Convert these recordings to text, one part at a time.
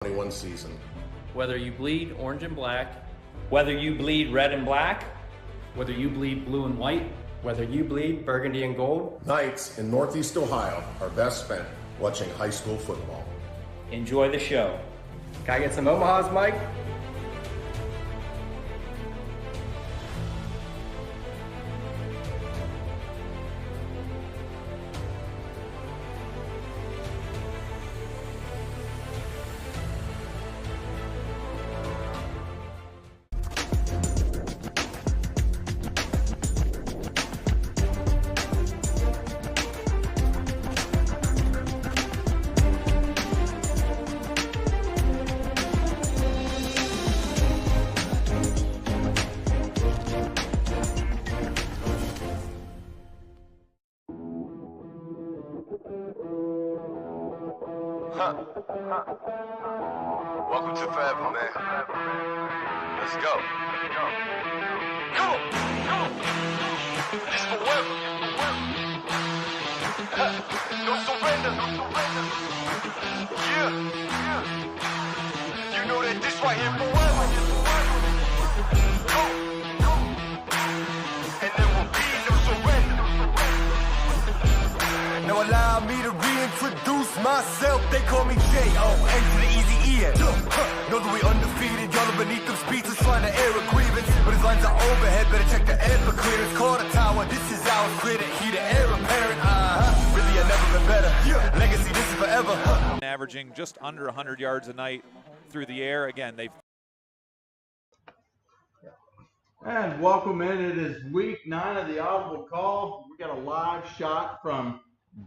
2021 season. Whether you bleed orange and black, whether you bleed red and black, whether you bleed blue and white, whether you bleed burgundy and gold, Nights in Northeast Ohio are best spent watching high school football. enjoy the show. can I get some Omahas, Mike? Welcome to Forever, man. Let's go. Come on. This forever. No surrender. Yeah. You know that this right here forever. Go. And there will be no surrender. Now allow me to reintroduce myself. They call me J.O.A. to the easy E. Know that we undefeated. Y'all are beneath them speeches trying to air a grievance. But his lines are overhead. Better check the air for clearance. Call the tower. This is ours. Clear the heat. The air apparent. Really, I've never been better. Legacy, this is forever. Averaging just under 100 yards a night through the air. Again, they've. And welcome in. It is week 9 of the Audible Call. We got a live shot from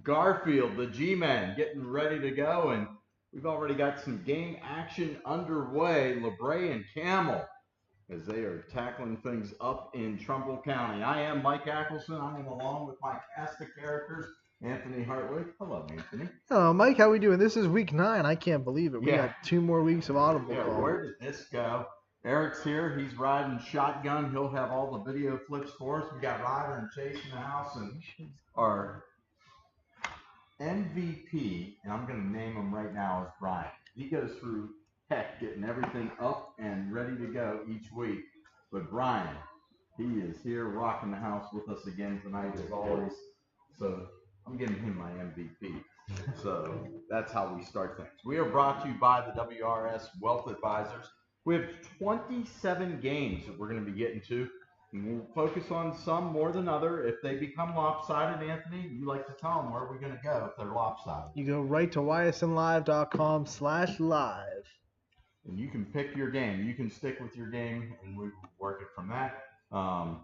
Garfield, the G-Men, getting ready to go, and we've already got some game action underway. LeBray and Camel, as they are tackling things up in Trumbull County. I am Mike Ackelson. I am along with my cast of characters, Anthony Hartwig. Hello, Anthony. Hello, Mike. How we doing? This is week 9. I can't believe it. We got 2 more weeks of Audible Call. Where did this go? Eric's here. He's riding shotgun. He'll have all the video flips for us. We got Ryder and Chase in the house, and our MVP, and I'm going to name him right now, is Brian. He goes through heck getting everything up and ready to go each week. But Brian, he is here rocking the house with us again tonight as always. So I'm giving him my MVP. So that's how we start things. We are brought to you by the WRS Wealth Advisors. We have 27 games that we're going to be getting to. And we'll focus on some more than other. If they become lopsided, Anthony, you like to tell them where we're going to go if they're lopsided. You go right to ysnlive.com/live. And you can pick your game. You can stick with your game, and we will work it from that. But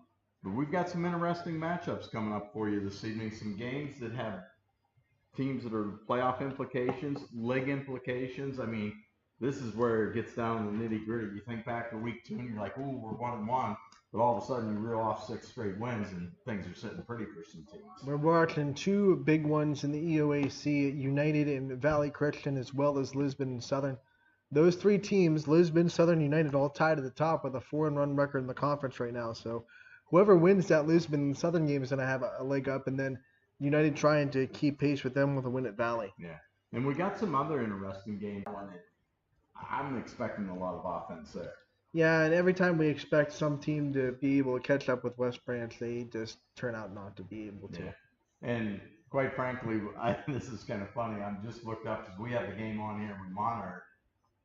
we've got some interesting matchups coming up for you this evening. Some games that have teams that are playoff implications, league implications. I mean, this is where it gets down to the nitty-gritty. You think back to week 2, and you're like, ooh, we're 1-1. But all of a sudden, you reel off 6 straight wins, and things are sitting pretty for some teams. We're watching 2 big ones in the EOAC, United and Valley Christian, as well as Lisbon and Southern. Those 3 teams, Lisbon, Southern, United, all tied at the top with a 4-run record in the conference right now. So whoever wins that Lisbon and Southern game is going to have a leg up, and then United trying to keep pace with them with a win at Valley. Yeah, and we got some other interesting games. I'm expecting a lot of offense there. Yeah, and every time we expect some team to be able to catch up with West Branch, they just turn out not to be able to. Yeah. And quite frankly, this is kind of funny. I just looked up because we have the game on here and we monitor.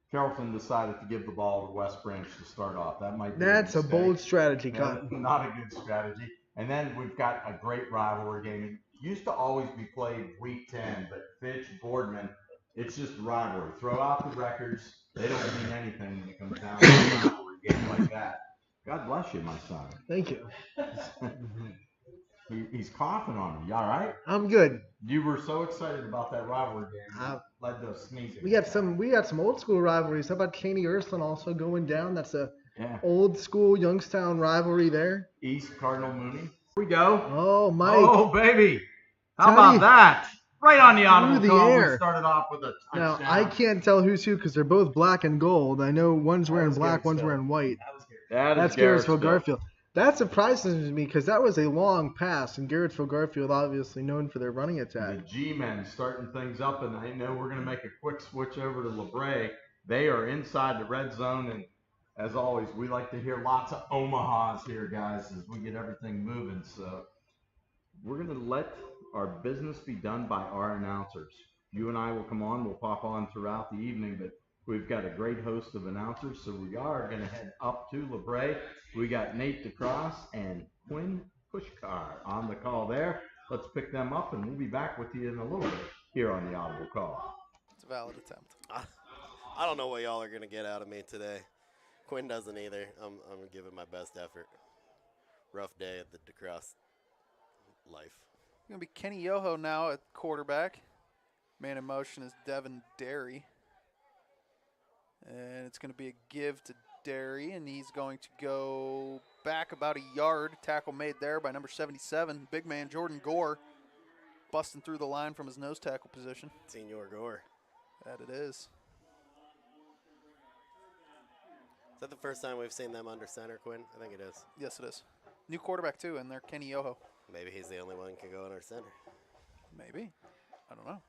Carrollton decided to give the ball to West Branch to start off. That might be That's a bold strategy, Cotton. Not a good strategy. And then we've got a great rivalry game. It used to always be played week 10, but Fitch, Boardman, it's just rivalry. Throw out the records. They don't mean anything when it comes down to a rivalry game like that. God bless you, my son. Thank you. He's coughing on me. You all right? I'm good. You were so excited about that rivalry game. Led to sneezing. We got some old school rivalries. How about Cheney Ursuline also going down? That's a old school Youngstown rivalry there. East Cardinal Mooney. Here we go. Oh, Mike. Oh, baby. How about that? Right on the Audible Call. We started off with a touchdown. Now, I can't tell who's who because they're both black and gold. I know one's wearing black, one's wearing white. That's Garrettsville Garfield. That surprises me because that was a long pass, and Garrettsville Garfield obviously known for their running attack. The G-Men starting things up, and I know we're going to make a quick switch over to LeBray. They are inside the red zone, and as always, we like to hear lots of Omahas here, guys, as we get everything moving. So we're going to let our business be done by our announcers. You and I will come on. We'll pop on throughout the evening, but we've got a great host of announcers, so we are going to head up to LaBrea. We got Nate DeCross and Quinn Pushkar on the call there. Let's pick them up, and we'll be back with you in a little bit here on the Audible Call. It's a valid attempt. I don't know what y'all are going to get out of me today. Quinn doesn't either. I'm giving my best effort. Rough day at the DeCross life. Going to be Kenny Yoho now at quarterback. Man in motion is Devin Derry. And it's going to be a give to Derry, and he's going to go back about a yard. Tackle made there by number 77, big man Jordan Gore, busting through the line from his nose tackle position. Senior Gore. That it is. Is that the first time we've seen them under center, Quinn? I think it is. Yes, it is. New quarterback, too, and they're Kenny Yoho. Maybe he's the only one who can go under center. Maybe. I don't know.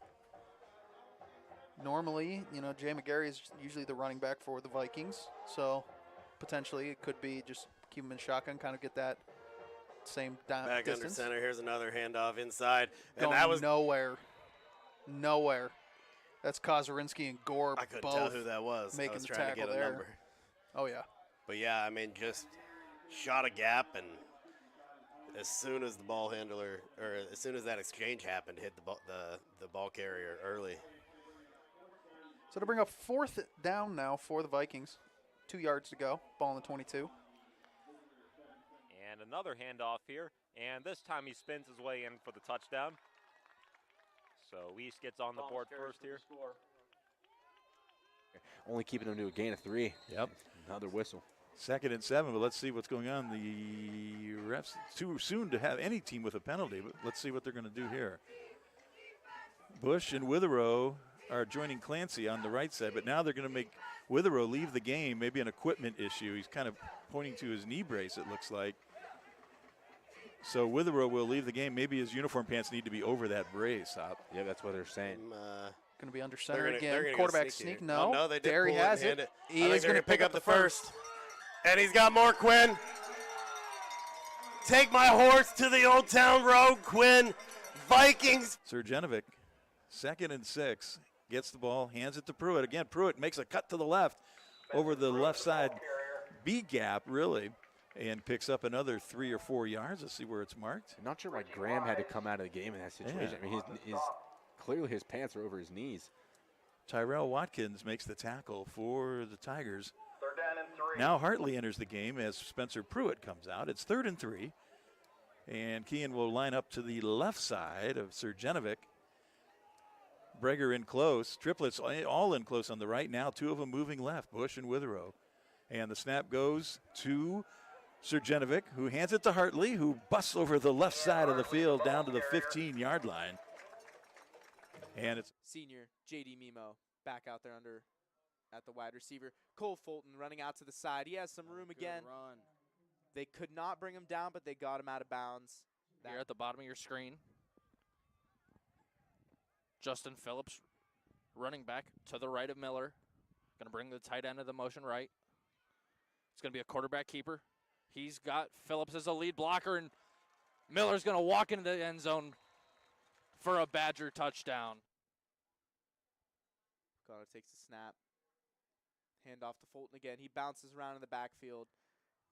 Normally, you know, Jay McGarry is usually the running back for the Vikings, so potentially it could be just keep him in shotgun, kind of get that same Back distance. under center. Here's another handoff inside. And Going that was nowhere. Nowhere. That's Kozurinsky and Gore I couldn't both tell who that was. making I was the trying to tackle get a there. number. Oh, yeah. But yeah, I mean, just shot a gap, and as soon as the ball handler, or as soon as that exchange happened, hit the ball carrier early. So to bring up fourth down now for the Vikings. 2 yards to go. Ball on the 22. And another handoff here, and this time he spins his way in for the touchdown. So Weiss gets on the board first here. Only keeping them to a gain of 3. Yep. Another whistle. 2nd and 7, but let's see what's going on. The refs, too soon to have any team with a penalty, but let's see what they're going to do here. Bush and Witherow are joining Clancy on the right side, but now they're going to make Witherow leave the game, maybe an equipment issue. He's kind of pointing to his knee brace, it looks like. So Witherow will leave the game. Maybe his uniform pants need to be over that brace. Yeah, that's what they're saying. Going to be under center They're again. gonna Quarterback go sneak. here. No. Oh, no, they did Derry pull has and hand it. I He think is they're going to pick up the first. And he's got more, Quinn. Take my horse to the Old Town Road, Quinn. Vikings. Surjanovic, 2nd and 6, gets the ball, hands it to Pruitt. Again, Pruitt makes a cut to the left over the left side B gap, really, and picks up another 3 or 4 yards. Let's see where it's marked. I'm not sure why Graham had to come out of the game in that situation. Yeah. I mean, clearly his pants are over his knees. Tyrell Watkins makes the tackle for the Tigers. Now Hartley enters the game as Spencer Pruitt comes out. It's 3rd and 3. And Kean will line up to the left side of Surjanovic. Breger in close. Triplets all in close on the right. Now 2 of them moving left, Bush and Witherow. And the snap goes to Surjanovic, who hands it to Hartley, who busts over the left side of the field down to the 15-yard line. And it's senior J.D. Mimo back out there at the wide receiver. Cole Fulton running out to the side. He has some room again. Run. They could not bring him down, but they got him out of bounds. Here at the bottom of your screen, Justin Phillips running back to the right of Miller. Going to bring the tight end of the motion right. It's going to be a quarterback keeper. He's got Phillips as a lead blocker, and Miller's going to walk into the end zone for a Badger touchdown. Connor takes the snap. Hand off to Fulton again. He bounces around in the backfield.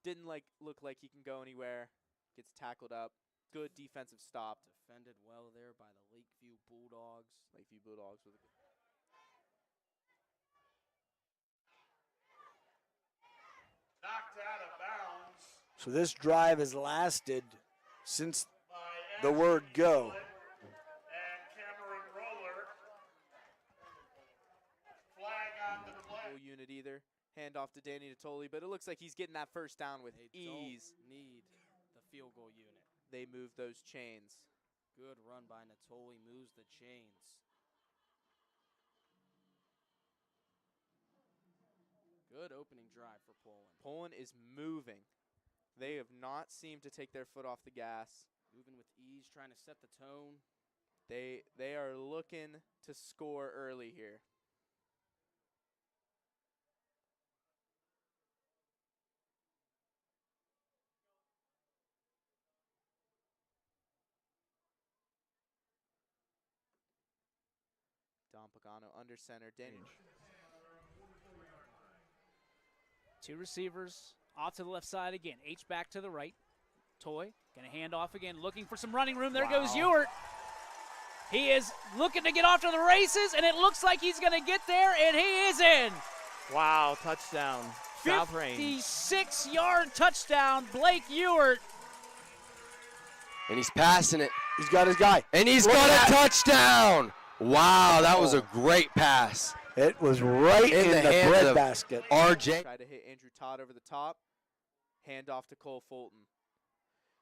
Didn't look like he can go anywhere. Gets tackled up. Good defensive stop. Defended well there by the Lakeview Bulldogs. Lakeview Bulldogs with a Knocked out of bounds. So this drive has lasted since the word go. unit either. Hand off to Danny Natoli, but it looks like he's getting that first down with ease. Don't need the field goal unit. They move those chains. Good run by Natoli, moves the chains. Good opening drive for Poland. Poland is moving. They have not seemed to take their foot off the gas. Moving with ease, trying to set the tone. They are looking to score early here. Dono under center. Daniel. Two receivers off to the left side again. H back to the right. Toy going to hand off again, looking for some running room. There goes Ewart. He is looking to get off to the races, and it looks like he's going to get there, and he is in. Wow, touchdown. South Range. 56-yard touchdown, Blake Ewart. And he's passing it. He's got his guy. And he's got a touchdown. Wow, that was a great pass. It was right in the bread basket. RJ. Tried to hit Andrew Todd over the top. Hand off to Cole Fulton.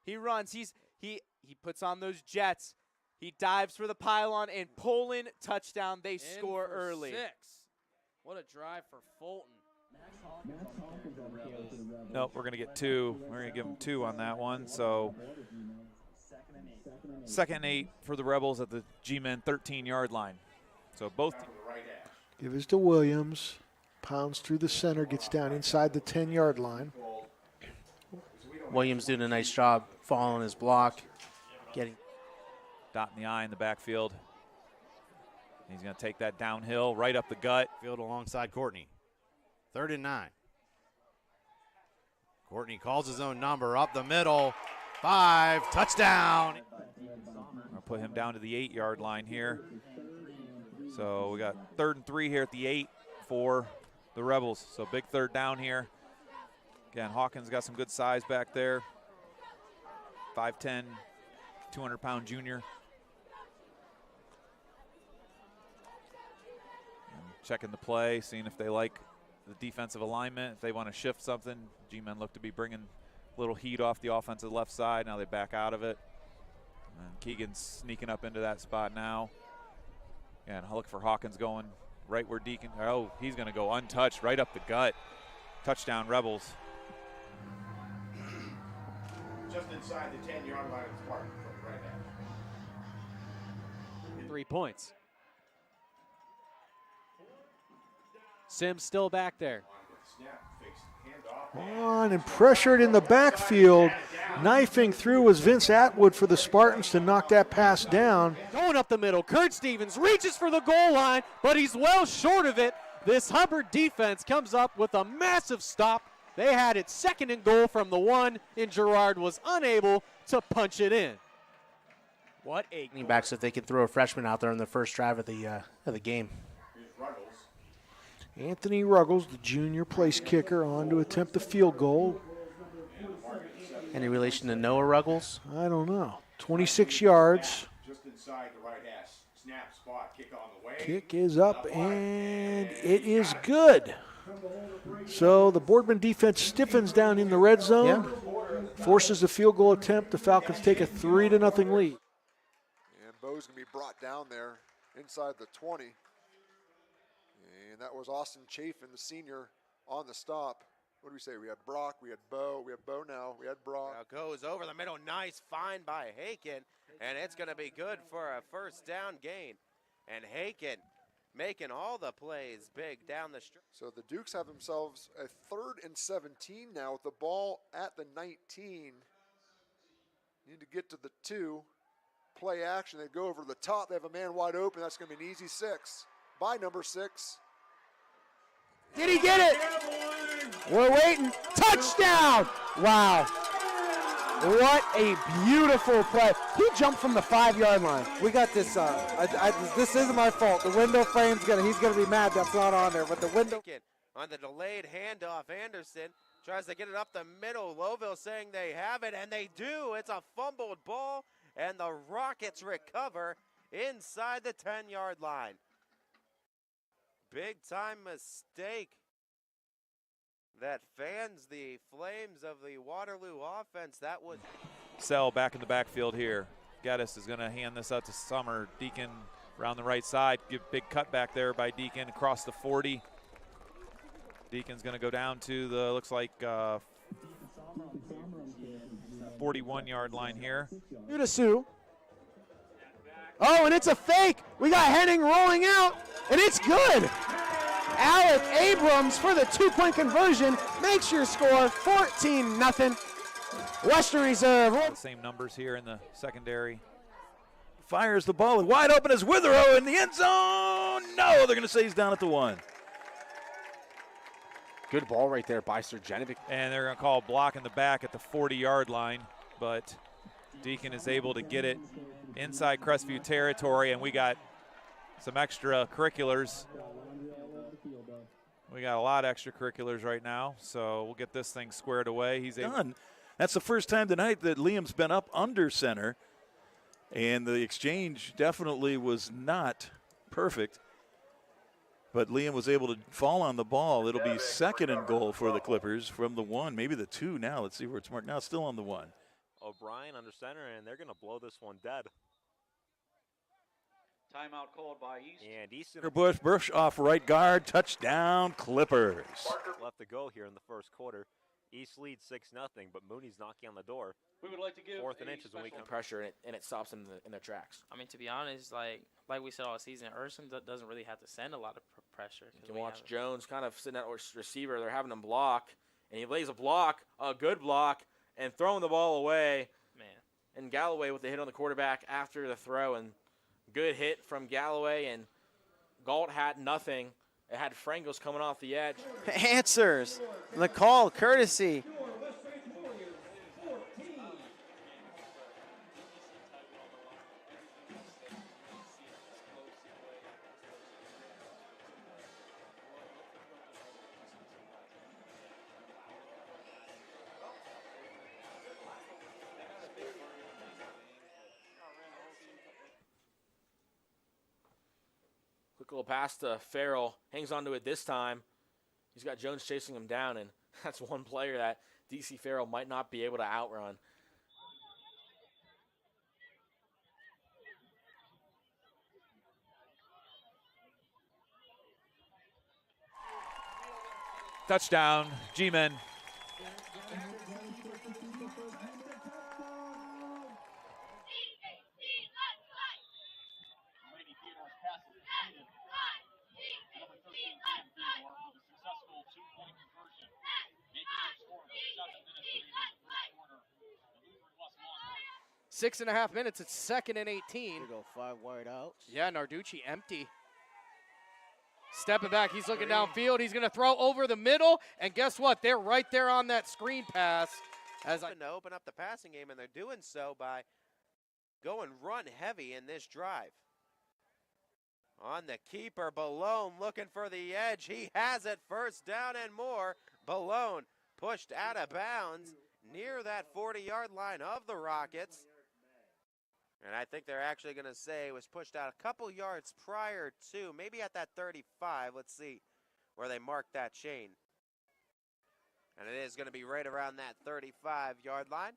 He runs. He puts on those jets. He dives for the pylon and Poland touchdown. They score early. 6. What a drive for Fulton. Nope, we're going to get 2. We're going to give them 2 on that one. So 2nd and 8 for the Rebels at the G-Men 13-yard line. So both. Give it to Williams. Pounds through the center, gets down inside the 10-yard line. Williams doing a nice job following his block. Getting dot in the eye in the backfield. He's going to take that downhill right up the gut. Field alongside Courtney. 3rd and 9. Courtney calls his own number up the middle. 5, touchdown. I'll put him down to the 8-yard line here. So we got 3rd and 3 here at the 8 for the Rebels. So big 3rd down here. Again, Hawkins got some good size back there. 5'10", 200-pound junior. And checking the play, seeing if they like the defensive alignment, if they want to shift something. G-Men look to be bringing a little heat off the offensive left side. Now they back out of it. And Keegan's sneaking up into that spot now. And I look for Hawkins going right where Deacon. Oh, he's going to go untouched right up the gut. Touchdown, Rebels. Just inside the 10-yard line of Spartan from the right edge. 3 points. Sims still back there. On and pressured in the backfield. Knifing through was Vince Atwood for the Spartans to knock that pass down. Going up the middle, Kurt Stevens reaches for the goal line, but he's well short of it. This Hubbard defense comes up with a massive stop. They had it 2nd and goal from the 1, and Gerard was unable to punch it in. What a backs if they can throw a freshman out there in the first drive of the game. Anthony Ruggles, the junior place kicker, on to attempt the field goal. Any relation to Noah Ruggles? I don't know. 26 yards. Just inside the right hash. Snap, spot, kick on the way. Kick is up, and it is good. So the Boardman defense stiffens down in the red zone, forces a field goal attempt. The Falcons take a 3-0 lead. And Bo's going to be brought down there inside the 20. And that was Austin Chafin, the senior, on the stop. What do we say? We had Brock, we had Bo, we have Bo now, we had Brock. Now goes over the middle, nice find by Haken, and it's going to be good for a first down gain. And Haken making all the plays big down the stretch. So the Dukes have themselves a 3rd and 17 now with the ball at the 19. Need to get to the 2. Play action, they go over the top. They have a man wide open. That's going to be an easy 6 by number 6. Did he get it? We're waiting. Touchdown! Wow. What a beautiful play. He jumped from the 5-yard line. We got this. This isn't my fault. The window frame's he's gonna be mad that's not on there. But the window. On the delayed handoff, Anderson tries to get it up the middle. Lowville saying they have it, and they do. It's a fumbled ball, and the Rockets recover inside the 10-yard line. Big time mistake that fans the flames of the Waterloo offense. That was Sell back in the backfield here. Geddes is going to hand this out to Summer. Deacon around the right side. Give big cut back there by Deacon across the 40. Deacon's going to go down to the, looks like 41-yard line here. Udasu. Oh, and it's a fake. We got Henning rolling out, and it's good. Alec Abrams for the 2-point conversion makes your score 14-0. Western Reserve. The same numbers here in the secondary. Fires the ball, and wide open is Witherow in the end zone. no, they're going to say he's down at the 1. Good ball right there by Sergenovic. And they're going to call a block in the back at the 40-yard line, but Deacon is able to get it inside Crestview territory, and we got some extracurriculars. We got a lot of extracurriculars right now, so we'll get this thing squared away. He's done. That's the first time tonight that Liam's been up under center, and the exchange definitely was not perfect. But Liam was able to fall on the ball. It'll be 2nd and goal for the Clippers from the 1, maybe the 2 now. Let's see where it's marked now. It's still on the 1. O'Brien under center, and they're going to blow this one dead. Timeout called by East. And Easton Bush off right guard. Touchdown, Clippers. left to go here in the first quarter. East leads 6-0, but Mooney's knocking on the door. We would like to give 4th and inches when we come. Pressure and it stops them in their tracks. I mean, to be honest, like we said all season, Urson doesn't really have to send a lot of pressure. You can watch Jones kind of sitting at receiver. They're having him block, and he lays a block, a good block, and throwing the ball away. Man. And Galloway with the hit on the quarterback after the throw, and good hit from Galloway, and Galt had nothing. It had Frangos coming off the edge. Answers the call, courtesy. Quick little pass to Farrell. Hangs onto it this time. He's got Jones chasing him down, and that's one player that DC Farrell might not be able to outrun. Touchdown, G-Men. Six and a half minutes. It's 2nd and 18. Go 5 wide outs. Yeah, Narducci empty. Stepping back, he's looking downfield. He's going to throw over the middle, and guess what? They're right there on that screen pass. As to open up the passing game, and they're doing so by going run heavy in this drive. On the keeper, Balone looking for the edge. He has it, 1st down and more. Balone pushed out of bounds near that 40-yard line of the Rockets. And I think they're actually going to say it was pushed out a couple yards prior to, maybe at that 35. Let's see where they marked that chain. And it is going to be right around that 35-yard line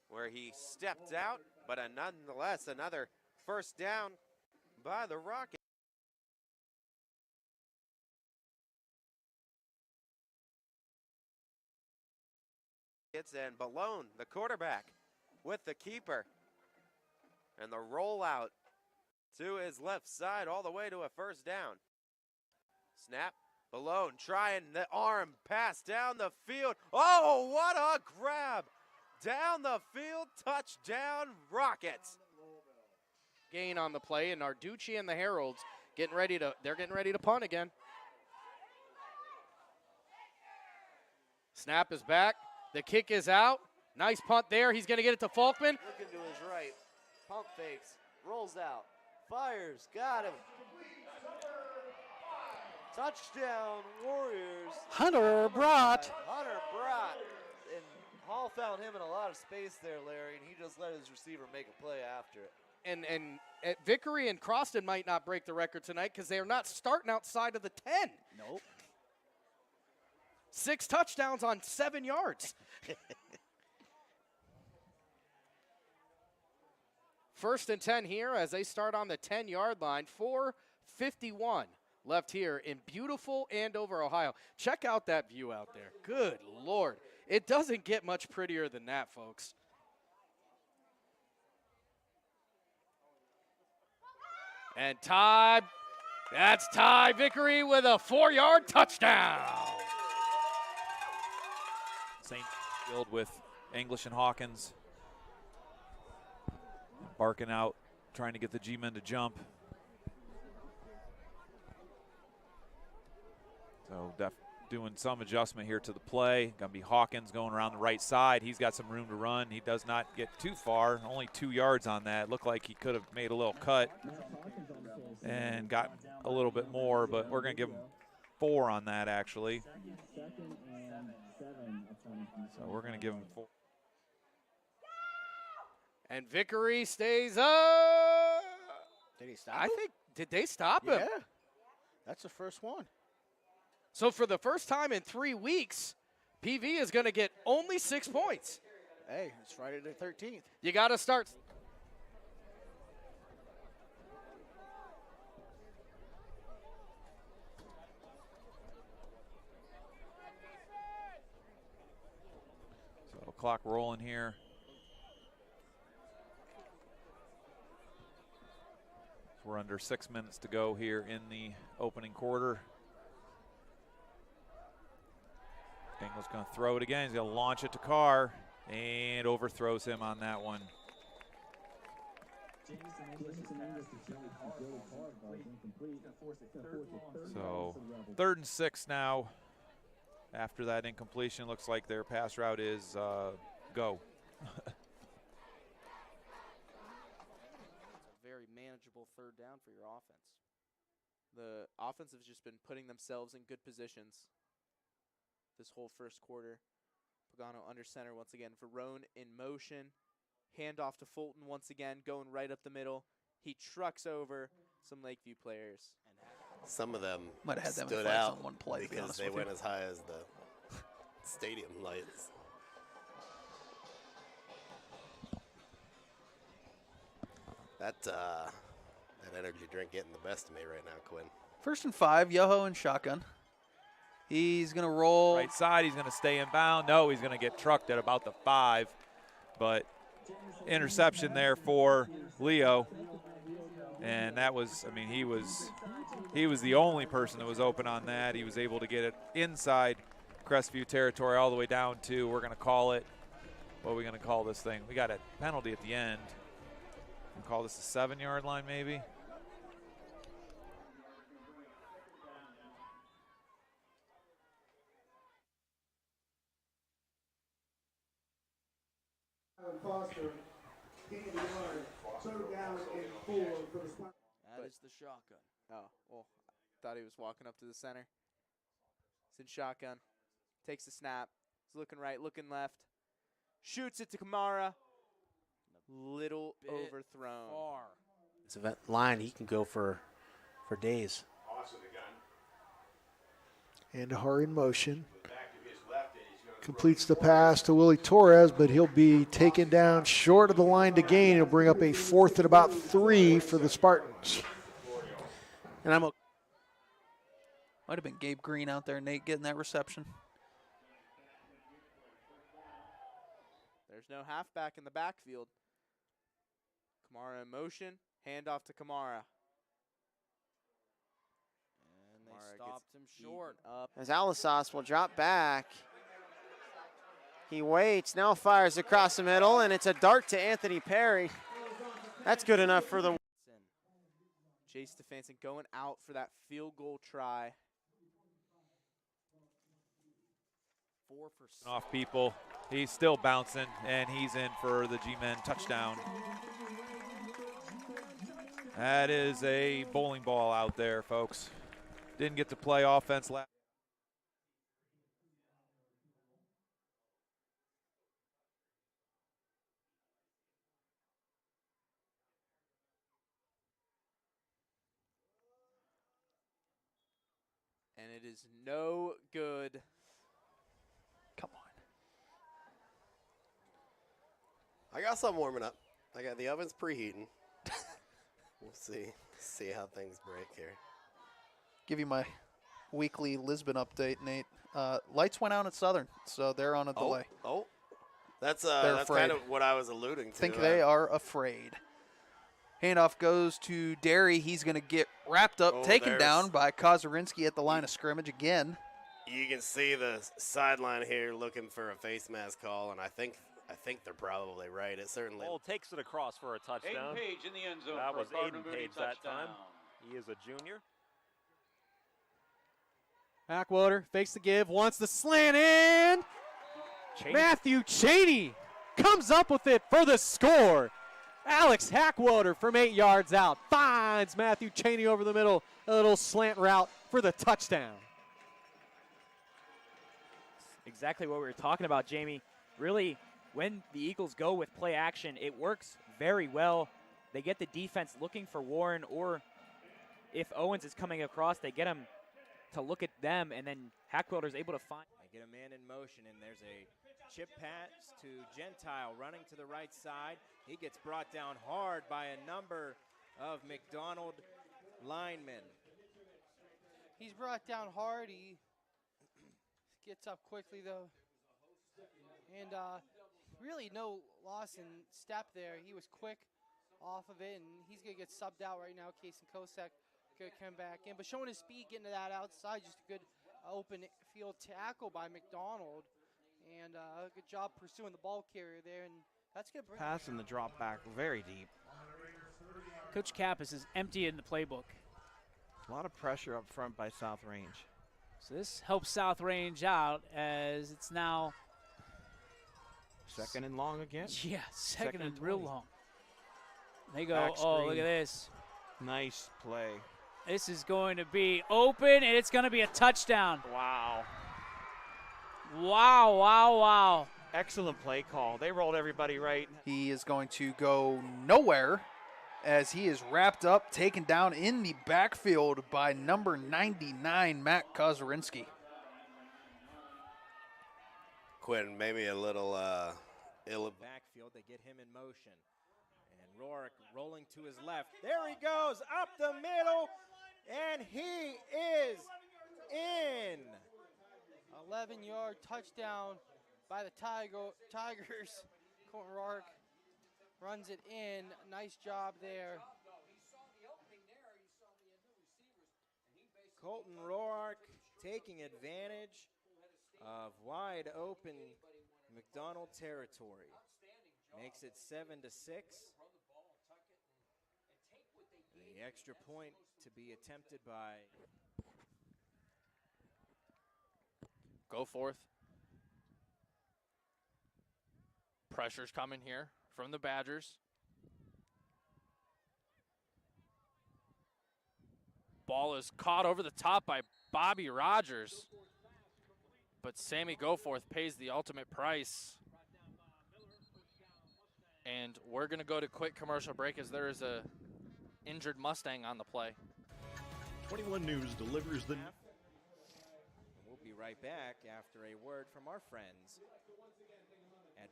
where he stepped out, but nonetheless another 1st down by the Rockets. And Balone, the quarterback, with the keeper. And the rollout to his left side all the way to a 1st down. Snap. Balone trying the arm pass down the field. Oh, what a grab. Down the field, touchdown, Rockets. Gain on the play, and Narducci and the Heralds getting ready to punt again. Snap is back. The kick is out. Nice punt there. He's going to get it to Falkman. Looking to his right. Pump fakes. Rolls out. Fires. Got him. Touchdown, Warriors. Hunter Brott. Hunter Brott. And Hall found him in a lot of space there, Larry, and he just let his receiver make a play after it. And Vickery and Croston might not break the record tonight because they are not starting outside of the 10. Nope. 6 touchdowns on 7 yards. 1st and 10 here as they start on the 10-yard line. 4:51 left here in beautiful Andover, Ohio. Check out that view out there. Good Lord. It doesn't get much prettier than that, folks. And that's Ty Vickery with a 4-yard touchdown. St. Field with English and Hawkins. Barking out, trying to get the G-men to jump. So doing some adjustment here to the play. Going to be Hawkins going around the right side. He's got some room to run. He does not get too far, only 2 yards on that. Looked like he could have made a little cut and got a little bit more, but we're going to give him 4 on that actually. So we're going to give him 4. And Vickery stays up. Did he stop I him? think, did they stop him? Yeah. That's the first one. So for the first time in 3 weeks, PV is going to get only 6 points. Hey, it's Friday the 13th. You got to start. So clock rolling here. We're under 6 minutes to go here in the opening quarter. Engel's going to throw it again. He's going to launch it to Carr and overthrows him on that one. So 3rd and 6 now. After that incompletion, looks like their pass route is go. Very manageable 3rd down for your offense. The offense has just been putting themselves in good positions this whole first quarter. Pagano under center once again. Verone in motion. Handoff to Fulton once again, going right up the middle. He trucks over some Lakeview players. Some of them Might have had them in stood flags out on one play, to be because honest they with went you. as high as the stadium lights. That energy drink getting the best of me right now, Quinn. 1st and 5, Yoho and shotgun. He's going to roll. Right side, he's going to stay in bound. No, he's going to get trucked at about the 5. But interception there for Leo. And that was, I mean, he was the only person that was open on that. He was able to get it inside Crestview territory all the way down to, we're going to call it, what are we going to call this thing? We got a penalty at the end. We'll call this a 7-yard line maybe. Foster, down in 4 for the spot. That is the shotgun. Oh, well, I thought he was walking up to the center. It's in shotgun. Takes the snap. He's looking right, looking left. Shoots it to Kamara. Little overthrown. It's a line he can go for days. And Har in motion. Completes the pass to Willie Torres, but he'll be taken down short of the line to gain. He'll bring up a 4th and about 3 for the Spartans. And I'm might have been Gabe Green out there, Nate, getting that reception. There's no halfback in the backfield. Kamara in motion. Handoff to Kamara. And they stopped him short. As Alisas will drop back. He waits, now fires across the middle, and it's a dart to Anthony Perry. That's good enough for the. Jay Stefanson going out for that field goal try. 4 for 6. Off people. He's still bouncing, and he's in for the G-Men touchdown. That is a bowling ball out there, folks. Didn't get to play offense last. And it is no good. Come I got something warming up. I got the ovens preheating. We'll see how things break here. Give you my weekly Lisbon update, Nate. Lights went out at Southern, so they're on a delay. Oh, that's They're that's afraid. kind of what I was alluding to. I think they are afraid. Handoff goes to Derry. He's going to get wrapped up, taken down by Kozurinsky at the line of scrimmage again. You can see the sideline here looking for a face mask call, and I think they're probably right. It certainly. Ball takes it across for a touchdown. Aiden Page in the end zone. That for a was Gardner Aiden Mooney Page that time. touchdown. He is a junior. Hackwater fakes the give, wants the slant, and Matthew Cheney comes up with it for the score. Alex Hackwater from 8 yards out finds Matthew Cheney over the middle. A little slant route for the touchdown. Exactly what we were talking about, Jamie. Really, when the Eagles go with play action, it works very well. They get the defense looking for Warren, or if Owens is coming across, they get him to look at them, and then Hackwater is able to find. They get a man in motion, and there's a chip pass to Gentile running to the right side. He gets brought down hard by a number of McDonald linemen. He's brought down hard. He gets up quickly, though. And really no loss in step there. He was quick off of it, and he's going to get subbed out right now. Casey Kosek going to come back in. But showing his speed, getting to that outside, just a good open field tackle by McDonald. And a good job pursuing the ball carrier there. And that's good. Pass and the drop back very deep. Coach Kappas is empty in the playbook. A lot of pressure up front by South Range. So this helps South Range out as it's now second and long again. Yeah, second and 20. real long. They go, Back oh, look screen. at this. Nice play. This is going to be open, and it's going to be a touchdown. Wow. Wow, wow, wow. Excellent play call. They rolled everybody right. He is going to go nowhere as he is wrapped up, taken down in the backfield by number 99, Matt Kozerinski. Quinn, maybe a little ill. Backfield, they get him in motion. And Rourke rolling to his left. There he goes, up the middle, and he is in. 11-yard touchdown by the Tigers. Colton Rourke runs it in. Nice job there. Colton Rourke taking advantage of wide open McDonald territory. Makes it 7-6. The extra point to be attempted by Goforth. Pressure's coming here from the Badgers. Ball is caught over the top by Bobby Rogers. But Sammy Goforth pays the ultimate price. And we're going to go to quick commercial break as there is a injured Mustang on the play. 21 News delivers the... We'll be right back after a word from our friends.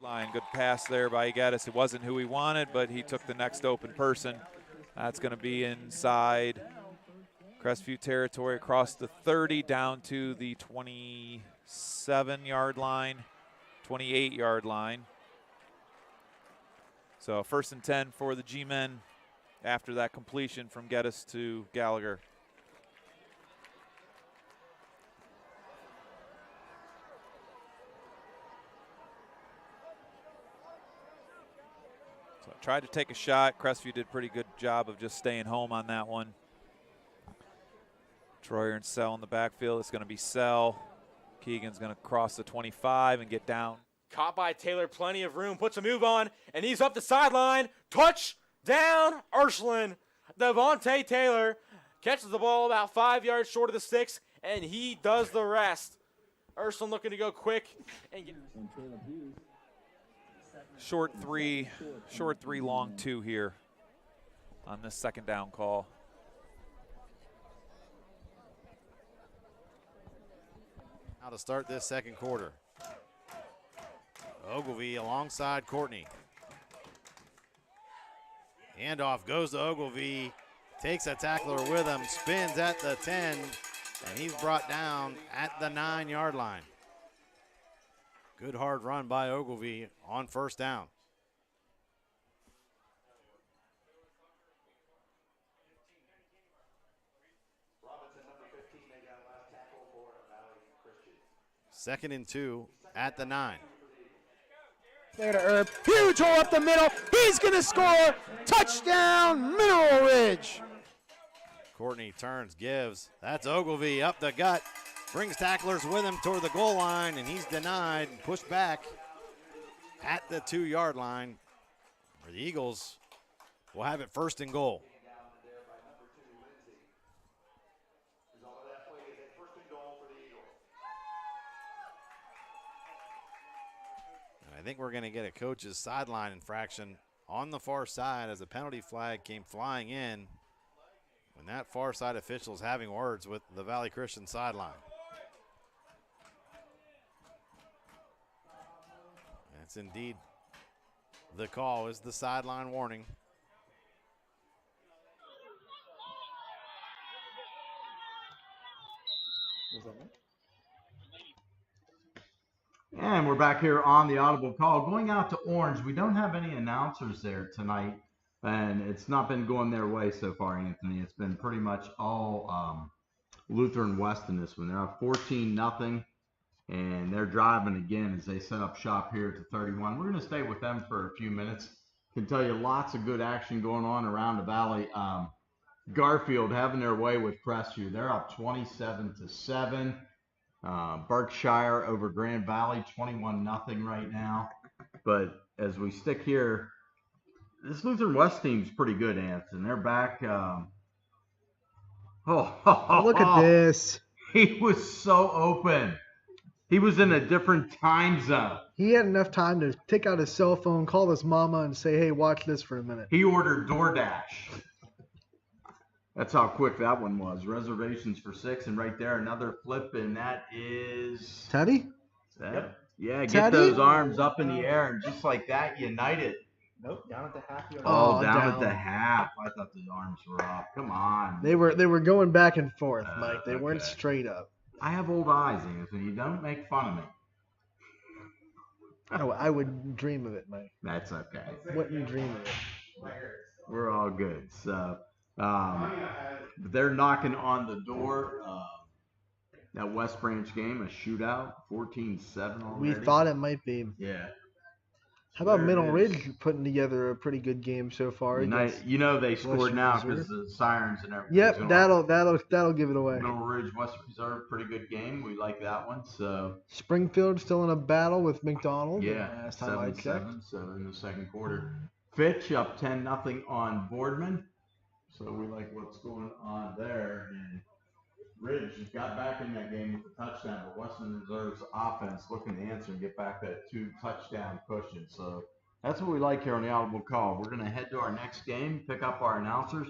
Line, good pass there by Geddes. It wasn't who he wanted, but he took the next open person. That's going to be inside Crestview territory, across the 30 down to the 27-yard line, 28-yard line. So 1st and 10 for the G-men after that completion from Geddes to Gallagher. So tried to take a shot. Crestview did a pretty good job of just staying home on that one. Troyer and Sell in the backfield. It's going to be Sell. Keegan's going to cross the 25 and get down. Caught by Taylor, plenty of room, puts a move on, and he's up the sideline. Touchdown, Ursuline. Devontae Taylor catches the ball about 5 yards short of the sticks, and he does the rest. Ursuline looking to go quick and get Short three, long two here on this second down call. Now to start this second quarter. Ogilvy alongside Courtney. Handoff goes to Ogilvy, takes a tackler with him, spins at the 10, and he's brought down at the 9-yard line. Good hard run by Ogilvy on first down. Second and 2 at the 9. There to Herb. Huge hole up the middle. He's going to score. Touchdown, Mineral Ridge. Courtney turns, gives. That's Ogilvy up the gut. Brings tacklers with him toward the goal line, and he's denied, pushed back at the 2-yard line, where the Eagles will have it 1st and goal. And I think we're going to get a coach's sideline infraction on the far side as a penalty flag came flying in when that far side official is having words with the Valley Christian sideline. That's indeed the call, is the sideline warning. And we're back here on the Audible Call. Going out to Orange, we don't have any announcers there tonight, and it's not been going their way so far, Anthony. It's been pretty much all Lutheran West in this one. They're up 14-0, and they're driving again as they set up shop here at the 31. We're going to stay with them for a few minutes. Can tell you lots of good action going on around the Valley. Garfield having their way with Crestview. They're up 27-7. Berkshire over Grand Valley, 21-0 right now. But as we stick here, this Lutheran West team's pretty good, Anthony. They're back. Look at this. He was so open. He was in a different time zone. He had enough time to take out his cell phone, call his mama, and say, hey, watch this for a minute. He ordered DoorDash. That's how quick that one was. Reservations for 6, and right there another flip, and that is Teddy? Yep. Yeah, get Teddy? those arms up in the air, and just like that, unite it. Nope, down at the half. Oh, down at the half. I thought the arms were up. Come on. They were going back and forth, Mike. They weren't straight up. I have old eyes, Anthony. Don't make fun of me. I would dream of it, Mike. That's okay. Wouldn't dream of it. We're all good. So they're knocking on the door. That West Branch game, a shootout, 14-7 already. We thought it might be. Yeah. How about There it Middle is. Ridge putting together a pretty good game so far? against You know they scored Western now Reserve? because the sirens and everything. Yep, that'll give it away. Middle Ridge, West Reserve, pretty good game. We like that one. So Springfield still in a battle with McDonald. yeah, Last time I checked. 7-7. So in the second quarter, Fitch up 10-0 on Boardman. So we like what's going on there. And Ridge got back in that game with a touchdown, but Western Reserve's offense looking to answer and get back that 2-touchdown cushion. So that's what we like here on the Audible Call. We're going to head to our next game, pick up our announcers.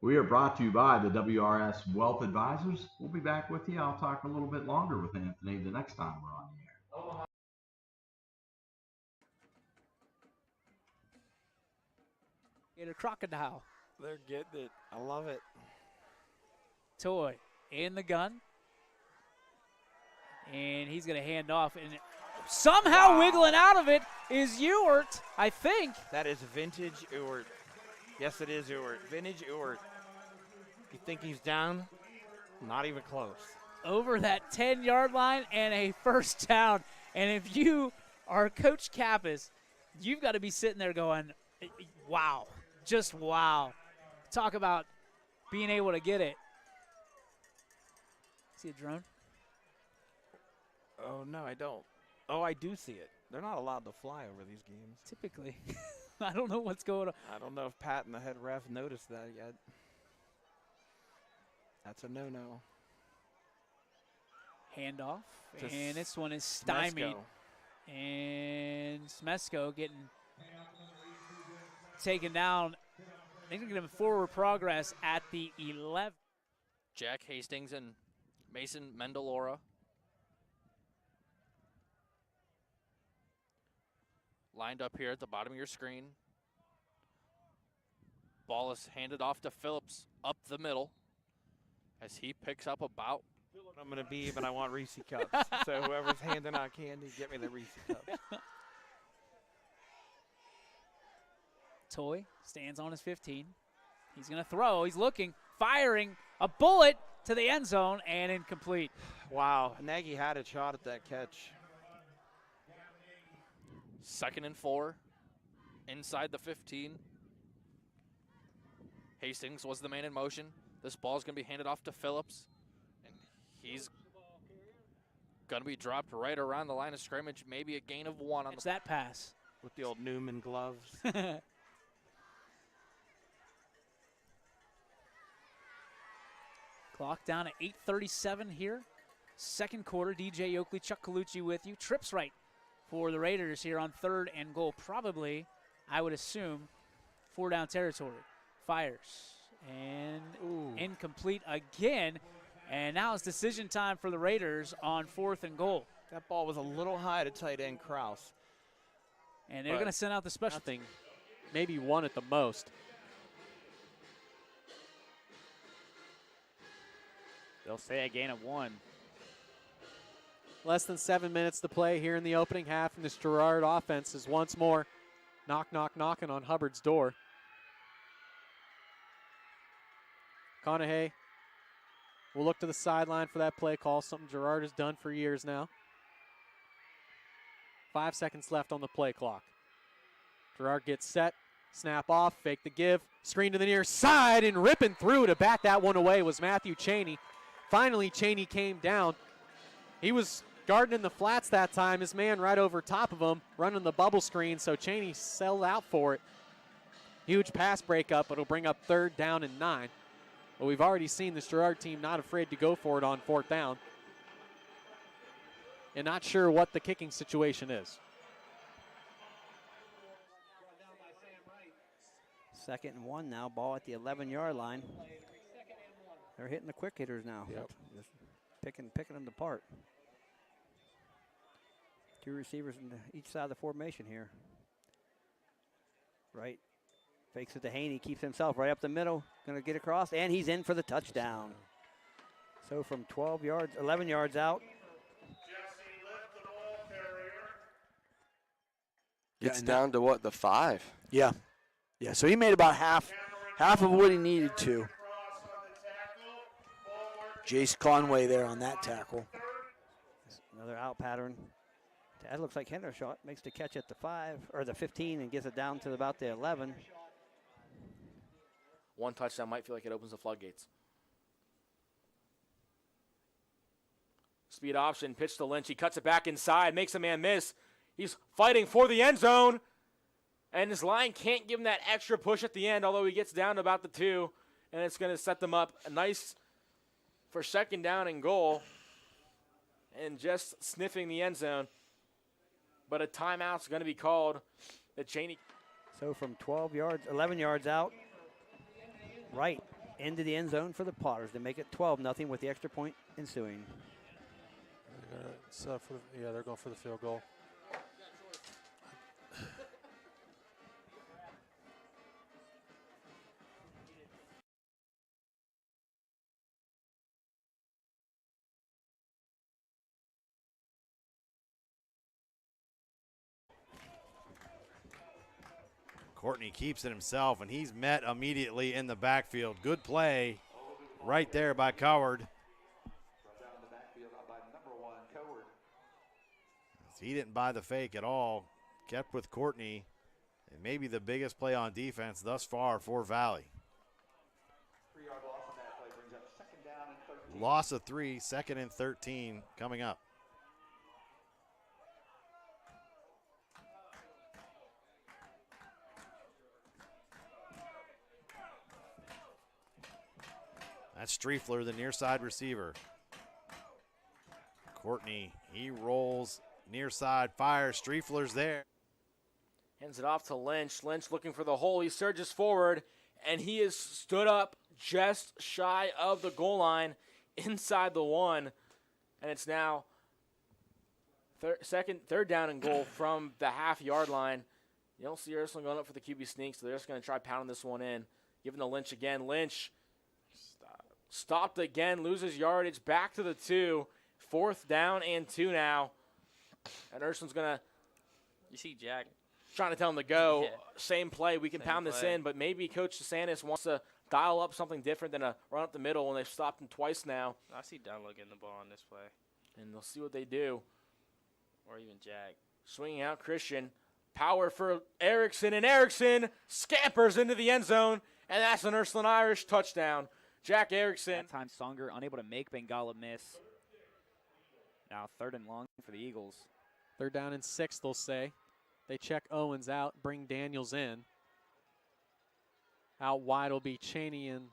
We are brought to you by the WRS Wealth Advisors. We'll be back with you. I'll talk a little bit longer with Anthony the next time we're on the air. Get a crocodile. They're getting it. I love it. Toy in the gun. And he's going to hand off. And somehow wiggling out of it is Ewart, I think. That is vintage Ewart. Yes, it is Ewart. Vintage Ewart. You think he's down? Not even close. Over that 10-yard line and a first down. And if you are Coach Kappas, you've got to be sitting there going, wow, just wow. Talk about being able to get it. See a drone? Oh, no, I don't. Oh, I do see it. They're not allowed to fly over these games. Typically. I don't know what's going on. I don't know if Pat and the head ref noticed that yet. That's a no-no. Handoff. To And this one is stymied. Smesko. And Smesko getting taken down. They're going to give forward progress at the 11. Jack Hastings and Mason Mendelora. Lined up here at the bottom of your screen. Ball is handed off to Phillips up the middle as he picks up about. I'm going to be, but I want Reese cups. So whoever's handing out candy, get me the Reese cups. Toy stands on his 15. He's going to throw. He's looking, firing a bullet to the end zone and incomplete. Wow, Nagy had a shot at that catch. 2nd and 4 inside the 15. Hastings was the man in motion. This ball is going to be handed off to Phillips. And he's Going to be dropped right around the line of scrimmage. Maybe a gain of 1 on Catch that pass. With the old Newman gloves. Clock down at 8:37 here. Second quarter, DJ Oakley, Chuck Colucci with you. Trips right for the Raiders here on 3rd and goal. Probably, I would assume, 4-down territory. Fires. And incomplete again. And now it's decision time for the Raiders on 4th and goal. That ball was a little high to tight end Kraus. And they're going to send out the special. Nothing. Maybe 1 at the most. They'll say a gain of 1. Less than 7 minutes to play here in the opening half, and this Girard offense is once more knocking on Hubbard's door. Conahey will look to the sideline for that play call, something Girard has done for years now. 5 seconds left on the play clock. Girard gets set, snap off, fake the give, screen to the near side, and ripping through to bat that one away was Matthew Cheney. Finally, Cheney came down. He was guarding in the flats that time. His man right over top of him, running the bubble screen, so Cheney settled out for it. Huge pass breakup, but it'll bring up 3rd down and 9. But we've already seen this Girard team not afraid to go for it on 4th down. And not sure what the kicking situation is. 2nd and 1 now, ball at the 11-yard line. They're hitting the quick hitters now. Yep. Just picking them apart. 2 receivers on each side of the formation here. Right. Fakes it to Haney, keeps himself right up the middle. Going to get across, and he's in for the touchdown. So from 12 yards, 11 yards out. Gets down to what, the 5? Yeah. Yeah, so he made about half of what he needed to. Jace Conway there on that tackle. Another out pattern. That looks like Hendershot makes the catch at the 5 or the 15 and gets it down to about the 11. 1 touchdown might feel like it opens the floodgates. Speed option, pitch to Lynch. He cuts it back inside, makes a man miss. He's fighting for the end zone. And his line can't give him that extra push at the end, although he gets down to about the 2. And it's going to set them up a nice for 2nd down and goal. And just sniffing the end zone. But a timeout's going to be called. The Cheney. So from 12 yards, 11 yards out, right into the end zone for the Potters to make it 12-0 with the extra point ensuing. They're going for the field goal. Courtney keeps it himself, and he's met immediately in the backfield. Good play right there by Coward. He didn't buy the fake at all. Kept with Courtney. And maybe the biggest play on defense thus far for Valley. 3-yard loss on that play brings up 2nd down and 13. Loss of 3, 2nd and 13 coming up. That's Striefler, the near side receiver. Courtney, he rolls near side, fires. Striefler's there. Hands it off to Lynch. Lynch looking for the hole. He surges forward, and he is stood up just shy of the goal line inside the 1. And it's now 3rd down and goal from the half-yard line. You don't see Ursuline going up for the QB sneak, so they're just going to try pounding this one in. Giving to Lynch again. Lynch stopped again, loses yardage, back to the 2. 4th down and 2 now. And Ursuline's going to... You see Jack trying to tell him to go. Yeah. Same play. We can pound this in, but maybe Coach DeSantis wants to dial up something different than a run up the middle, and they've stopped him twice now. I see Dunlow getting the ball on this play. And they'll see what they do. Or even Jack. Swinging out Christian. Power for Erickson, and Erickson scampers into the end zone, and that's an Ursuline Irish touchdown. Jack Erickson. That time Songer unable to make Bengala miss. Now 3rd and long for the Eagles. 3rd down and 6, they'll say. They check Owens out, bring Daniels in. Out wide will be Cheney and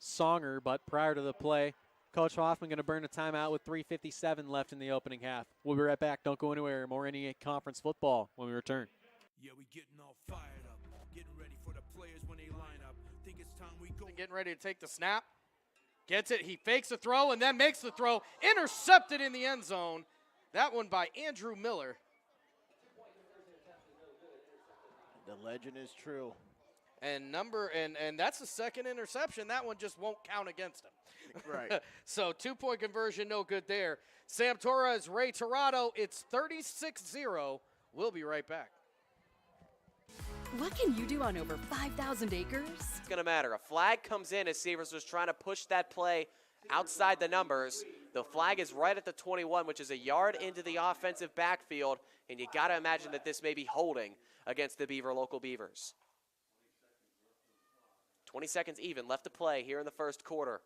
Songer, but prior to the play, Coach Hoffman going to burn a timeout with 3:57 left in the opening half. We'll be right back. Don't go anywhere. More NEA Conference football when we return. Yeah, we getting all fired up, getting ready for the players when they line up. Think it's time we go. Getting ready to take the snap. Gets it. He fakes the throw and then makes the throw. Intercepted in the end zone. That one by Andrew Miller. The legend is true. And that's the 2nd interception. That one just won't count against him. Right. So 2-point conversion, no good there. Sam Torres, Ray Torado, it's 36-0. We'll be right back. What can you do on over 5,000 acres? It's going to matter. A flag comes in as Severs was trying to push that play outside the numbers. The flag is right at the 21, which is a yard into the offensive backfield, and you got to imagine that this may be holding against the local Beavers. 20 seconds even left to play here in the first quarter.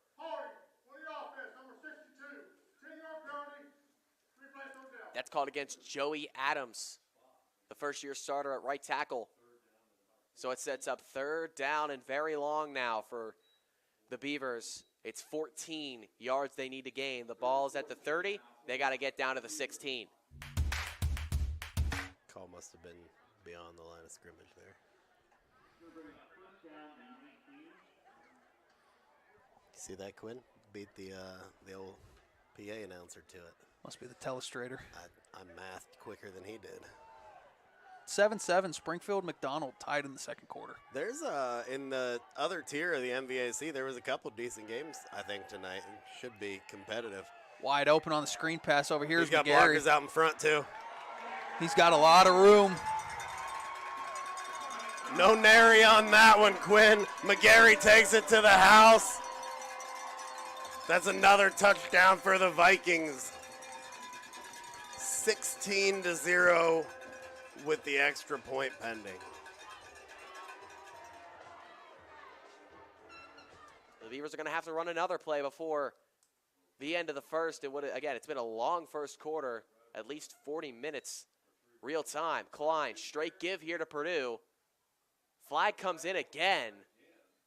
That's called against Joey Adams, the first-year starter at right tackle. So it sets up 3rd down and very long now for the Beavers. It's 14 yards they need to gain. The ball's at the 30. They got to get down to the 16. Call must have been beyond the line of scrimmage there. See that, Quinn? Beat the old PA announcer to it. Must be the telestrator. I mathed quicker than he did. 7-7, Springfield McDonald tied in the second quarter. There's in the other tier of the MVAC, there was a couple decent games, I think, tonight. And should be competitive. Wide open on the screen pass over here. He's got McGarry. blockers out in front, too. He's got a lot of room. No nary on that one, Quinn. McGarry takes it to the house. That's another touchdown for the Vikings. 16-0 with the extra point pending. The Beavers are going to have to run another play before the end of the first. Again, it's been a long first quarter, at least 40 minutes real time. Klein, straight give here to Purdue. Flag comes in again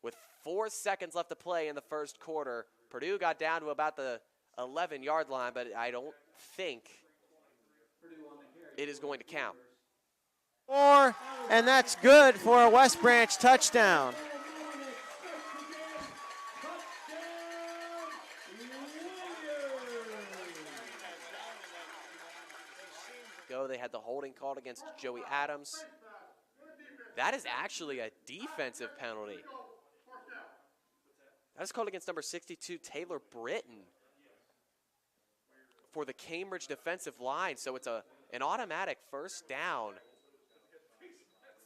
with 4 seconds left to play in the first quarter. Purdue got down to about the 11-yard line, but I don't think it is going to count. 4, and that's good for a West Branch touchdown. They had the holding called against Joey Adams. That is actually a defensive penalty. That is called against number 62, Taylor Britton, for the Cambridge defensive line. So it's an automatic first down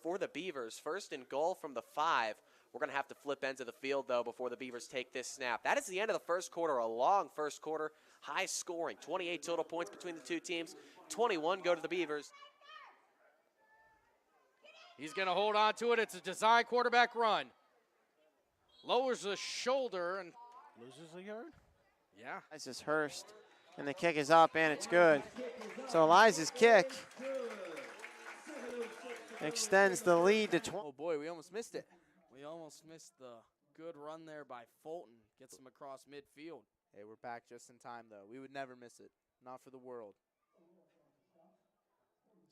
for the Beavers. 1st and goal from the 5. We're going to have to flip ends of the field, though, before the Beavers take this snap. That is the end of the first quarter, a long first quarter, high scoring, 28 total points between the two teams. 21 go to the Beavers. He's going to hold on to it. It's a design quarterback run. Lowers the shoulder and loses a yard? Yeah. This is Hurst, and the kick is up, and it's good. So Eliza's kick extends the lead to 20. Oh, boy, we almost missed it. We almost missed the good run there by Fulton. Gets him across midfield. Hey, we're back just in time, though. We would never miss it. Not for the world.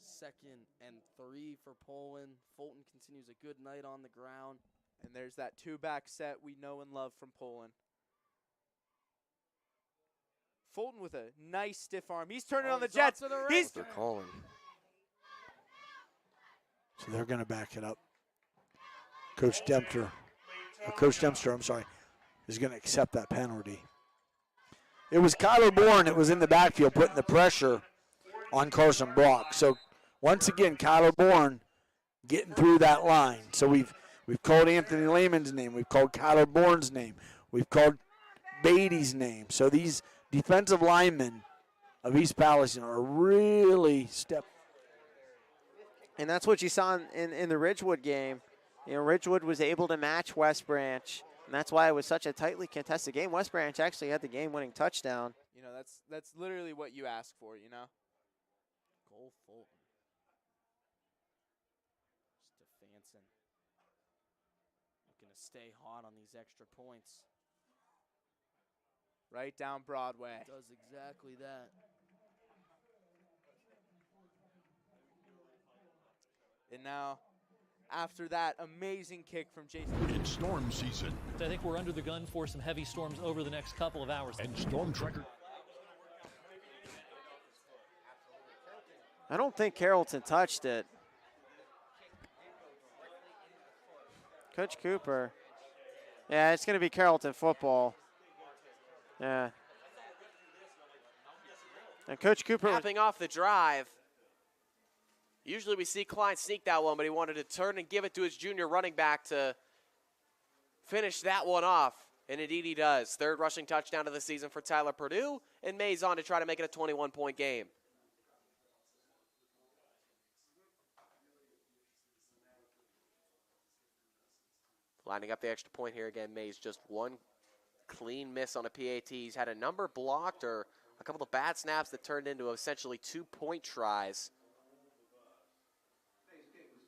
2nd and 3 for Poland. Fulton continues a good night on the ground. And there's that 2-back set we know and love from Poland. Fulton with a nice stiff arm. He's turning on the Jets. He's They're calling. So they're going to back it up. Coach Dempster, is going to accept that penalty. It was Kyler Bourne that was in the backfield putting the pressure on Carson Brock. So once again, Kyler Bourne getting through that line. So we've called Anthony Lehman's name. We've called Kyler Bourne's name. We've called Beatty's name. So these defensive linemen of East Palestine are really And that's what you saw in the Ridgewood game. You know, Ridgewood was able to match West Branch. And that's why it was such a tightly contested game. West Branch actually had the game-winning touchdown. You know, that's literally what you ask for, you know? Goal Fulton. Stefanson looking to stay hot on these extra points. Right down Broadway. Does exactly that. And now, after that amazing kick from Jason. It's storm season. I think we're under the gun for some heavy storms over the next couple of hours. And Storm Tracker. I don't think Carrollton touched it. Coach Cooper. Yeah, it's going to be Carrollton football. Yeah. And Coach Cooper. Capping off the drive. Usually we see Klein sneak that one, but he wanted to turn and give it to his junior running back to finish that one off. And indeed he does. Third rushing touchdown of the season for Tyler Purdue, and Mays on to try to make it a 21-point game. Lining up the extra point here again, Mays just one clean miss on a PAT. He's had a number blocked or a couple of bad snaps that turned into essentially 2-point tries.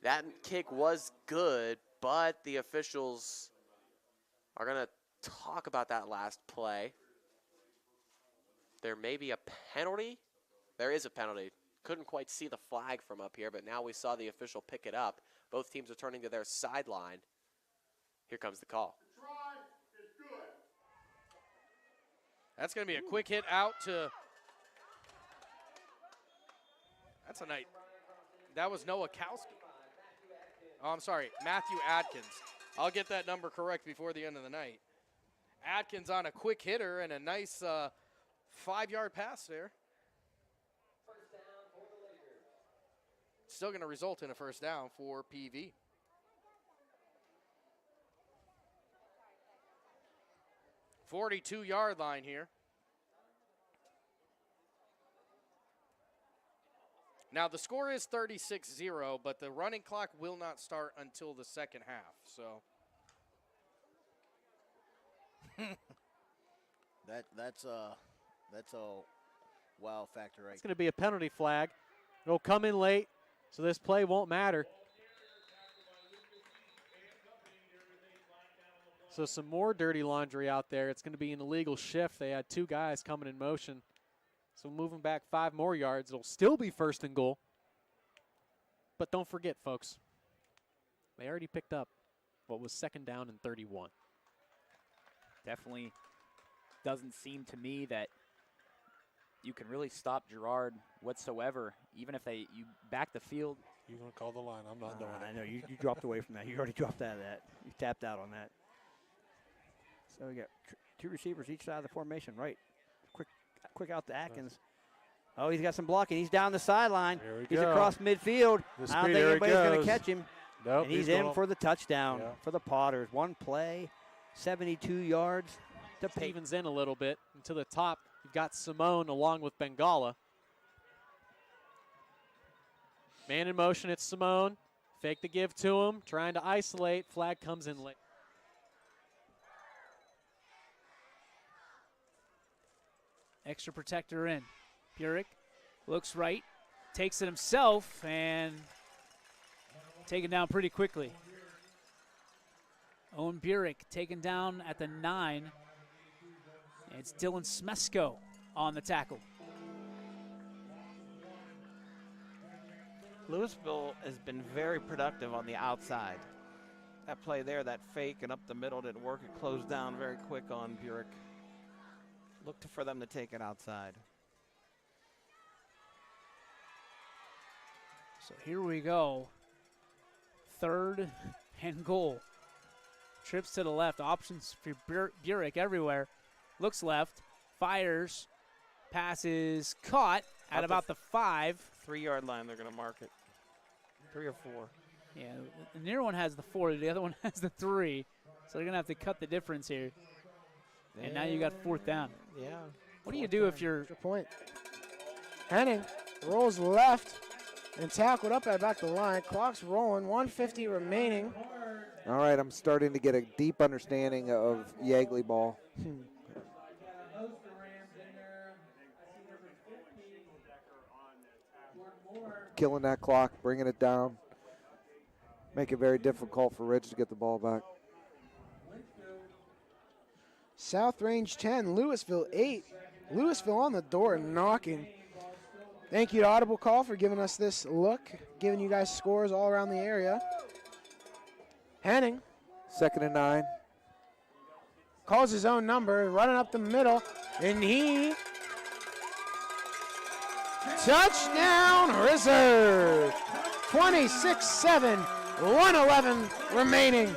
That kick was good, but the officials are going to talk about that last play. There may be a penalty. There is a penalty. Couldn't quite see the flag from up here, but now we saw the official pick it up. Both teams are turning to their sideline. Here comes the call. That's going to be a quick hit out to. That's a night. That was Noah Kowski. Oh, I'm sorry, Matthew Adkins. I'll get that number correct before the end of the night. Adkins on a quick hitter and a nice 5-yard pass there. Still going to result in a first down for PV. "42-yard line here. Now, the score is 36-0, but the running clock will not start until the second half. So that's a wow factor right It's going to be a penalty flag. It'll come in late, so this play won't matter. So some more dirty laundry out there. It's going to be an illegal shift. They had 2 guys coming in motion. So moving back 5 more yards, it'll still be first and goal. But don't forget, folks, they already picked up what was second down and 31. Definitely doesn't seem to me that you can really stop Girard whatsoever, even if you back the field. You're going to call the line. I'm not doing it. I know. You dropped away from that. You already dropped out of that. You tapped out on that. So we got 2 receivers each side of the formation. Right. Quick out to Atkins. Oh, he's got some blocking. He's down the sideline. He's across midfield. I don't think anybody's going to catch him. Nope, and he's in for the touchdown for the Potters. 1 play, 72 yards. Stevens in a little bit. And to the top, you've got Simone along with Bengala. Man in motion, it's Simone. Fake the give to him, trying to isolate. Flag comes in late. Extra protector in. Burek looks right, takes it himself, and taken down pretty quickly. Owen Burek taken down at the 9. It's Dylan Smesko on the tackle. Louisville has been very productive on the outside. That play there, that fake and up the middle didn't work. It closed down very quick on Burek. Looked for them to take it outside. So here we go. 3rd and goal. Trips to the left. Options for Burek everywhere. Looks left. Fires. Passes caught at about the 5. 3-yard line, they're going to mark it. 3 or 4. Yeah, the near one has the 4. The other one has the 3. So they're going to have to cut the difference here. And now you got 4th down. Yeah. What do you do if you're... Good point. Henning rolls left and tackled up at back the line. Clock's rolling. 1:50 remaining All right, I'm starting to get a deep understanding of Yeagley ball. Killing that clock, bringing it down. Make it very difficult for Ridge to get the ball back. South Range 10, Louisville 8. Louisville on the door knocking. Thank you to Audible Call for giving us this look, giving you guys scores all around the area. Henning 2nd and 9. calls his own number, running up the middle, and he touchdown reserve. 26-7, 111 remaining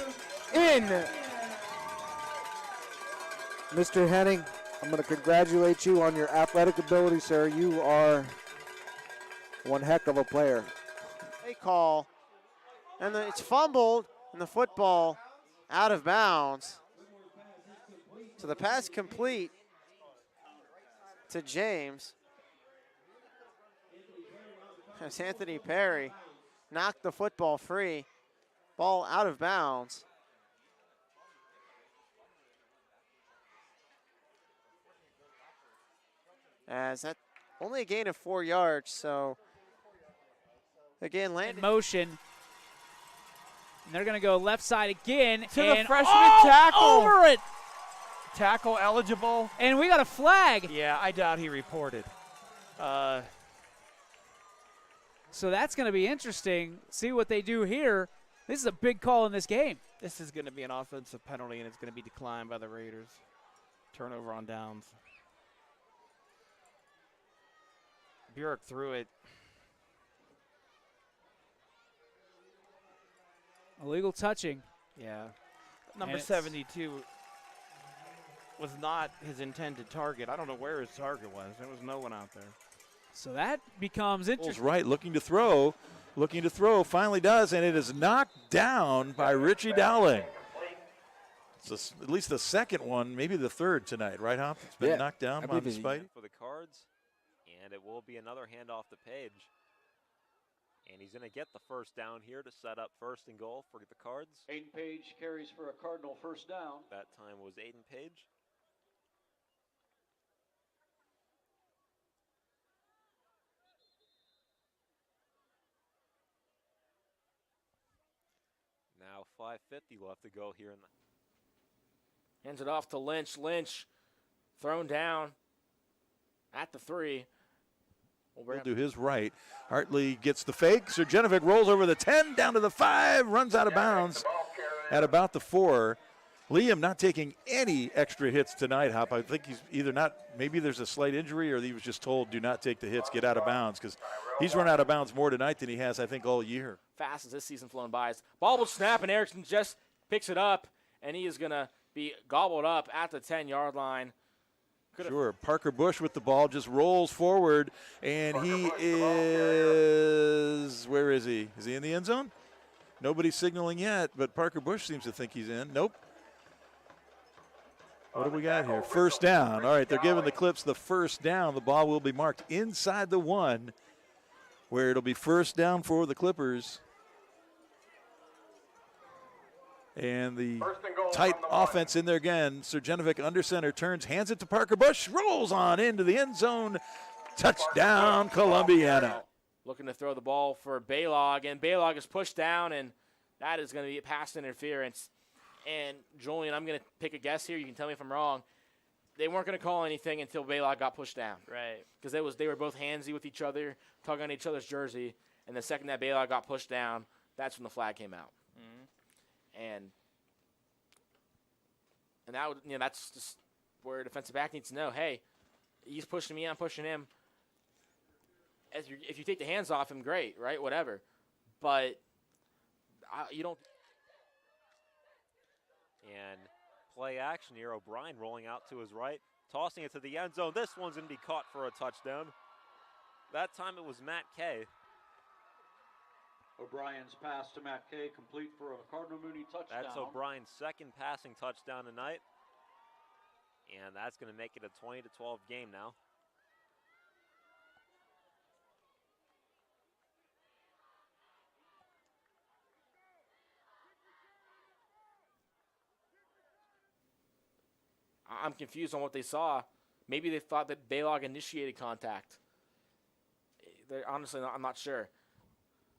in. Mr. Henning, I'm going to congratulate you on your athletic ability, sir. You are one heck of a player. They call, and it's fumbled, and the football out of bounds. So the pass complete to James. As Anthony Perry knocked the football free. Ball out of bounds. As that only a gain of 4 yards, so again landed. Motion. And they're going to go left side again. To and the freshman tackle. Over it. Tackle eligible. And we got a flag. Yeah, I doubt he reported. So that's going to be interesting. See what they do here. This is a big call in this game. This is going to be an offensive penalty, and it's going to be declined by the Raiders. Turnover on downs. Burek threw it. Illegal touching. Yeah. Number And it's- 72 was not his intended target. I don't know where his target was. There was no one out there. So that becomes interesting. Right, looking to throw, finally does, and it is knocked down by Richie Dowling. It's at least the second one, maybe the third tonight, right, Hop? It's been knocked down by Spidey. For the Cards, and it will be another handoff to Page. And he's going to get the first down here to set up 1st and goal for the Cards. Aiden Page carries for a Cardinal first down. That time was Aiden Page. Now 5:50 left to go here in the. Hands it off to Lynch. Lynch thrown down at the 3. Will do his right. Hartley gets the fake. Sergenovic rolls over the 10, down to the 5, runs out of bounds at about the 4. Liam not taking any extra hits tonight, Hop. I think he's either not, maybe there's a slight injury, or he was just told do not take the hits, get out of bounds, because he's run out of bounds more tonight than he has, I think, all year. Fast as this season flown by. Ball will snap, and Erickson just picks it up, and he is going to be gobbled up at the 10-yard line. Sure. Parker Bush with the ball just rolls forward, and he is, where is he? Is he in the end zone? Nobody's signaling yet, but Parker Bush seems to think he's in. Nope. What do we got here? First down. All right, they're giving the Clips the first down. The ball will be marked inside the 1, where it'll be first down for the Clippers. And the tight offense in there again. Sergenovic under center, turns, hands it to Parker Bush, rolls on into the end zone. Touchdown, Columbiana. Looking to throw the ball for Baylog, and Baylog is pushed down, and that is going to be pass interference. And, Julian, I'm going to pick a guess here. You can tell me if I'm wrong. They weren't going to call anything until Baylog got pushed down. Right. Because they were both handsy with each other, tugging on each other's jersey, and the second that Baylog got pushed down, that's when the flag came out. Mm-hmm. And that would, that's just where a defensive back needs to know, hey, he's pushing me, I'm pushing him. If you take the hands off him, great, right? Whatever. But you don't. And play action here. O'Brien rolling out to his right, tossing it to the end zone. This one's going to be caught for a touchdown. That time it was Matt Kay. O'Brien's pass to Matt Kay, complete for a Cardinal Mooney touchdown. That's O'Brien's second passing touchdown tonight. And that's going to make it a 20-12 game now. I'm confused on what they saw. Maybe they thought that Baylog initiated contact. Honestly, I'm not sure.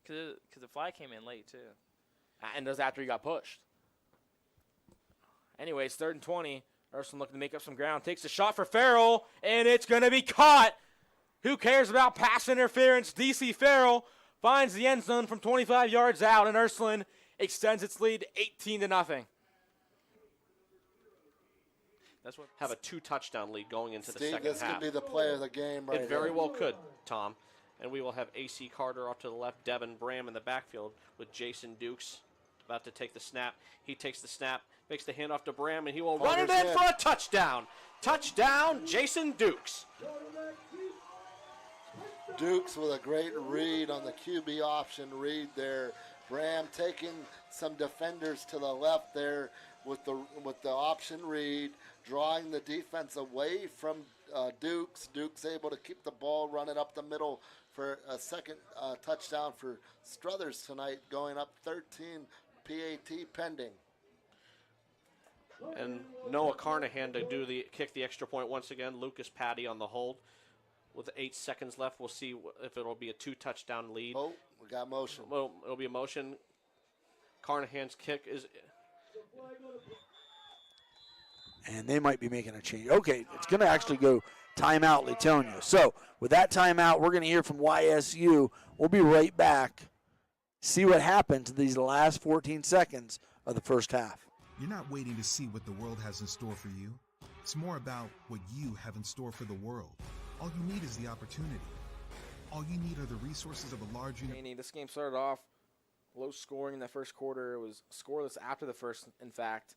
Because the flag came in late, too. And that was after he got pushed. Anyways, 3rd and 20. Ursuline looking to make up some ground. Takes a shot for Farrell, and it's going to be caught. Who cares about pass interference? DC Farrell finds the end zone from 25 yards out, and Ursuline extends its lead 18-0. That's what have a 2-touchdown lead going into the Steve, second this half. could be the play of the game right It very here. well could, Tom. And we will have A.C. Carter off to the left, Devin Bram in the backfield with Jason Dukes about to take the snap. He takes the snap, makes the handoff to Bram, and he will run it in for a touchdown. Touchdown, Jason Dukes. Dukes with a great read on the QB option read there. Bram taking some defenders to the left there with the option read, drawing the defense away from Dukes. Dukes able to keep the ball running up the middle for a second touchdown for Struthers tonight, going up 13, PAT pending. And Noah Carnahan to kick the extra point once again. Lucas Patty on the hold. With 8 seconds left, we'll see if it'll be a 2-touchdown lead. Oh, we got motion. Well, it'll be a motion. Carnahan's kick is... And they might be making a change. Okay, it's going to actually go timeout, Latonia. So with that timeout, we're going to hear from YSU. We'll be right back. See what happens in these last 14 seconds of the first half. You're not waiting to see what the world has in store for you. It's more about what you have in store for the world. All you need is the opportunity. All you need are the resources of a large university. This game started off low scoring in that first quarter. It was scoreless after the first, in fact.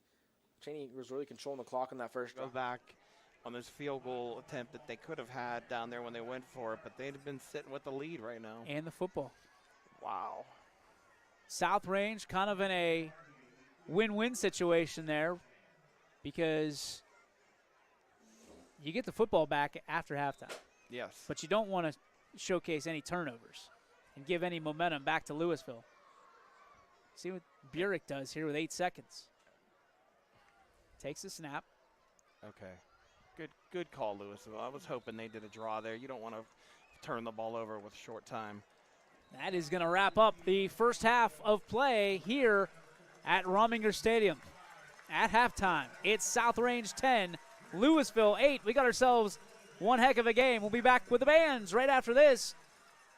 Cheney was really controlling the clock in that first Go back on this field goal attempt that they could have had down there when they went for it, but they'd have been sitting with the lead right now. And the football. Wow. South Range kind of in a win-win situation there because you get the football back after halftime. Yes. But you don't want to showcase any turnovers and give any momentum back to Louisville. See what Burek does here with 8 seconds. Takes the snap. Okay. Good call, Louisville. I was hoping they did a draw there. You don't want to turn the ball over with short time. That is going to wrap up the first half of play here at Rominger Stadium. At halftime, it's South Range 10, Louisville 8. We got ourselves one heck of a game. We'll be back with the bands right after this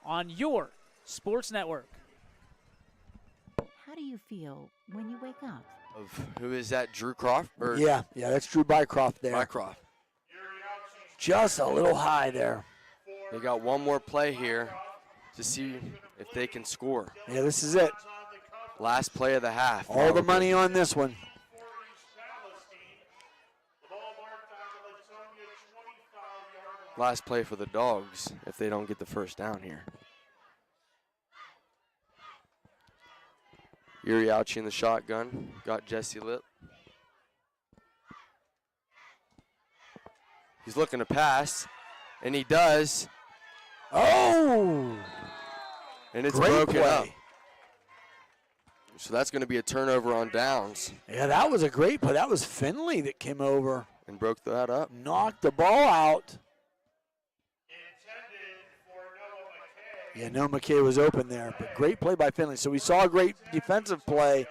on your sports network. How do you feel when you wake up? Who is that, Drew Croft? Yeah, that's Drew Bycroft there. Bycroft. Just a little high there. They got one more play here to see if they can score. Yeah, this is it. Last play of the half. All the money on this one. Last play for the Dogs if they don't get the first down here. Uriauchi in the shotgun. Got Jesse Lip. He's looking to pass, and he does. Oh! And it's Great broken play. up. So that's going to be a turnover on downs. Yeah, that was a great play. That was Finley that came over. And broke that up. Knocked the ball out. Yeah, Noah McKay was open there, but great play by Finley. So we saw a great defensive play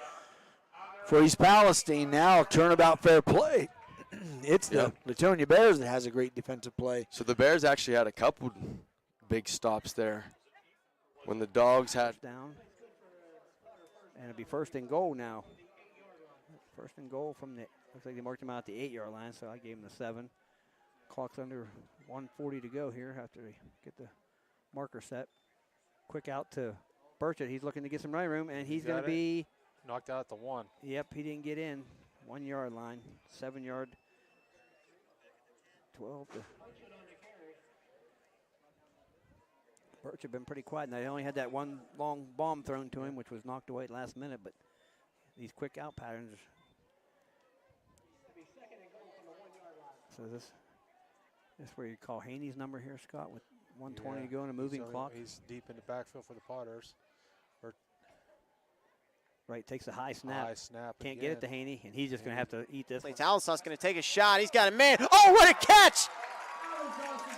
for East Palestine. Now turnabout fair play. It's the Latonia Bears that has a great defensive play. So the Bears actually had a couple big stops there when the Dogs had. Down. And it'll be first and goal now. First and goal from the, looks like they marked him out at the 8-yard line, so I gave him the 7. Clock's under 1:40 to go here after we get the marker set. Quick out to Burchett. He's looking to get some running room, and he's going to be knocked out at the 1. Yep, he didn't get in. 1-yard line, 7-yard, 12 to. Burchett been pretty quiet. Now, he only had that one long bomb thrown to him, which was knocked away at the last minute, but these quick out patterns. So this where you call Haney's number here, Scott, with 1:20 to go and a moving clock. He's deep in the backfield for the Potters. Right, takes a high snap. High snap Can't get it to Haney, and he's just going to have to eat this. Alison's going to take a shot. He's got a man. Oh, what a catch!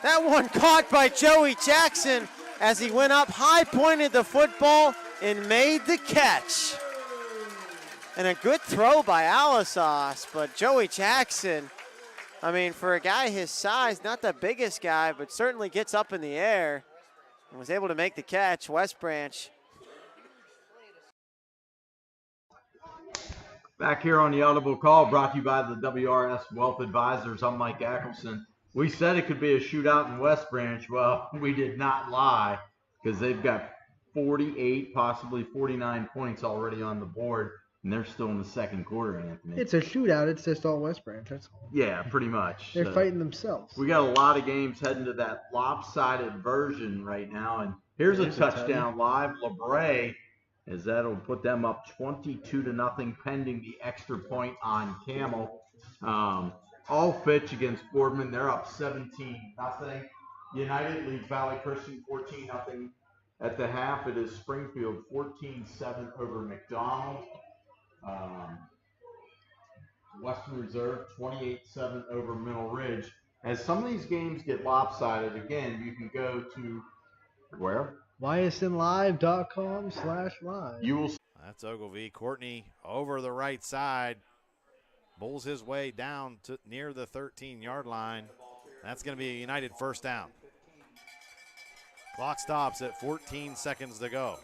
That one caught by Joey Jackson as he went up high, pointed the football, and made the catch. And a good throw by Alisas, but Joey Jackson, I mean, for a guy his size, not the biggest guy, but certainly gets up in the air and was able to make the catch. West Branch. Back here on the Audible Call, brought to you by the WRS Wealth Advisors. I'm Mike Ackelson. We said it could be a shootout in West Branch. Well, we did not lie because they've got 48, possibly 49 points already on the board, and they're still in the second quarter, Anthony. It's a shootout. It's just all West Branch. That's all. Yeah, pretty much. They're fighting themselves. We got a lot of games heading to that lopsided version right now, and here's a touchdown live. LeBray, as that'll put them up 22-0, pending the extra point on Camel. All Fitch against Boardman. They're up 17-0. United leads Valley Christian 14-0 at the half. It is Springfield 14-7 over McDonald. Western Reserve 28-7 over Middle Ridge. As some of these games get lopsided, again, you can go to where? YSNlive.com/live. You will. That's Ogilvie. Courtney over the right side. Bulls his way down to near the 13-yard line. That's going to be a United first down. Clock stops at 14 seconds to go.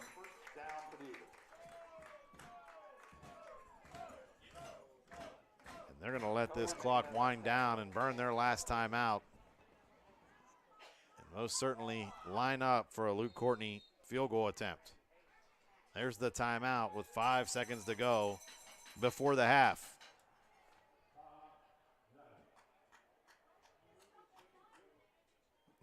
And they're going to let this clock wind down and burn their last time out. And most certainly line up for a Luke Courtney field goal attempt. There's the timeout with 5 seconds to go before the half.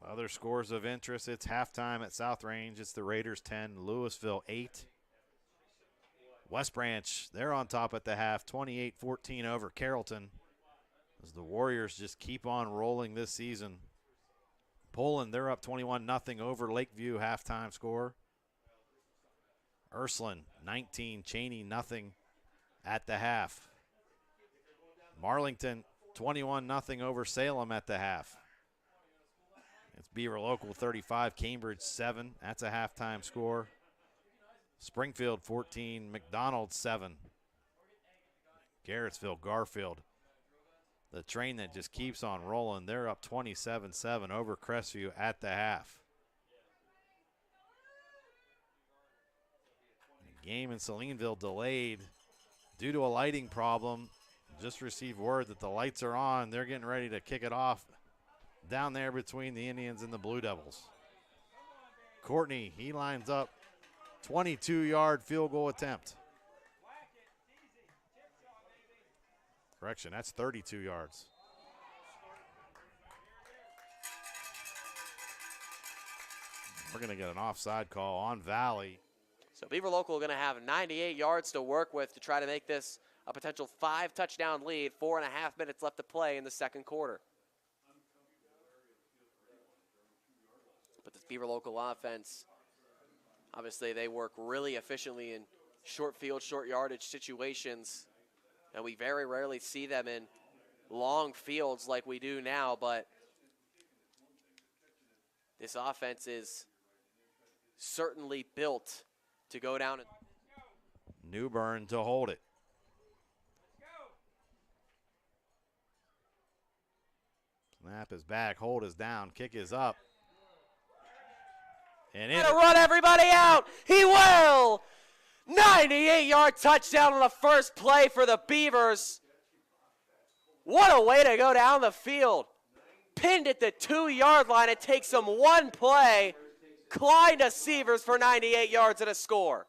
Other scores of interest, it's halftime at South Range. It's the Raiders 10, Louisville 8. West Branch, they're on top at the half, 28-14 over Carrollton. As the Warriors just keep on rolling this season. Poland, they're up 21-0 over Lakeview, halftime score. Ursuline, 19, Cheney, 0 at the half. Marlington, 21-0 over Salem at the half. It's Beaver Local 35, Cambridge 7. That's a halftime score. Springfield 14, McDonald 7. Garrettsville, Garfield. The train that just keeps on rolling. They're up 27-7 over Crestview at the half. The game in Salineville delayed due to a lighting problem. Just received word that the lights are on. They're getting ready to kick it off down there between the Indians and the Blue Devils. Courtney, he lines up 22-yard field goal attempt. Correction, that's 32 yards. We're going to get an offside call on Valley. So Beaver Local going to have 98 yards to work with to try to make this a potential 5-touchdown lead. 4.5 minutes left to play in the second quarter. But this Beaver Local offense, obviously they work really efficiently in short field, short yardage situations. And we very rarely see them in long fields like we do now, but this offense is certainly built to go down. Newburn to hold it. Snap is back, hold is down, kick is up. And to run everybody out. He will. 98-yard touchdown on the first play for the Beavers. What a way to go down the field. Pinned at the 2-yard line. It takes them one play. Klein to Sievers for 98 yards and a score.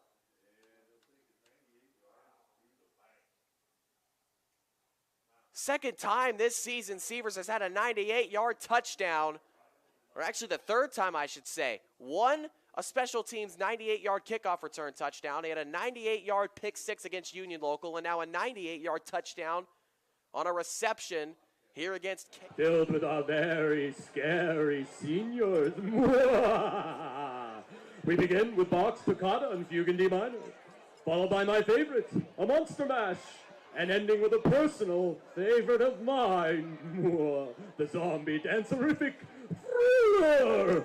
Second time this season Sievers has had a 98-yard touchdown. Or actually the third time, I should say. One, a special teams 98-yard kickoff return touchdown. He had a 98-yard pick six against Union Local, and now a 98-yard touchdown on a reception here against filled with our very scary seniors. We begin with box, piccata, and fugue in D minor. followed by my favorite, a monster mash, and ending with a personal favorite of mine, the zombie dancerific Thriller.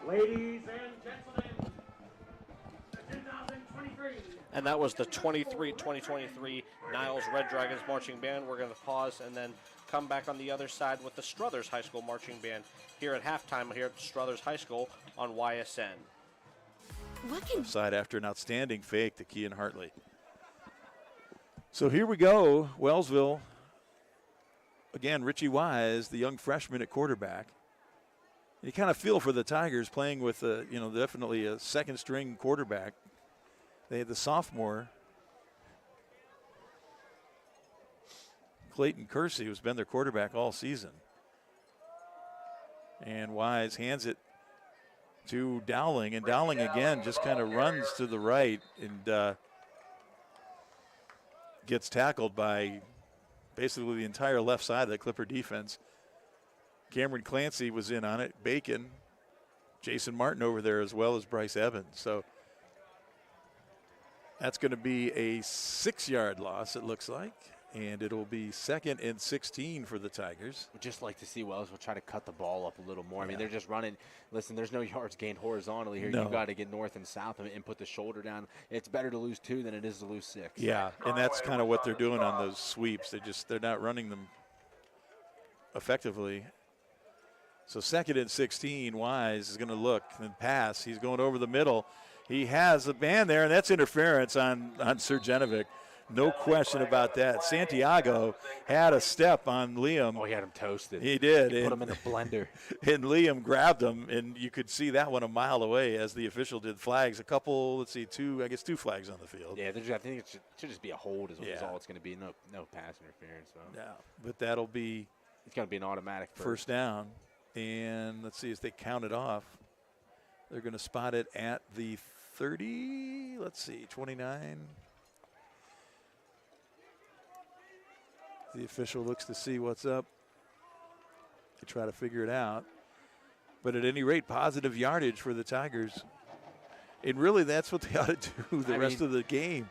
Ladies and gentlemen, the 2023. And that was the 2023 Niles Red Dragons Marching Band. We're going to pause and then come back on the other side with the Struthers High School Marching Band here at halftime here at Struthers High School on YSN. Side after an outstanding fake to Kean Hartley. So here we go, Wellsville. Again, Richie Wise, the young freshman at quarterback. You kind of feel for the Tigers playing with, definitely a second-string quarterback. They had the sophomore, Clayton Kersey, who's been their quarterback all season. And Wise hands it to Dowling, and Dowling again just kind of runs to the right and gets tackled by basically the entire left side of the Clipper defense. Cameron Clancy was in on it, Bacon, Jason Martin over there as well as Bryce Evans. So that's going to be a 6-yard loss, it looks like. And it'll be 2nd and 16 for the Tigers. Would just like to see Wellsville try to cut the ball up a little more. I mean, they're just running. Listen, there's no yards gained horizontally here. No. You've got to get north and south and put the shoulder down. It's better to lose 2 than it is to lose 6. Yeah, and that's kind of what they're doing on those sweeps. They're not running them effectively. So 2nd and 16, Wise is going to look and pass. He's going over the middle. He has a man there, and that's interference on Sergenovic. No question about that. Santiago had a step on Liam. Oh, he had him toasted. He did. He put him in the blender. And Liam grabbed him, and you could see that one a mile away as the official did flags. Two flags on the field. Yeah, I think it should just be a hold is all it's going to be. No pass interference. So. Yeah, but that'll be It's going to be an automatic first down. And let's see, as they count it off, they're going to spot it at the 30. Let's see, 29. The official looks to see what's up to try to figure it out. But at any rate, positive yardage for the Tigers. And really, that's what they ought to do the rest of the game.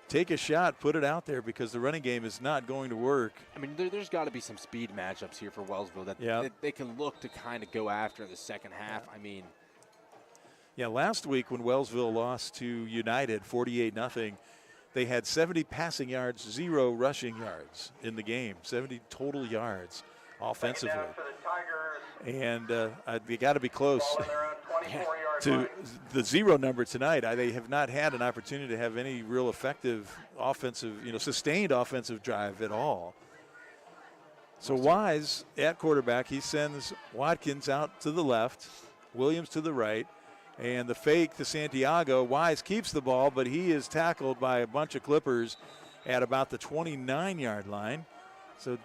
Take a shot, put it out there, because the running game is not going to work. I mean, there's got to be some speed matchups here for Wellsville that they can look to kind of go after in the second half. I mean, yeah, last week when Wellsville lost to United 48-0, they had 70 passing yards, 0 rushing yards in the game, 70 total yards offensively. And they got to be close to the 0 number tonight. They have not had an opportunity to have any real effective offensive, sustained offensive drive at all. So Wise at quarterback, he sends Watkins out to the left, Williams to the right, and the fake to Santiago. Wise keeps the ball, but he is tackled by a bunch of Clippers at about the 29-yard line. So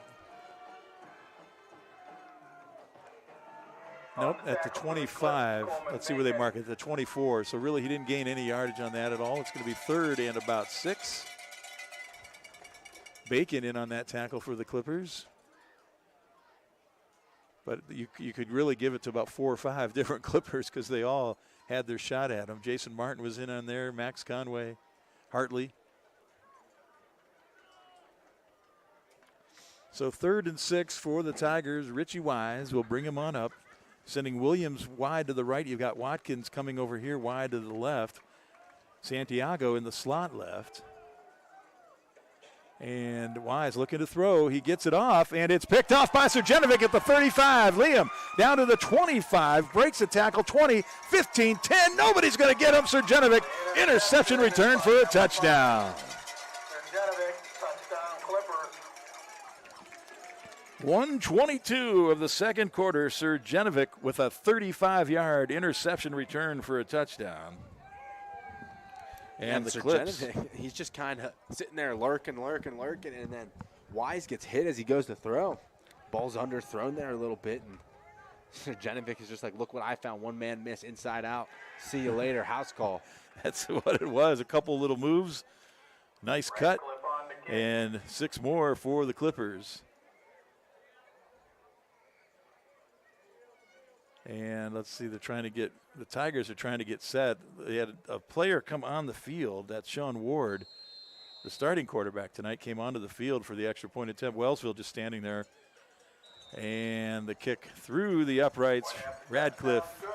nope, at the 25. Let's see where they mark it, the 24. So really he didn't gain any yardage on that at all. It's going to be 3rd and about 6. Bacon in on that tackle for the Clippers. But you could really give it to about 4 or 5 different Clippers because they all had their shot at him. Jason Martin was in on there, Max Conway, Hartley. So 3rd and 6 for the Tigers. Richie Wise will bring him on up, sending Williams wide to the right. You've got Watkins coming over here wide to the left. Santiago in the slot left. And Wise looking to throw. He gets it off, and it's picked off by Surjanovic at the 35. Liam down to the 25, breaks the tackle, 20, 15, 10. Nobody's going to get him. Surjanovic, interception return for a touchdown. 1:22 of the second quarter. Surjanovic with a 35-yard interception return for a touchdown. And the Clips. He's just kind of sitting there lurking, and then Wise gets hit as he goes to throw. Ball's underthrown there a little bit, and Surjanovic is just like, look what I found, one man miss, inside out. See you later, house call. That's what it was, a couple little moves, nice cut, and 6 more for the Clippers. And let's see, the Tigers are trying to get set. They had a player come on the field. That's Sean Ward, the starting quarterback tonight, came onto the field for the extra point attempt. Wellsville just standing there. And the kick through the uprights. Radcliffe,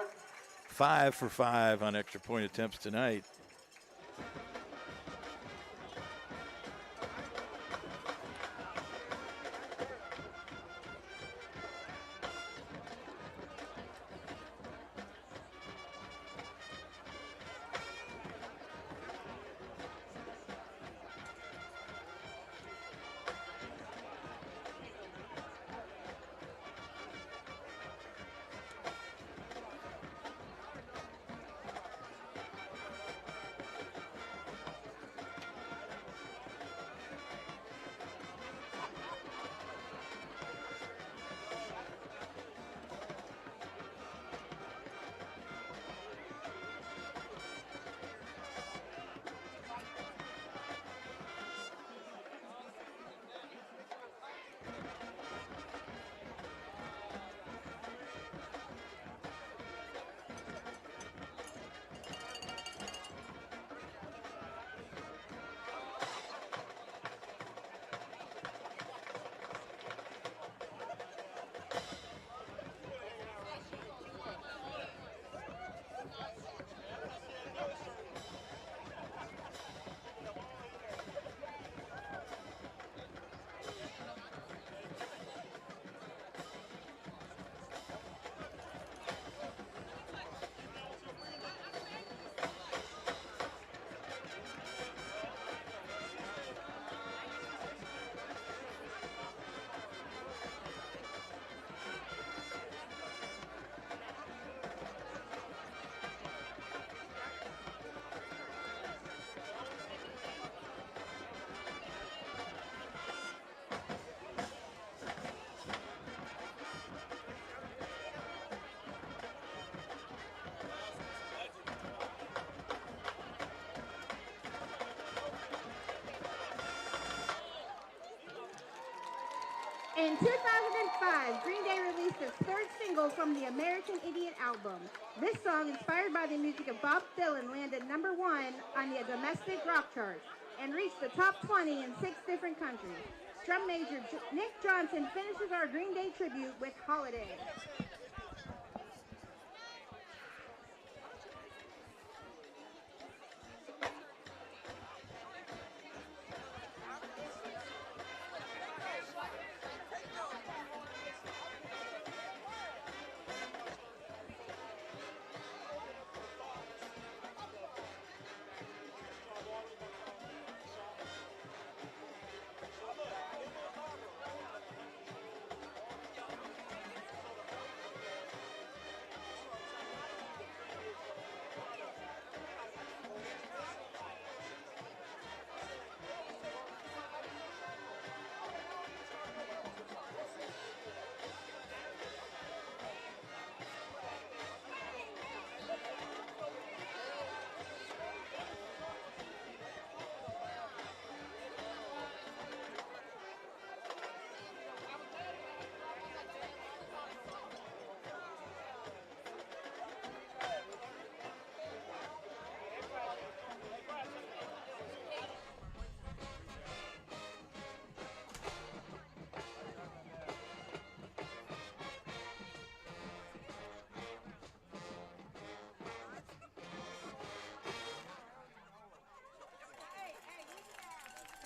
5 for 5 on extra point attempts tonight. In 2005, Green Day released its third single from the American Idiot album. This song, inspired by the music of Bob Dylan, landed #1 on the domestic rock charts and reached the top 20 in 6 different countries. Drum major Nick Johnson finishes our Green Day tribute with Holiday.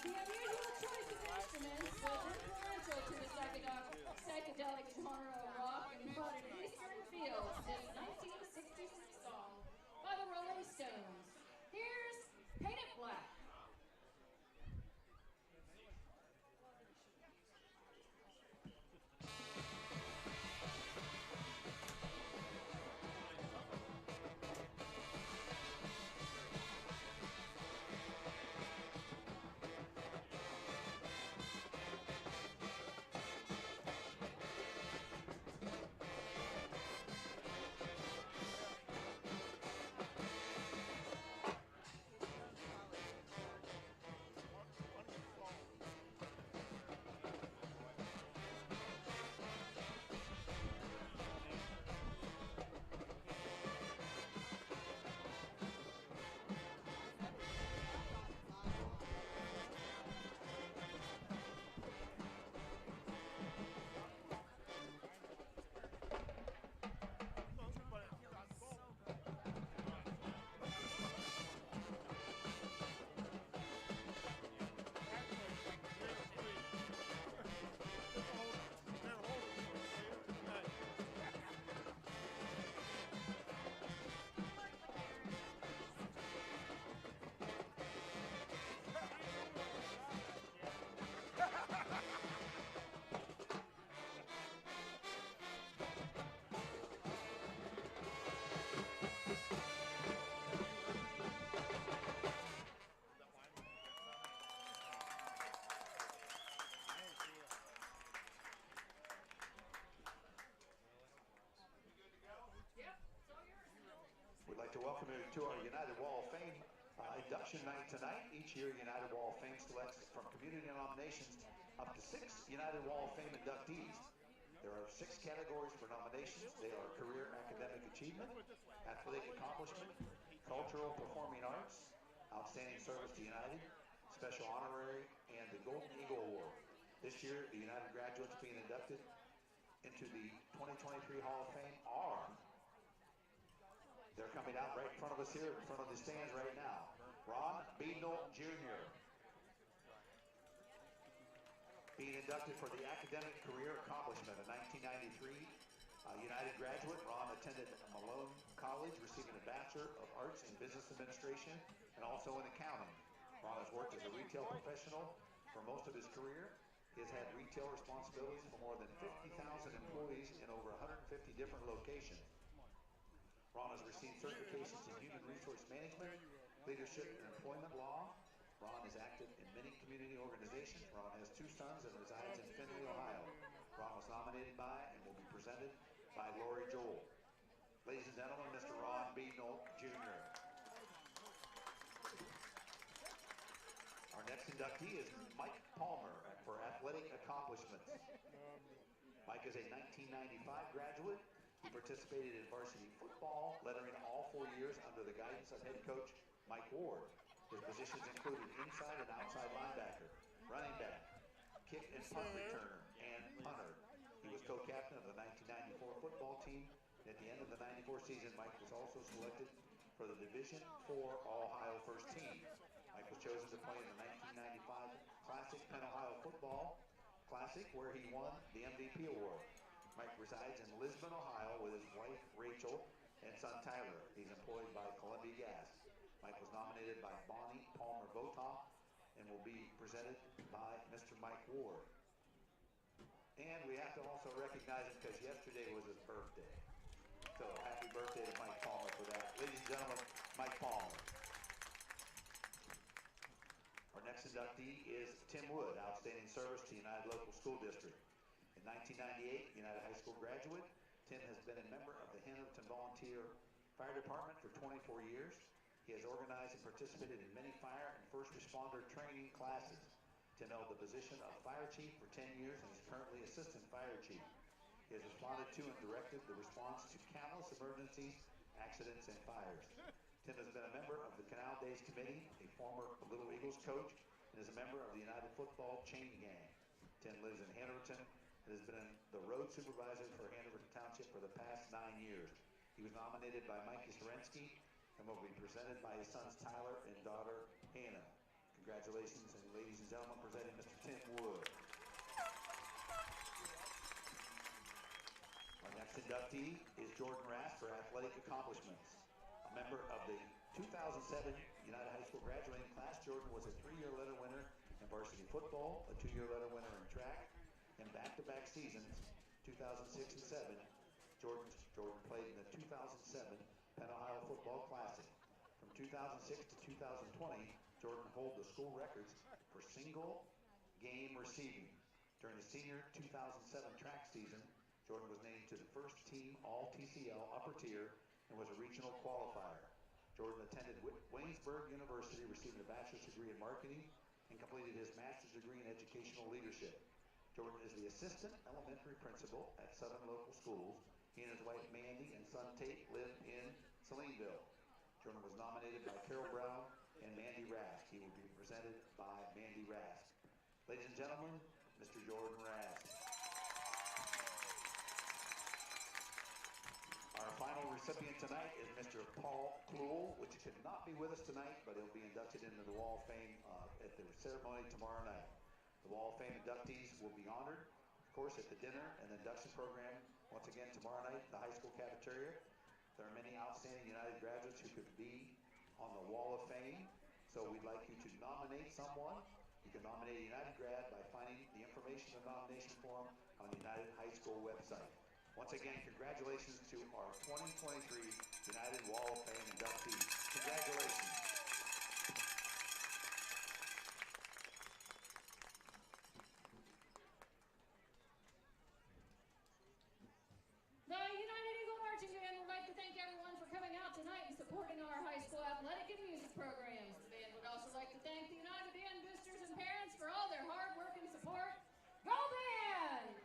The unusual choice of instruments was influential to the psychedelic genre of rock and brought an Eastern feel to this 1966 song by the Rolling Stones. Here's Paint It Black. We'd like to welcome you to our United Wall of Fame induction night tonight. Each year, United Wall of Fame selects from community nominations up to 6 United Wall of Fame inductees. There are 6 categories for nominations. They are career academic achievement, athletic accomplishment, cultural performing arts, outstanding service to United, special honorary, and the Golden Eagle Award. This year, the United graduates being inducted into the 2023 Hall of Fame are, they're coming out right in front of us here, in front of the stands right now. Ron Beadle Jr. being inducted for the academic career accomplishment. A 1993 United graduate, Ron attended Malone College, receiving a Bachelor of Arts in Business Administration and also in accounting. Ron has worked as a retail professional for most of his career. He has had retail responsibilities for more than 50,000 employees in over 150 different locations. Ron has received certifications in human resource management, leadership, and employment law. Ron is active in many community organizations. Ron has 2 sons and resides in Findlay, Ohio. Ron was nominated by and will be presented by Lori Joel. Ladies and gentlemen, Mr. Ron Beadle Jr. Our next inductee is Mike Palmer for athletic accomplishments. is a 1995 graduate. He participated in varsity football, lettering all 4 years under the guidance of head coach Mike Ward. His positions included inside and outside linebacker, running back, kick and punt returner, and punter. He was co-captain of the 1994 football team. At the end of the 94 season, Mike was also selected for the Division IV Ohio First Team. Mike was chosen to play in the 1995 Classic Penn Ohio Football Classic, where he won the MVP award. Mike resides in Lisbon, Ohio, with his wife Rachel and son Tyler. He's employed by Columbia Gas. Mike was nominated by Bonnie Palmer Votoff and will be presented by Mr. Mike Ward. And we have to also recognize him because yesterday was his birthday. So happy birthday to Mike Palmer for that. Ladies and gentlemen, Mike Palmer. Our next inductee is Tim Wood, outstanding service to United Local School District. In 1998, United High School graduate, Tim has been a member of the Hanoverton Volunteer Fire Department for 24 years. He has organized and participated in many fire and first responder training classes. Tim held the position of fire chief for 10 years and is currently assistant fire chief. He has responded to and directed the response to countless emergencies, accidents, and fires. Tim has been a member of the Canal Days Committee, a former Little Eagles coach, and is a member of the United Football Chain Gang. Tim lives in Hanoverton and has been the road supervisor for Hanoverton Township for the past 9 years. He was nominated by Mikey Sorensky and will be presented by his sons Tyler and daughter Hannah. Congratulations, and ladies and gentlemen, presenting Mr. Tim Wood. Our next inductee is Jordan Rass for athletic accomplishments. A member of the 2007 United High School graduating class, Jordan was a 3-year letter winner in varsity football, a 2-year letter winner in track, and back-to-back seasons, 2006 and 7. Jordan played in the 2007 Penn Ohio Football Classic. From 2006 to 2020, Jordan holds the school records for single game receiving. During the senior 2007 track season, Jordan was named to the first team All-TCL upper tier and was a regional qualifier. Jordan attended Waynesburg University, receiving a bachelor's degree in marketing and completed his master's degree in educational leadership. Jordan is the assistant elementary principal at Southern Local Schools. He and his wife Mandy and son Tate live in Salineville. Jordan was nominated by Carol Brown and Mandy Rask. He will be presented by Mandy Rask. Ladies and gentlemen, Mr. Jordan Rask. Our final recipient tonight is Mr. Paul Kluhl, which could not be with us tonight, but he'll be inducted into the Wall of Fame at the ceremony tomorrow night. The Wall of Fame inductees will be honored, of course, at the dinner and the induction program once again tomorrow night at the high school cafeteria. There are many outstanding United graduates who could be on the Wall of Fame, so we'd like you to nominate someone. You can nominate a United grad by finding the information in the nomination form on the United High School website. Once again, congratulations to our 2023 United Wall of Fame inductees. Congratulations. The United Eagle Marching Band would like to thank everyone for coming out tonight and supporting our high school athletic and music programs. The band would also like to thank the United Band boosters and parents for all their hard work and support. Go Band!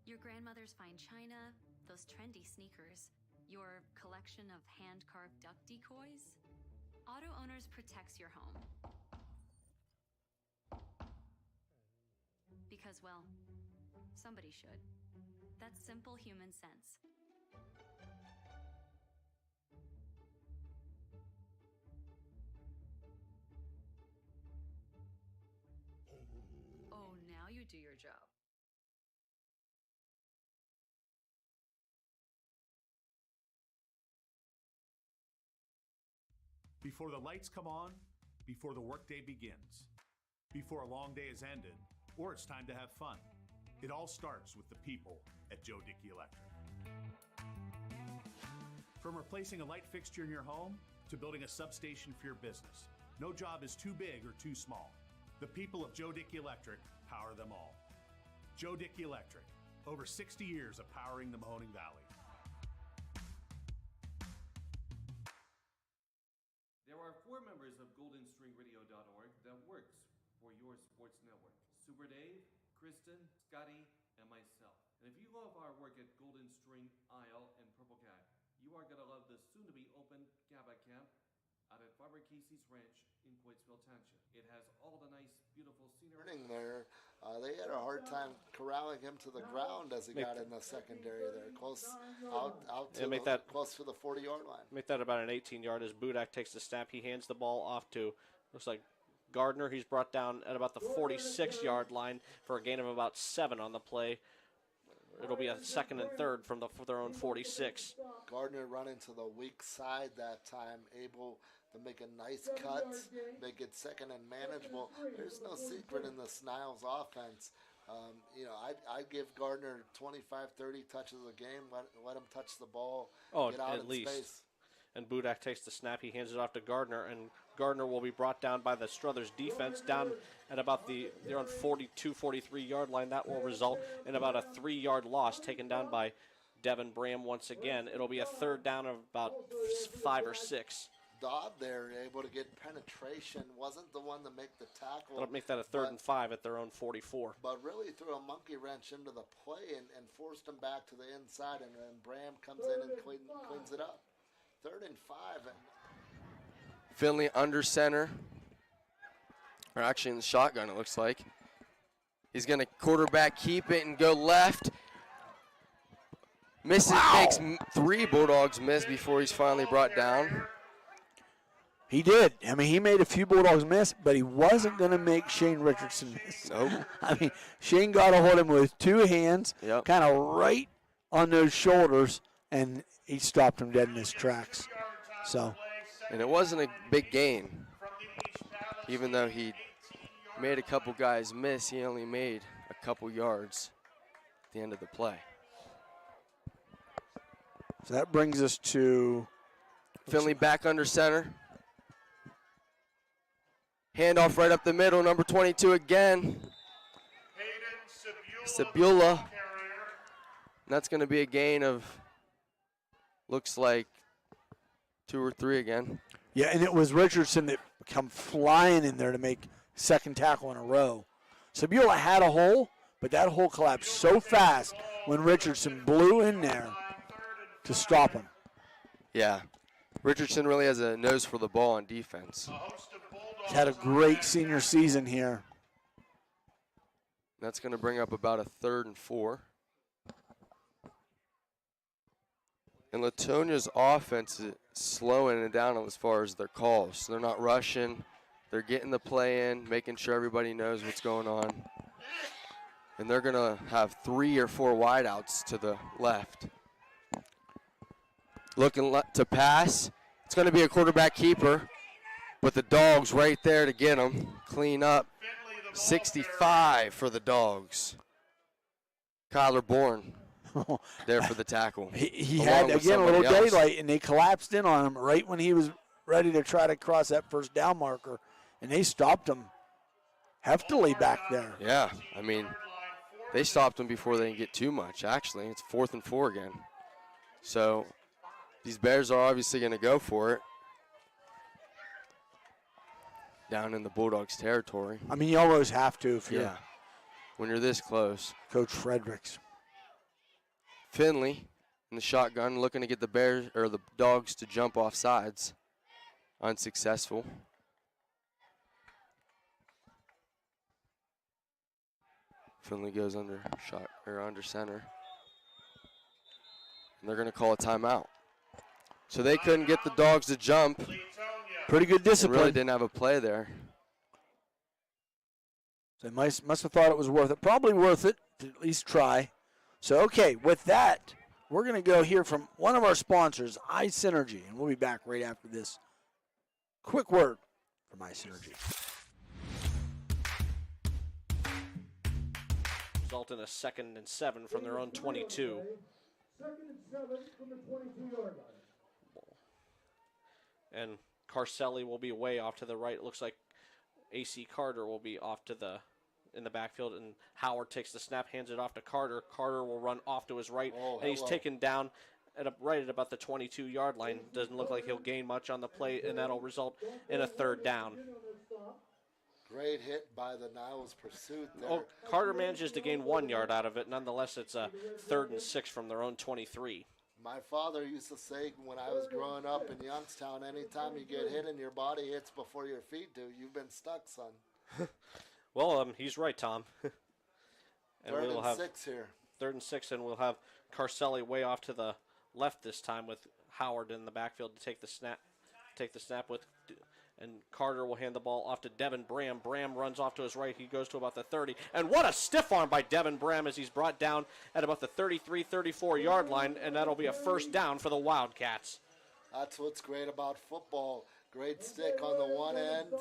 Your grandmother's fine china, those trendy sneakers, your collection of hand-carved duck decoys. Auto Owners protects your home. Because, well, somebody should. That's simple human sense. Oh, now you do your job. Before the lights come on, before the workday begins, before a long day has ended, or it's time to have fun. It all starts with the people at Joe Dickey Electric. From replacing a light fixture in your home to building a substation for your business, no job is too big or too small. The people of Joe Dickey Electric power them all. Joe Dickey Electric, over 60 years of powering the Mahoning Valley. There are 4 members of GoldenStringRadio.org that works for your sports network. Super Dave, Kristen, Scotty, and myself. And if you love our work at Golden String, Isle, and Purple Cat, you are going to love the soon-to-be-open GABA Camp out at Barbara Casey's Ranch in Coatesville Township. It has all the nice, beautiful scenery. There, they had a hard time corralling him to the ground as he got in the secondary there, close out to close to the 40-yard line. Make that about an 18-yard as Budak takes the snap. He hands the ball off to, looks like Gardner. He's brought down at about the 46-yard line for a gain of about 7 on the play. It'll be a 2nd and 3rd from their own 46. Gardner running to the weak side that time, able to make a nice cut, make it 2nd and manageable. There's no secret in the Niles offense. I'd give Gardner 25, 30 touches a game, let him touch the ball, get out in space. And Budak takes the snap. He hands it off to Gardner, and Gardner will be brought down by the Struthers defense down at about they're on 42, 43-yard line. That will result in about a 3-yard loss taken down by Devin Bram once again. It'll be a 3rd down of about 5 or 6. Dodd there, able to get penetration, wasn't the one to make the tackle. That'll make that a 3rd and 5 at their own 44. But really threw a monkey wrench into the play and forced him back to the inside, and then Bram comes in and cleans it up. 3rd and 5. Finley under center, or actually in the shotgun, it looks like. He's going to quarterback keep it and go left. Misses, makes 3 Bulldogs miss before he's finally brought down. He did. I mean, he made a few Bulldogs miss, but he wasn't going to make Shane Richardson miss. Nope. I mean, Shane got a hold of him with 2 hands, kind of right on those shoulders, and he stopped him dead in his tracks. And it wasn't a big gain. Even though he made a couple guys miss, he only made a couple yards at the end of the play. So that brings us to Finley back under center. Handoff right up the middle, number 22 again. Sabula. And that's going to be a gain of, looks like, 2 or 3 again. Yeah, and it was Richardson that come flying in there to make 2nd tackle in a row. Sabula had a hole, but that hole collapsed so fast when Richardson blew in there to stop him. Yeah, Richardson really has a nose for the ball on defense. He's had a great senior season here. That's going to bring up about a 3rd and 4. And Latonia's offense is slowing it down as far as their calls. So they're not rushing. They're getting the play in, making sure everybody knows what's going on. And they're going to have 3 or 4 wideouts to the left. Looking to pass. It's going to be a quarterback keeper. But the Dogs right there to get him. Clean up. 65 for the Dogs. Kyler Bourne there for the tackle. He had, again, a little daylight, and they collapsed in on him right when he was ready to try to cross that 1st down marker, and they stopped him heftily back there. Yeah, I mean, they stopped him before they can get too much, actually. It's 4th and 4 again. So these Bears are obviously going to go for it down in the Bulldogs' territory. I mean, you almost have to if you're when you're this close. Coach Fredericks. Finley in the shotgun, looking to get the Bears or the Dogs to jump off sides. Unsuccessful. Finley goes under center. And they're going to call a timeout. So they couldn't get the Dogs to jump. Pretty good discipline. Really didn't have a play there. They must have thought it was worth it. Probably worth it to at least try. So, okay, with that, we're going to go hear from one of our sponsors, iSynergy, and we'll be back right after this. Quick word from iSynergy. Result in a 2nd and 7 from their own 22. 2nd and 7 from the 22-yard line. And Carcelli will be way off to the right. It looks like AC Carter will be off to the in the backfield, and Howard takes the snap, hands it off to Carter. Carter will run off to his right, and he's taken down right at about the 22-yard line. Doesn't look like he'll gain much on the play, and that'll result in a 3rd down. Great hit by the Niles pursuit there. Oh, Carter manages to gain 1 yard out of it. Nonetheless, it's a 3rd and 6 from their own 23. My father used to say when I was growing up in Youngstown, anytime you get hit and your body hits before your feet do, you've been stuck, son. Well, he's right, Tom. And 3rd we'll and have 6 here. 3rd and 6, and we'll have Carcelli way off to the left this time with Howard in the backfield to take the snap. And Carter will hand the ball off to Devin Bram. Bram runs off to his right. He goes to about the 30. And what a stiff arm by Devin Bram as he's brought down at about the 33, 34-yard line, and that'll be a 1st down for the Wildcats. That's what's great about football. Great stick on the one end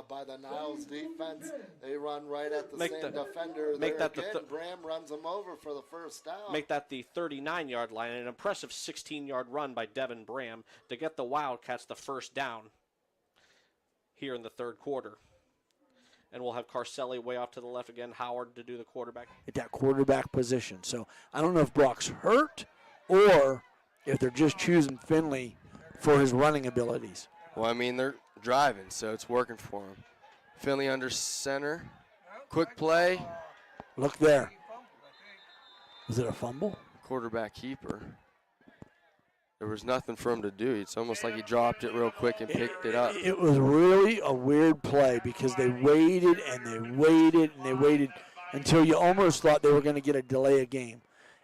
by the Niles defense. They run right at the same defender there again. Bram runs them over for the 1st down. Make that the 39-yard line. An impressive 16-yard run by Devin Bram to get the Wildcats the 1st down here in the 3rd quarter. And we'll have Carcelli way off to the left again, Howard to do the quarterback. At that quarterback position. So I don't know if Brock's hurt or if they're just choosing Finley for his running abilities. Well, I mean, they're driving, so it's working for him. Finley under center. Quick play. Look there. Was it a fumble? Quarterback keeper. There was nothing for him to do. It's almost like he dropped it real quick and picked it up. It was really a weird play because they waited and they waited and they waited until you almost thought they were going to get a delay of game.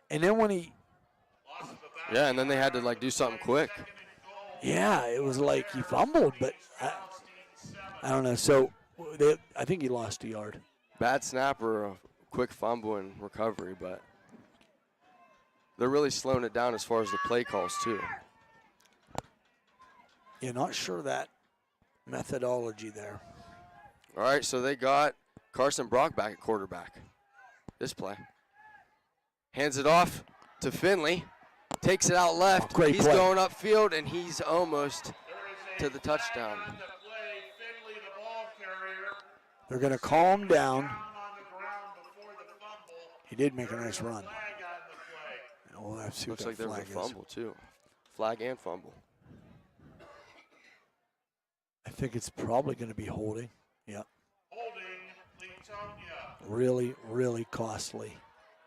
And then when he... Yeah, and then they had to, do something quick. Yeah, it was like he fumbled, but I don't know. So I think he lost a yard. Bad snap or a quick fumble and recovery, but they're really slowing it down as far as the play calls, too. Yeah, not sure that methodology there. All right, so they got Carson Brock back at quarterback. This play. Hands it off to Finley. Takes it out left. Great he's play. going upfield, and he's almost to the touchdown. They're going to calm down. He did make a nice run. We'll have to see Looks what like that there was a flag is. fumble, too. Flag and fumble. I think it's probably going to be holding. Yep. Really, really costly.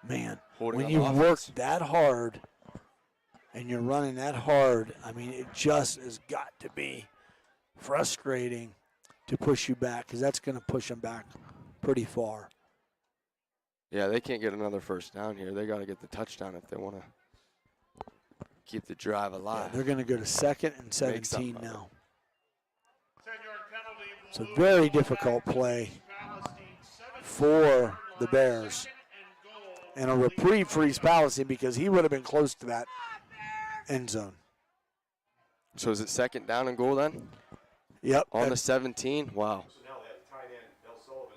Man, Holding when on you offense. work that hard and you're running that hard, I mean, it just has got to be frustrating to push you back because that's going to push them back pretty far. Yeah, they can't get another 1st down here. They got to get the touchdown if they want to keep the drive alive. Yeah, they're going to go to 2nd and Make 17 something of it. now. It's a very difficult play for the Bears. And a reprieve for East Palestine because he would have been close to that end zone. So is it 2nd down and goal then? Yep. On the 17? Wow. So now they have tight end, Del Sullivan,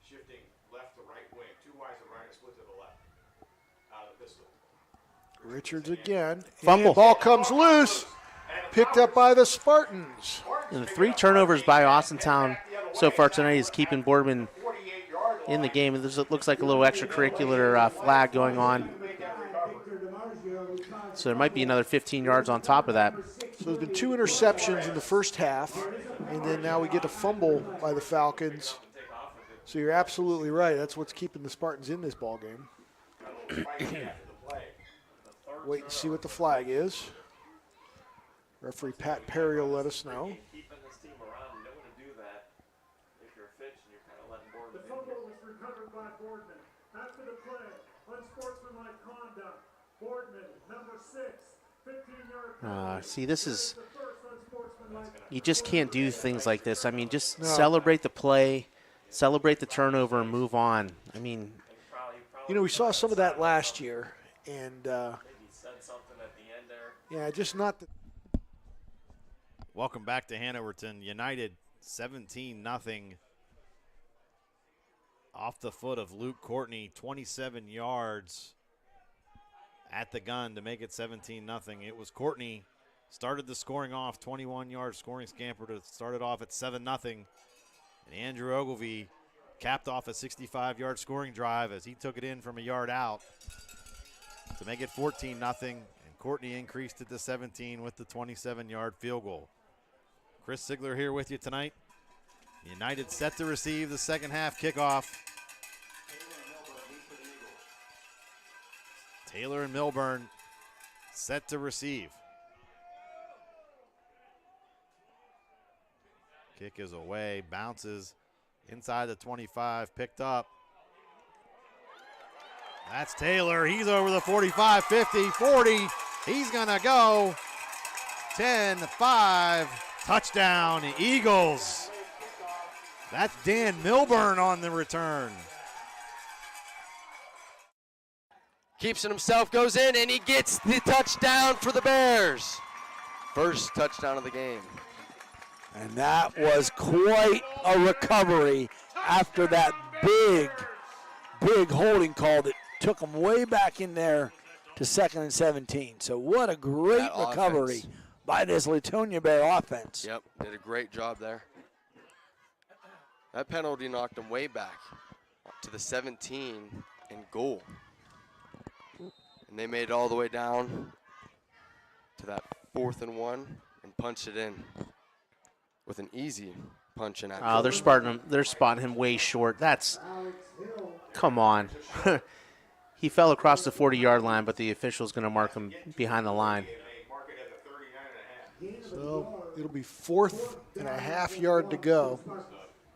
shifting left to right wing. 2 wide and right, split to the left. Out of the pistol. Richards again. Fumble. And ball comes loose. Picked up by the Spartans. And the 3 turnovers by Austintown so far tonight is keeping Boardman in the game. And it looks like a little extracurricular flag going on. So there might be another 15 yards on top of that. So there's been 2 interceptions in the first half, and then now we get a fumble by the Falcons. So you're absolutely right. That's what's keeping the Spartans in this ball game. Wait and see what the flag is. Referee Pat Perry will let us know. The fumble was recovered by Boardman. After the play, unsportsmanlike conduct. Boardman, number 6, 15-yard. See, this is, you just can't do things like this. I mean, just No. celebrate the play, celebrate the turnover, and move on. I mean, You know, we saw some of that last year, and yeah, just not. Welcome back to Hanoverton. United 17-0 off the foot of Luke Courtney, 27 yards at the gun to make it 17-0. It was Courtney started the scoring off, 21-yard scoring scamper to start it off at 7-0. And Andrew Ogilvie capped off a 65-yard scoring drive as he took it in from a yard out to make it 14-0. And Courtney increased it to 17 with the 27-yard field goal. Chris Sigler here with you tonight. United set to receive the second half kickoff. Taylor and Milburn set to receive. Kick is away, bounces inside the 25, picked up. That's Taylor. He's over the 45, 50, 40. He's going to go 10-5. Touchdown, Eagles. That's Dan Milburn on the return. Keeps it himself, goes in, and he gets the touchdown for the Bears. First touchdown of the game. And that was quite a recovery after that big holding call that took them way back in there to 2nd and 17. So what a great recovery offense by this Latonia Bear offense. Yep, did a great job there. That penalty knocked them way back to the 17 and goal. And they made it all the way down to that 4th and 1 and punched it in with an easy punch in action. Oh, they're spotting him way short. Come on. He fell across the 40-yard line, but the official's going to mark him behind the line. So it'll be 4th and a half yard to go.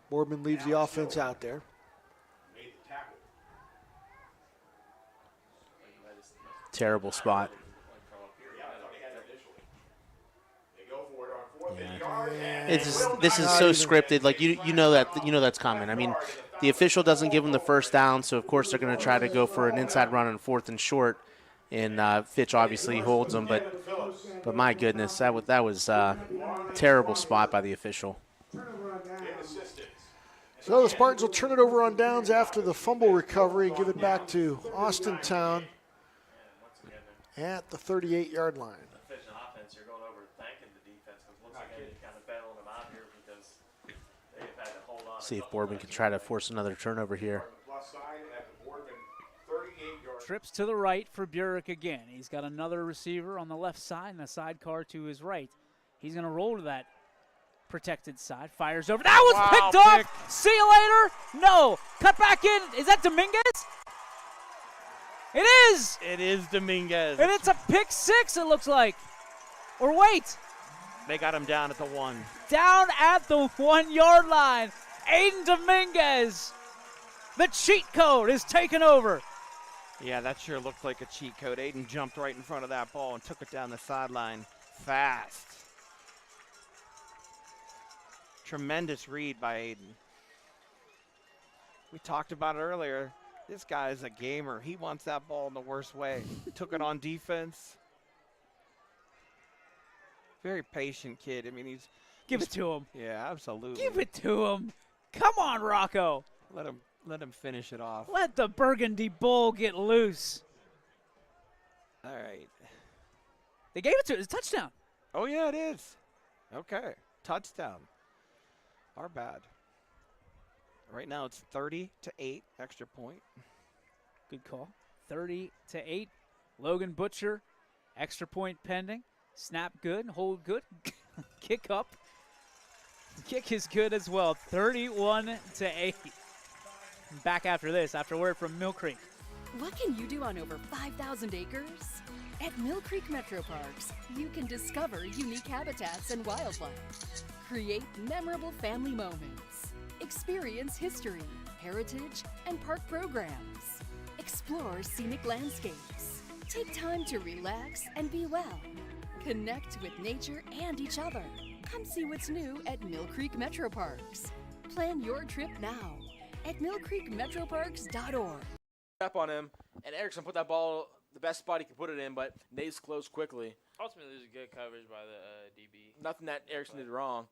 Boardman leaves the offense out there. Terrible spot. Yeah. This is so scripted. Like you know that's coming. I mean, the official doesn't give them the first down, so of course they're going to try to go for an inside run on 4th and short. And Fitch obviously holds them, but my goodness, that was a terrible spot by the official. So the Spartans will turn it over on downs after the fumble recovery and give it back to Austintown at the 38-yard line. See if Boardman can try to force another turnover here. Trips to the right for Burek again. He's got another receiver on the left side and a sidecar to his right. He's going to roll to that protected side. Fires over. That was picked off. See you later. No. Cut back in. Is that Dominguez? It is. It is Dominguez. And it's a pick 6, it looks like. Or wait. They got him down at the 1. Down at the 1-yard line. Aiden Dominguez. The cheat code is taken over. Yeah, that sure looked like a cheat code. Aiden jumped right in front of that ball and took it down the sideline fast. Tremendous read by Aiden. We talked about it earlier. This guy is a gamer. He wants that ball in the worst way. Took it on defense. Very patient kid. I mean, he's Give it to him. Yeah, absolutely. Give it to him. Come on, Rocco. Let him finish it off. Let the Burgundy Bull get loose. All right. They gave it to him. It's a touchdown. Oh, yeah, it is. Okay. Touchdown. Our bad. Right now it's 30-8, extra point. Good call. 30-8. Logan Butcher, extra point pending. Snap good, hold good. Kick up. Kick is good as well. 31-8. Back after this, after word from Mill Creek. What can you do on over 5,000 acres? At Mill Creek Metro Parks, you can discover unique habitats and wildlife. Create memorable family moments. Experience history, heritage, and park programs. Explore scenic landscapes. Take time to relax and be well. Connect with nature and each other. Come see what's new at Mill Creek Metro Parks. Plan your trip now at millcreekmetroparks.org. Up on him, and Erickson put that ball the best spot he could put it in, but Nate's closed quickly. Ultimately, there's good coverage by the DB. Nothing that Erickson did wrong.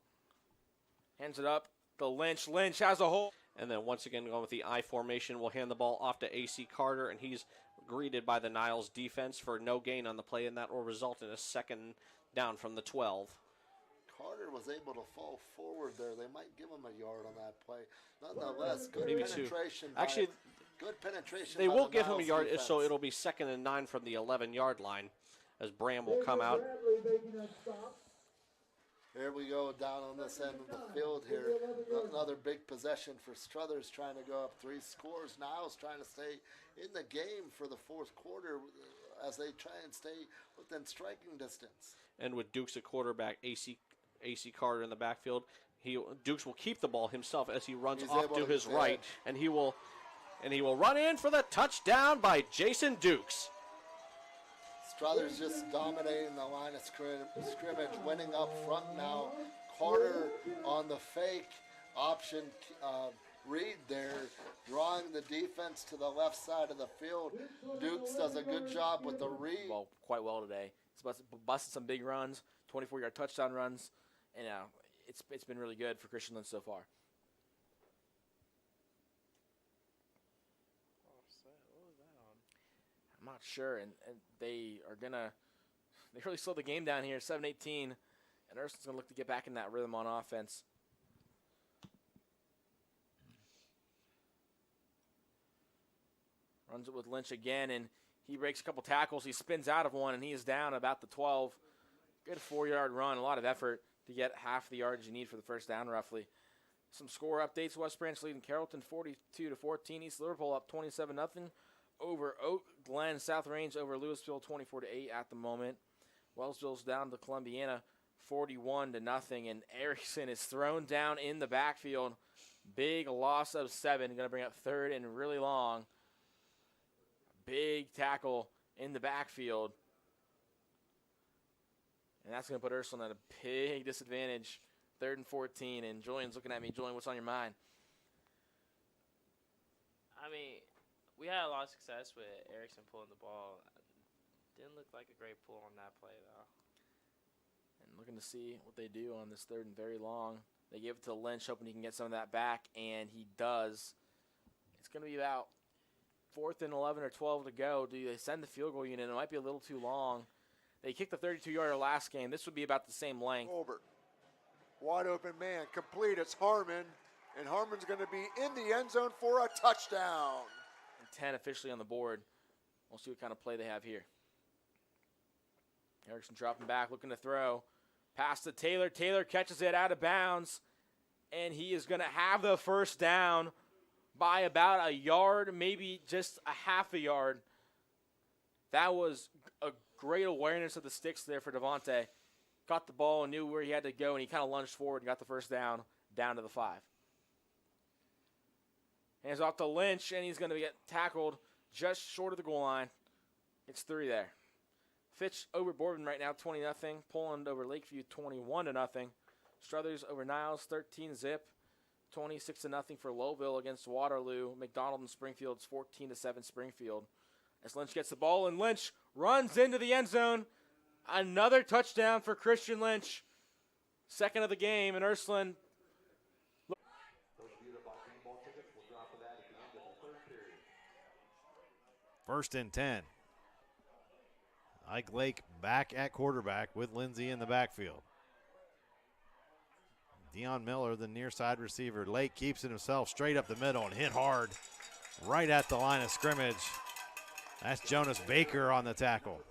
Hands it up to Lynch. Lynch has a hole. And then once again, going with the I formation, we'll hand the ball off to A.C. Carter, and he's greeted by the Niles defense for no gain on the play, and that will result in a second down from the 12. Carter was able to fall forward there. They might give him a yard on that play. Nonetheless, good Maybe penetration. two. Actually, good penetration. they by will the give him a Niles yard, defense. so it'll be 2nd and 9 from the 11-yard line as Bram will come out. Here we go down on this end of the field here. Another big possession for Struthers trying to go up 3 scores. Niles trying to stay in the game for the 4th quarter as they try and stay within striking distance. And with Dukes at quarterback, A.C. Carter in the backfield, Dukes will keep the ball himself as he runs He's off able to to his get right, and he will run in for the touchdown by Jason Dukes. Struthers just dominating the line of scrimmage, winning up front now. Carter on the fake option read there, drawing the defense to the left side of the field. Dukes does a good job with the read. Well, quite well today. He's busted some big runs, 24-yard touchdown runs, and it's been really good for Christian Lynch so far. I'm not sure, and they really slow the game down here, 7-18, and Urson's going to look to get back in that rhythm on offense. Runs it with Lynch again, and he breaks a couple tackles. He spins out of one, and he is down about the 12. Good 4-yard run, a lot of effort to get half the yards you need for the first down, roughly. Some score updates: West Branch leading Carrollton 42-14. East Liverpool up 27-0 over Oak Glen. South Range over Louisville 24-8 at the moment. Wellsville's down to Columbiana 41-0, and Erickson is thrown down in the backfield. Big loss of 7. Going to bring up 3rd and really long. Big tackle in the backfield. And that's going to put Ursuline at a big disadvantage. 3rd and 14. And Julian's looking at me. Julian, what's on your mind? I mean, we had a lot of success with Erickson pulling the ball. Didn't look like a great pull on that play, though. And looking to see what they do on this 3rd and very long. They give it to Lynch, hoping he can get some of that back, and he does. It's going to be about 4th and 11 or 12 to go. Do they send the field goal unit? It might be a little too long. They kicked the 32-yarder last game. This would be about the same length. Colbert, wide open man, complete. It's Harmon, and Harmon's going to be in the end zone for a touchdown. 10 officially on the board. We'll see what kind of play they have here. Erickson dropping back, looking to throw. Pass to Taylor. Taylor catches it out of bounds, and he is going to have the first down by about a yard, maybe just a half a yard. That was a great awareness of the sticks there for Devontae. Got the ball and knew where he had to go, and he kind of lunged forward and got the first down to the 5. Hands off to Lynch, and he's going to get tackled just short of the goal line. It's 3 there. Fitch over Bourbon right now, 20-0. Poland over Lakeview, 21-0. Struthers over Niles, 13-0. 26-0 for Lowville against Waterloo. McDonald and Springfield's 14-7 Springfield. As Lynch gets the ball, and Lynch runs into the end zone. Another touchdown for Christian Lynch. 2nd of the game, and Ursuline. 1st and 10. Ike Lake back at quarterback with Lindsay in the backfield. Deion Miller, the near side receiver. Lake keeps it himself straight up the middle and hit hard right at the line of scrimmage. That's Jonas Baker on the tackle.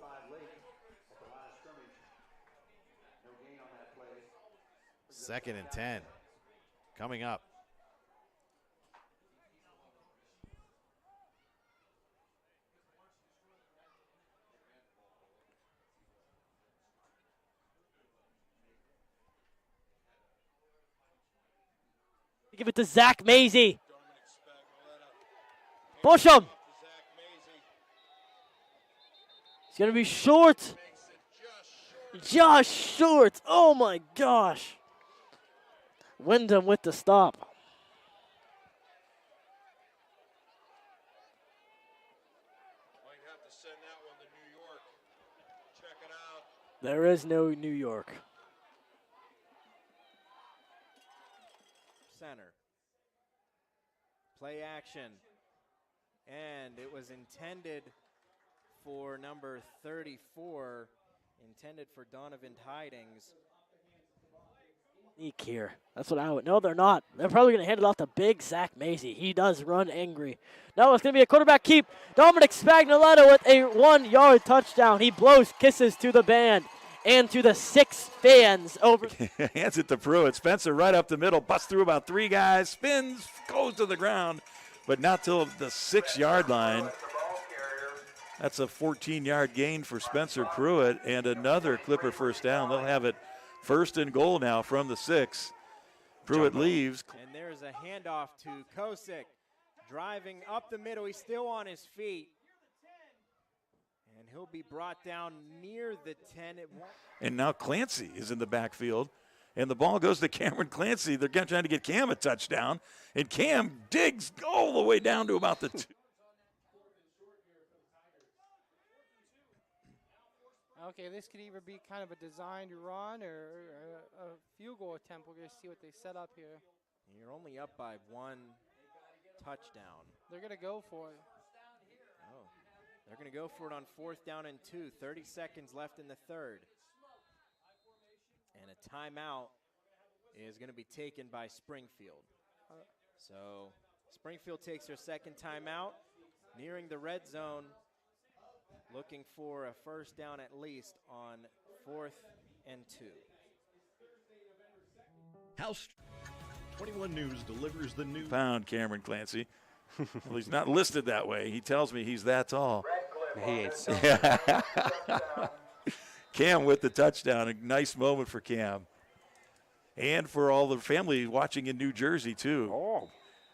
Second and 10 coming up. Give it to Zach Maisie. Push him. He's going to be short. Just short. Oh my gosh. Wyndham with the stop. Might have to send that one to There is no New York. Center. Play action. And it was intended for number 34, intended for Donovan Tidings. Sneak here. That's what I would. No, they're not. They're probably going to hand it off to big Zach Macy. He does run angry. No, it's going to be a quarterback keep. Dominic Spagnoletto with a 1-yard touchdown. He blows kisses to the band and to the 6 fans over. Hands it to Pruitt. Spencer right up the middle. Busts through about 3 guys. Spins. Goes to the ground. But not till the 6-yard line. That's a 14-yard gain for Spencer Pruitt and another Clipper first down. They'll have it 1st and goal now from the 6. Pruitt leaves. And there's a handoff to Kosick. Driving up the middle. He's still on his feet. And he'll be brought down near the 10. And now Clancy is in the backfield. And the ball goes to Cameron Clancy. They're trying to get Cam a touchdown. And Cam digs all the way down to about the 2. Okay, this could either be kind of a designed run or a field goal attempt. We're going to see what they set up here. You're only up by 1 touchdown. They're going to go for it. Oh, they're going to go for it on 4th down and 2. 30 seconds left in the 3rd. And a timeout is going to be taken by Springfield. So Springfield takes their 2nd timeout, nearing the red zone, looking for a 1st down at least on 4th and 2. House 21 News delivers the news. Pound Cameron Clancy. Well, he's not listed that way. He tells me he's that tall. He ain't so. Cam with the touchdown. A nice moment for Cam. And for all the family watching in New Jersey, too. Oh.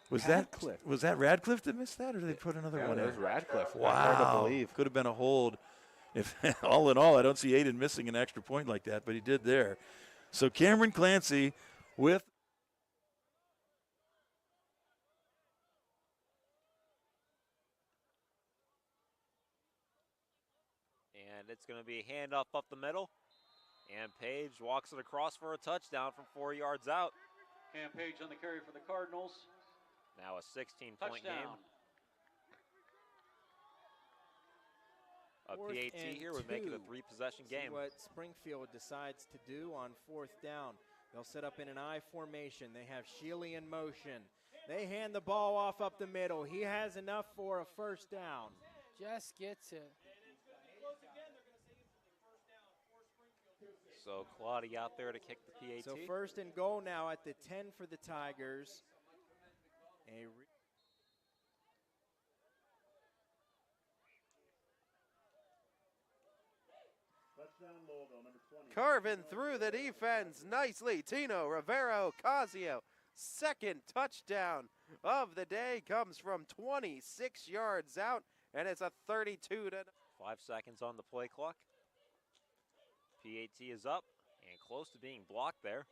Was Radcliffe. that Radcliffe that missed that, or did they put another one in? It was Radcliffe. Wow. Hard to believe. Could have been a hold. If all in all, I don't see Aiden missing an extra point like that, but he did there. So Cameron Clancy with and it's going to be a handoff up the middle. And Page walks it across for a touchdown from 4 yards out. Cam Page on the carry for the Cardinals. Now a 16-point game. A PAT here would make it a 3-possession game. See what Springfield decides to do on 4th down. They'll set up in an I formation. They have Shealy in motion. They hand the ball off up the middle. He has enough for a 1st down. Just gets it. So Claudia out there to kick the PAT. So 1st and goal now at the 10 for the Tigers. Carvin through the defense nicely. Tino Rivero Casio. 2nd touchdown of the day comes from 26 yards out, and it's a 32 to 5 seconds on the play clock. PAT is up and close to being blocked there.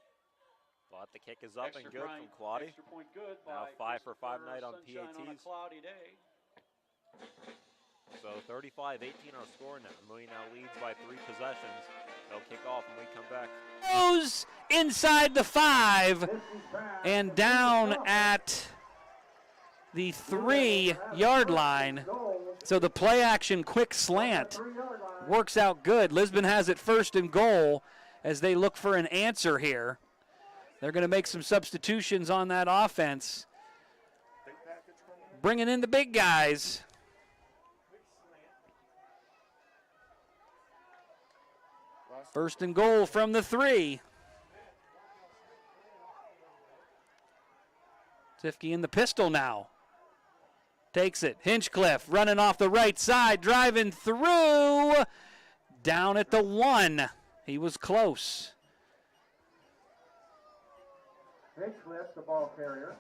But the kick is up and good from Claudia. Extra point good now by 5 for 5 night on Sunshine PATs. on a cloudy day. So 35-18 our score now. Mooney now leads by 3 possessions. They'll kick off when we come back. Goes inside the 5 and down at the 3-yard line. So the play action quick slant works out good. Lisbon has it 1st and goal as they look for an answer here. They're going to make some substitutions on that offense. Bringing in the big guys. First and goal from the 3. Tifke in the pistol now. Takes it. Hinchcliffe running off the right side, driving through. Down at the 1. He was close. Hinchcliffe, the ball carrier.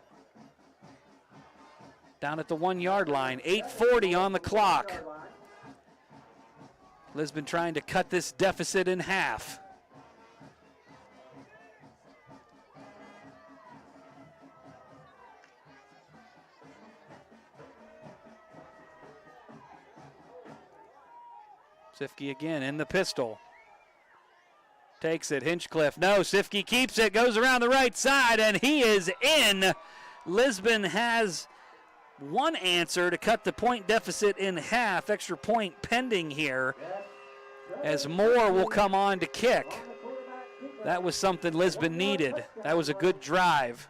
Down at the 1-yard line. 8:40 on the clock. Lisbon trying to cut this deficit in half. Tifke again in the pistol. takes it. Hinchcliffe, no. Sifke keeps it, goes around the right side, and he is in. Lisbon has one answer to cut the point deficit in half. Extra point pending here as Moore will come on to kick. That was something Lisbon needed. That was a good drive.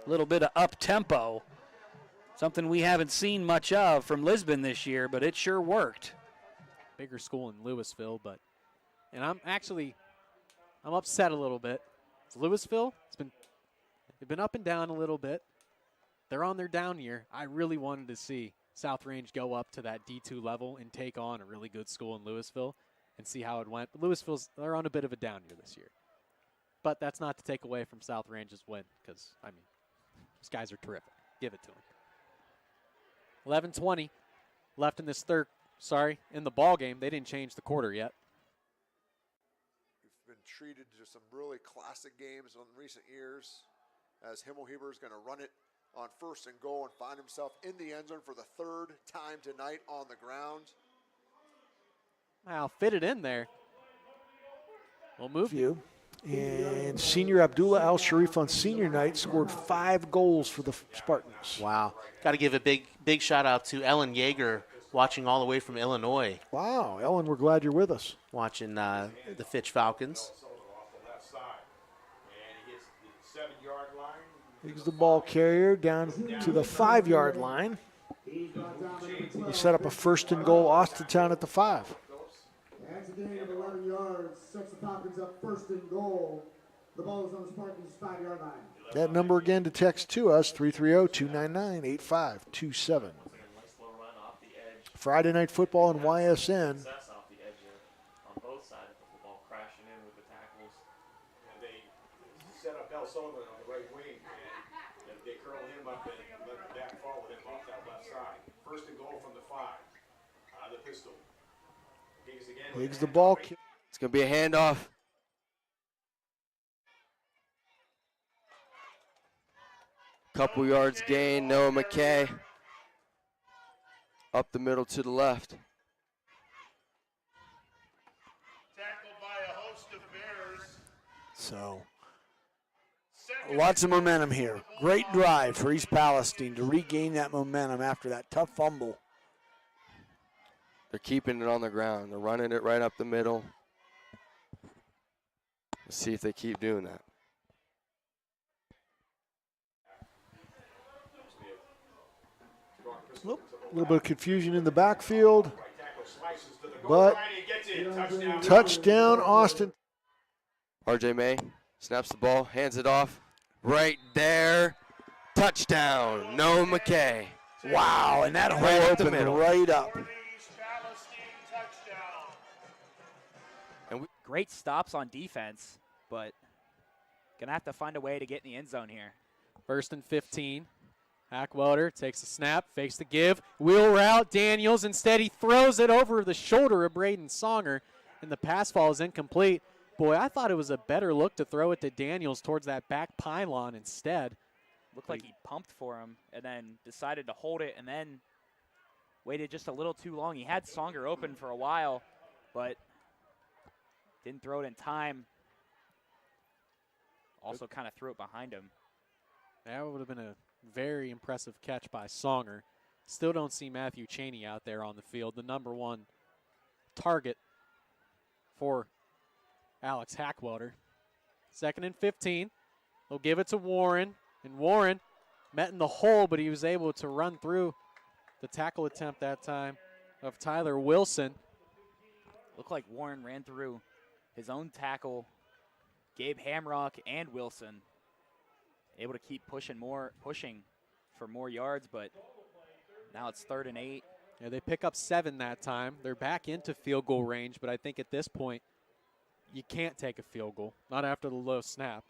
A little bit of up-tempo. Something we haven't seen much of from Lisbon this year, but it sure worked. Bigger school in Louisville, and I'm upset a little bit. It's Louisville, they've been up and down a little bit. They're on their down year. I really wanted to see South Range go up to that D2 level and take on a really good school in Louisville and see how it went. But they're on a bit of a down year this year. But that's not to take away from South Range's win because, I mean, these guys are terrific. Give it to them. 11:20 left in this in the ball game. They didn't change the quarter yet. We've been treated to some really classic games in recent years as Himmelheber is going to run it on 1st and goal and find himself in the end zone for the 3rd time tonight on the ground. Wow, fit it in there. We'll move you. And senior Abdullah Al-Sharif on senior night scored 5 goals for the Spartans. Wow. Got to give a big shout out to Ellen Yeager watching all the way from Illinois. Wow, Ellen, we're glad you're with us. Watching the Fitch Falcons. He's the ball carrier down to the 5-yard line. He set up a 1st and goal, Austintown at the 5. That's a gain of 11 yards. Sets the Falcons up 1st and goal. The ball is on the Spartans' 5-yard line. That number again to text to us, 330-299-8527. Friday Night Football and YSN. Set up El Sullivan on the right wing, and they curl him up and let the back follow him off that left side. 1st and goal from the 5. The pistol. Higgs the ball. It's going to be a handoff. Couple yards gain. Noah McKay. Up the middle to the left. Tackled by a host of Bears. So, lots of momentum here. Great drive for East Palestine to regain that momentum after that tough fumble. They're keeping it on the ground. They're running it right up the middle. Let's see if they keep doing that. A little bit of confusion in the backfield, but touchdown, Austin. RJ May snaps the ball, hands it off. Right there. Touchdown, Noah McKay. Wow, and that hole opened right up. And great stops on defense, but gonna have to find a way to get in the end zone here. 1st and 15. Hackwelder takes the snap, fakes the give, wheel route, Daniels. Instead, he throws it over the shoulder of Braden Songer, and the pass fall is incomplete. Boy, I thought it was a better look to throw it to Daniels towards that back pylon instead. Looked like he pumped for him and then decided to hold it and then waited just a little too long. He had Songer open for a while, but didn't throw it in time. Also kind of threw it behind him. That would have been a very impressive catch by Songer. Still don't see Matthew Chaney out there on the field, the #1 target for Alex Hackwelder. 2nd and 15. They'll give it to Warren, and Warren met in the hole, but he was able to run through the tackle attempt that time of Tyler Wilson. Looked like Warren ran through his own tackle, Gabe Hamrock and Wilson. Able to keep pushing for more yards, but now it's 3rd and 8. Yeah, they pick up 7 that time. They're back into field goal range, but I think at this point, you can't take a field goal, not after the low snap.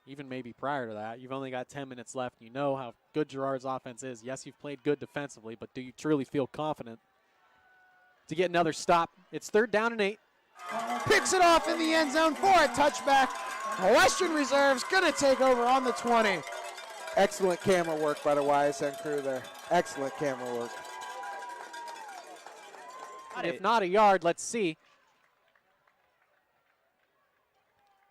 Even maybe prior to that. You've only got 10 minutes left. You know how good Girard's offense is. Yes, you've played good defensively, but do you truly feel confident to get another stop? It's 3rd down and 8. Picks it off in the end zone for a touchback. Western Reserve's going to take over on the 20. Excellent camera work by the YSN crew there. Excellent camera work. If not a yard, let's see.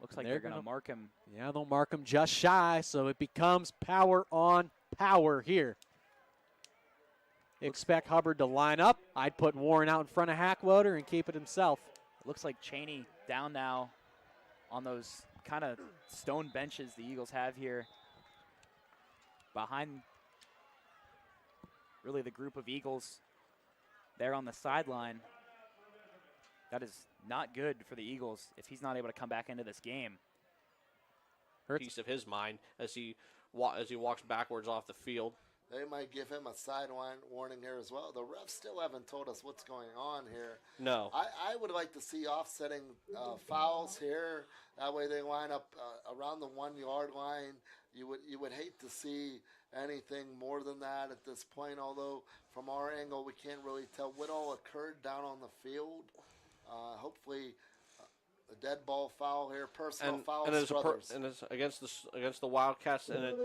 Looks like they're going to mark him. Yeah, they'll mark him just shy, so it becomes power on power here. Expect Hubbard to line up. I'd put Warren out in front of Hackwater and keep it himself. Looks like Cheney down now on those kind of stone benches the Eagles have here. Behind really the group of Eagles there on the sideline. That is not good for the Eagles if he's not able to come back into this game. Piece of his mind as he walks backwards off the field. They might give him a sideline warning here as well. The refs still haven't told us what's going on here. No. I would like to see offsetting fouls here. That way they line up around the 1 yard line. You would hate to see anything more than that at this point, although from our angle we can't really tell what all occurred down on the field. Hopefully a dead ball foul here, personal foul. And it's against the Wildcats, and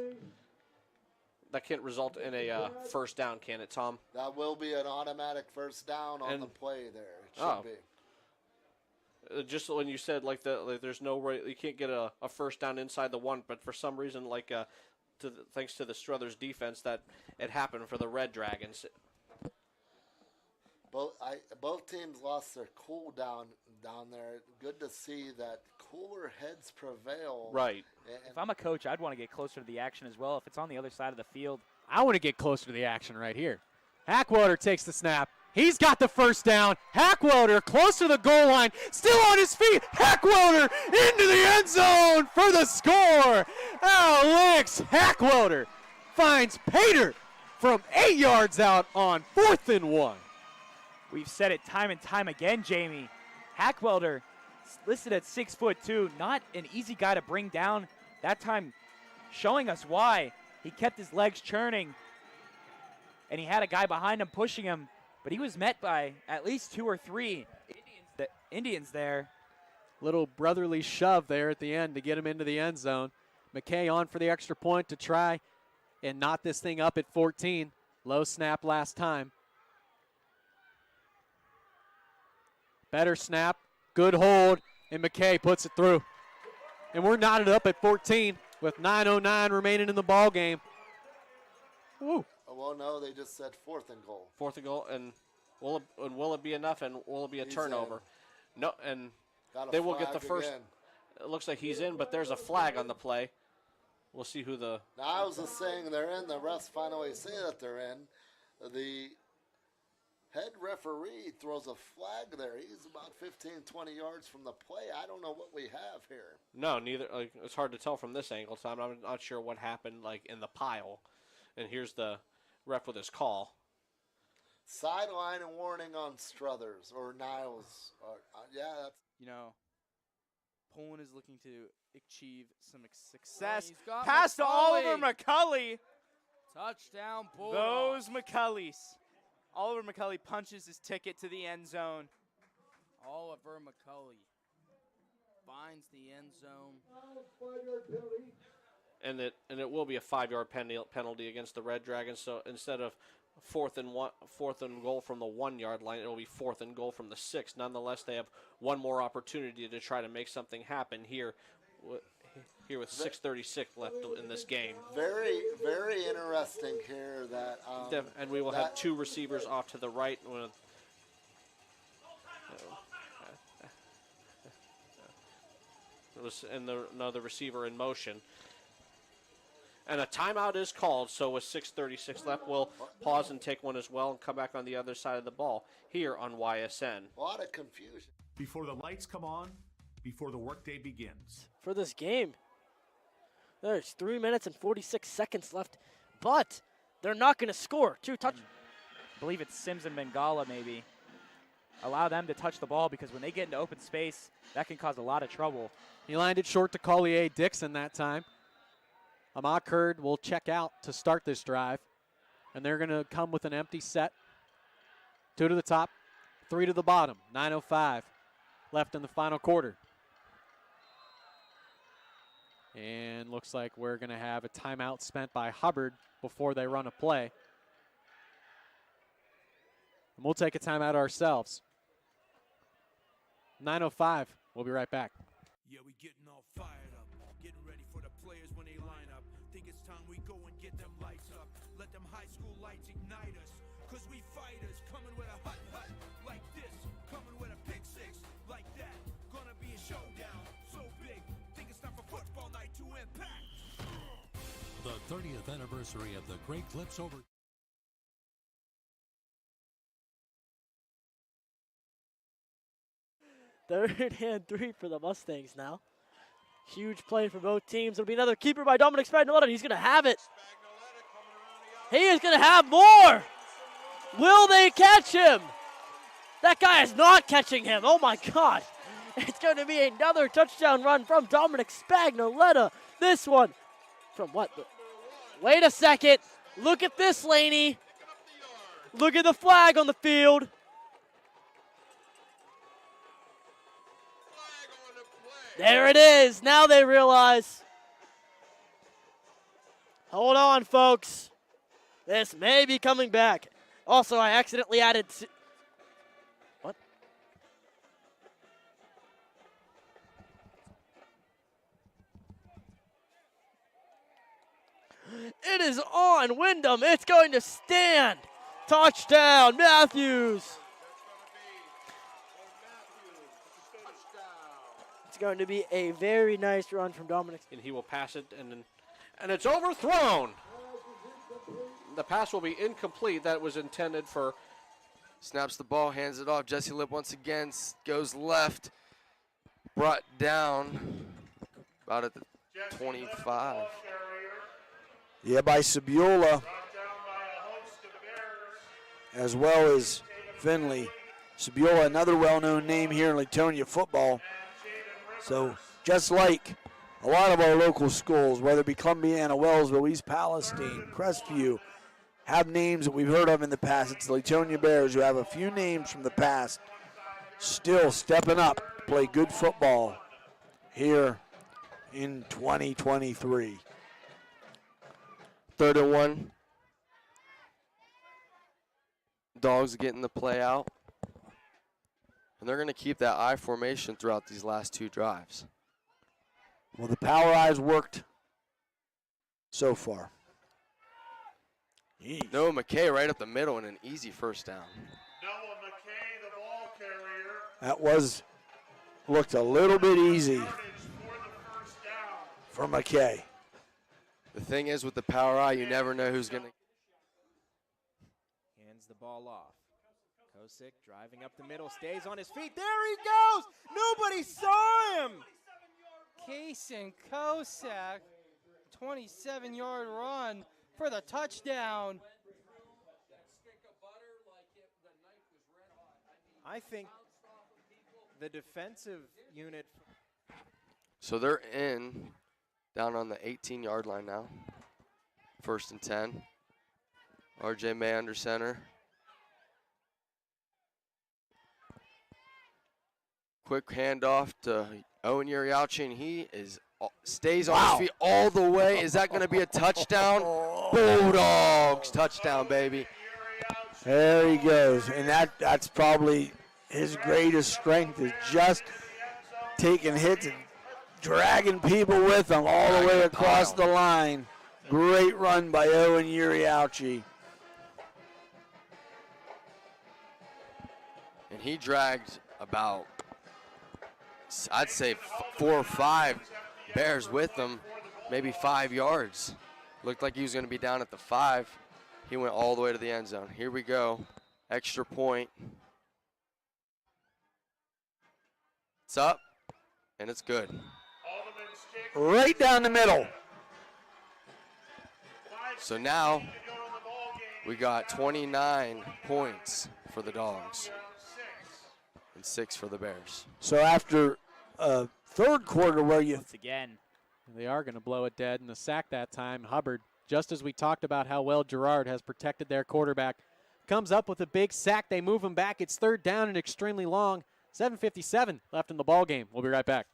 that can't result in a first down, can it, Tom? That will be an automatic first down on the play there. It should be. Just when you said there's no way you can't get a first down inside the 1, but for some reason thanks to the Struthers defense that it happened for the Red Dragons. Both teams lost their cool down there. Good to see that cooler heads prevail. Right. If I'm a coach, I'd want to get closer to the action as well. If it's on the other side of the field. I want to get closer to the action right here. Hackwater takes the snap. He's got the first down. Hackwater close to the goal line. Still on his feet. Hackwater into the end zone for the score. Alex Hackwater finds Pater from 8 yards out on 4th and 1. We've said it time and time again, Jamie. Hackwelder, listed at 6'2", not an easy guy to bring down. That time, showing us why. He kept his legs churning, and he had a guy behind him pushing him, but he was met by at least 2 or 3 Indians there. Little brotherly shove there at the end to get him into the end zone. McKay on for the extra point to try and knot this thing up at 14. Low snap last time. Better snap, good hold, and McKay puts it through. And we're knotted up at 14 with 9:09 remaining in the ball game. Woo. Well, no, they just said 4th and goal. 4th and goal, and will it be enough, and will it be a turnover? No, and they will get the first. Again. It looks like he's in, but there's a flag on the play. We'll see who the. Now, I was just saying they're in. The refs finally say that they're in. The head referee throws a flag there. He's about 15, 20 yards from the play. I don't know what we have here. No, neither. It's hard to tell from this angle, Tom. I'm not sure what happened in the pile. And here's the ref with his call. Sideline and warning on Struthers or Niles. That's. Poland is looking to achieve some success. Pass to Oliver McCulley. Touchdown, Bulldogs. Those McCulleys. Oliver McCulley punches his ticket to the end zone. Oliver McCulley finds the end zone. And it will be a 5-yard penalty against the Red Dragons. So instead of 4th and goal from the 1 yard line, it will be 4th and goal from the 6. Nonetheless, they have one more opportunity to try to make something happen here with 6:36 left in this game. Very, very interesting here that. And we will have 2 receivers off to the right. Another receiver in motion. And a timeout is called, so with 6:36 left, we'll pause and take one as well and come back on the other side of the ball here on YSN. A lot of confusion. Before the lights come on, before the workday begins. For this game, there's 3 minutes and 46 seconds left, but they're not going to score. 2 touchdowns. I believe it's Sims and Bengala maybe. Allow them to touch the ball because when they get into open space, that can cause a lot of trouble. He lined it short to Collier Dixon that time. Ahmad Kurd will check out to start this drive. And they're going to come with an empty set. 2 to the top, 3 to the bottom. 9:05 left in the final quarter. And looks like we're going to have a timeout spent by Hubbard before they run a play. And we'll take a timeout ourselves. 9:05. We'll be right back. Yeah, we getting all fired up, getting ready for the players when they line up. Think it's time we go and get them lights up. Let them high school lights ignite us. Cause we fighters, coming with a hut like this, coming with a pick six like that. Gonna be a showdown, so big. Think it's time for football night to impact. The 30th anniversary of the Great Clips over. Third and 3 for the Mustangs now. Huge play for both teams. It'll be another keeper by Dominic Spagnoletta. He's going to have it. He is going to have more. Will they catch him? That guy is not catching him. Oh, my God. It's going to be another touchdown run from Dominic Spagnoletta. This one from what? Wait a second. Look at this, Laney. Look at the flag on the field. There it is. Now they realize. Hold on, folks. This may be coming back. Also, I accidentally added. What? It is on Wyndham. It's going to stand. Touchdown, Matthews. Going to be a very nice run from Dominic. And he will pass it, and it's overthrown. The pass will be incomplete. That was intended for. Snaps the ball, hands it off. Jesse Lipp once again goes left. Brought down about at the 25. Yeah, by Sabiola, as well as Finley. Sabiola, another well-known name here in Latonia football. So just like a lot of our local schools, whether it be Columbiana, Wellsville, East Palestine, Crestview, have names that we've heard of in the past. It's the Latonia Bears who have a few names from the past still stepping up to play good football here in 2023. 3rd and 1. Dogs getting the play out. And they're going to keep that I formation throughout these last 2 drives. Well, the power eyes worked so far. Noah McKay right up the middle and an easy first down. Noah McKay, the ball carrier. That looked a little bit easy for McKay. The thing is with the power eye, you never know who's going to. Hands the ball off. Kosick driving up the middle, stays on his feet. There he goes! Nobody saw him! Kason Kosak, 27-yard run for the touchdown. I think the defensive unit. So they're down on the 18-yard line now. 1st and 10. RJ May under center. Quick handoff to Owen Uriauchi, and he stays on his feet all the way. Is that going to be a touchdown? Bulldogs touchdown, baby. There he goes, and that's probably his greatest strength, is just taking hits and dragging people with him all the way across the line. Great run by Owen Uriauchi. And he dragged about, I'd say 4 or 5 Bears with him, maybe 5 yards. Looked like he was going to be down at the 5. He went all the way to the end zone. Here we go. Extra point. It's up, and it's good. Right down the middle. So now we got 29 points for the Dogs and 6 for the Bears. So after a third quarter where you... Once again. They are going to blow it dead, and the sack that time, Hubbard, just as we talked about how well Girard has protected their quarterback, comes up with a big sack. They move him back. It's 3rd down and extremely long. 7:57 left in the ball game. We'll be right back.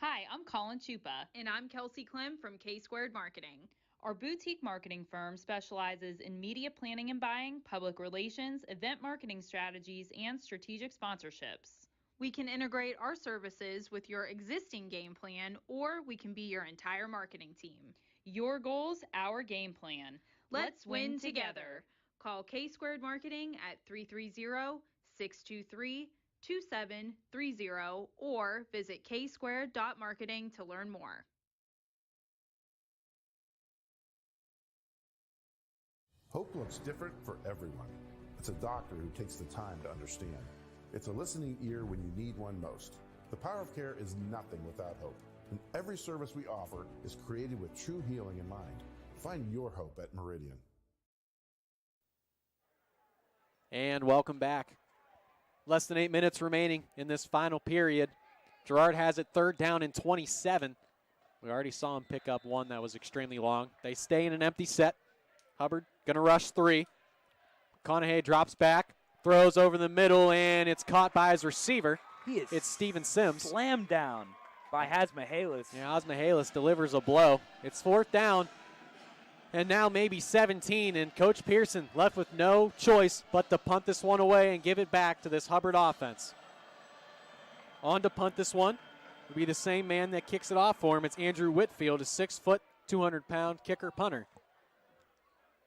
Hi, I'm Colin Chupa. And I'm Kelsey Clem from K-Squared Marketing. Our boutique marketing firm specializes in media planning and buying, public relations, event marketing strategies, and strategic sponsorships. We can integrate our services with your existing game plan, or we can be your entire marketing team. Your goals, our game plan. Let's win together. Call K-Squared Marketing at 330-623-2730 or visit ksquared.marketing to learn more. Hope looks different for everyone. It's a doctor who takes the time to understand. It's a listening ear when you need one most. The power of care is nothing without hope. And every service we offer is created with true healing in mind. Find your hope at Meridian. And welcome back. Less than 8 minutes remaining in this final period. Girard has it 3rd down and 27. We already saw him pick up one that was extremely long. They stay in an empty set. Hubbard gonna rush 3. McConaughey drops back, throws over the middle, and it's caught by his receiver. It's Steven Sims. Slammed down by Hasmahalis. Yeah, Hasmahalis delivers a blow. It's 4th down, and now maybe 17, and Coach Pearson left with no choice but to punt this one away and give it back to this Hubbard offense. On to punt this one will be the same man that kicks it off for him. It's Andrew Whitfield, a 6 foot, 200-pound kicker punter.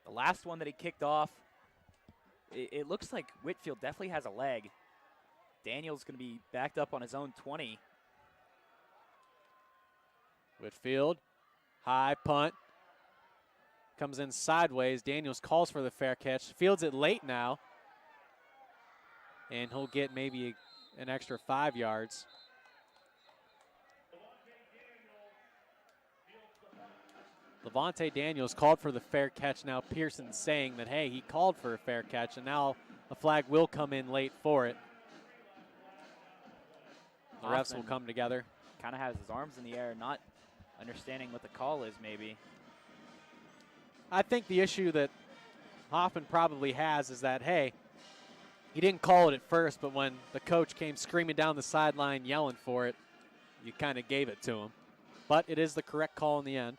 The last one that he kicked off, it looks like Whitfield definitely has a leg. Daniel's going to be backed up on his own 20. Whitfield, high punt. Comes in sideways. Daniels calls for the fair catch. Fields it late now. And he'll get maybe an extra 5 yards. Levante Daniels called for the fair catch. Now Pearson saying that, hey, he called for a fair catch, and now a flag will come in late for it. The refs will come together. Kind of has his arms in the air, not understanding what the call is maybe. I think the issue that Hoffman probably has is that, hey, he didn't call it at first, but when the coach came screaming down the sideline yelling for it, you kind of gave it to him. But it is the correct call in the end.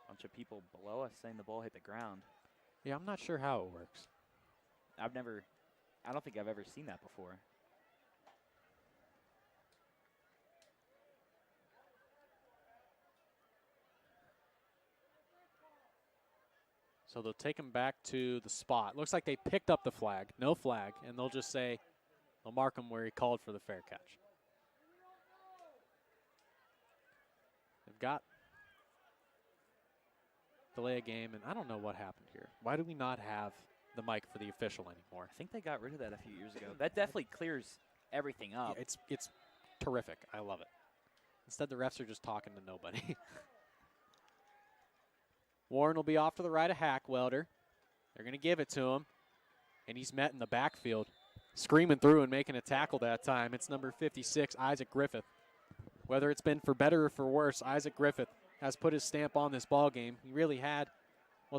Bunch of people below us saying the ball hit the ground. Yeah, I'm not sure how it works. I don't think I've ever seen that before. So they'll take him back to the spot. Looks like they picked up the flag, no flag, and they'll just say, they'll mark him where he called for the fair catch. They've got delay a game, and I don't know what happened here. Why do we not have the mic for the official anymore? I think they got rid of that a few years ago. That definitely clears everything up. Yeah, it's terrific. I love it. Instead, the refs are just talking to nobody. Warren will be off to the right of Hackwelder. They're going to give it to him, and he's met in the backfield, screaming through and making a tackle that time. It's number 56, Isaac Griffith. Whether it's been for better or for worse, Isaac Griffith has put his stamp on this ball game. He really had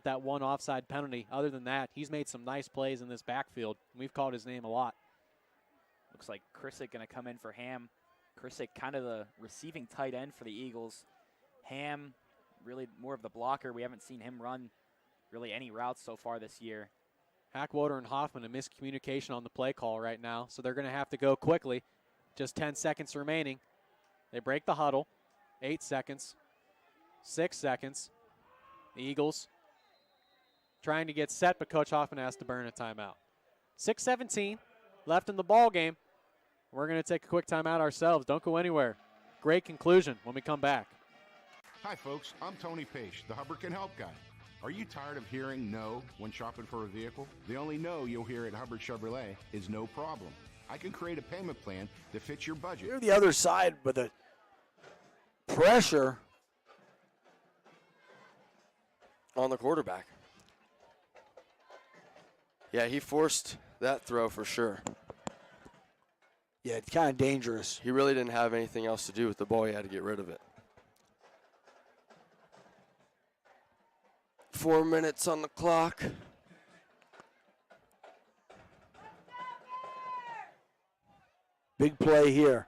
that one offside penalty. Other than that, he's made some nice plays in this backfield. We've called his name a lot. Looks like Krissick going to come in for Ham. Krissick kind of the receiving tight end for the Eagles. Ham really more of the blocker. We haven't seen him run really any routes so far this year. Hackwelder and Hoffman, a miscommunication on the play call right now, so they're going to have to go quickly. Just 10 seconds remaining. They break the huddle. 8 seconds. 6 seconds. The Eagles trying to get set, but Coach Hoffman has to burn a timeout. 6:17 left in the ball game. We're going to take a quick timeout ourselves. Don't go anywhere. Great conclusion when we come back. Hi, folks. I'm Tony Page, the Hubbard Can Help guy. Are you tired of hearing no when shopping for a vehicle? The only no you'll hear at Hubbard Chevrolet is no problem. I can create a payment plan that fits your budget. You're the other side with the pressure on the quarterback. Yeah, he forced that throw for sure. Yeah, it's kind of dangerous. He really didn't have anything else to do with the ball. He had to get rid of it. 4 minutes on the clock. Big play here.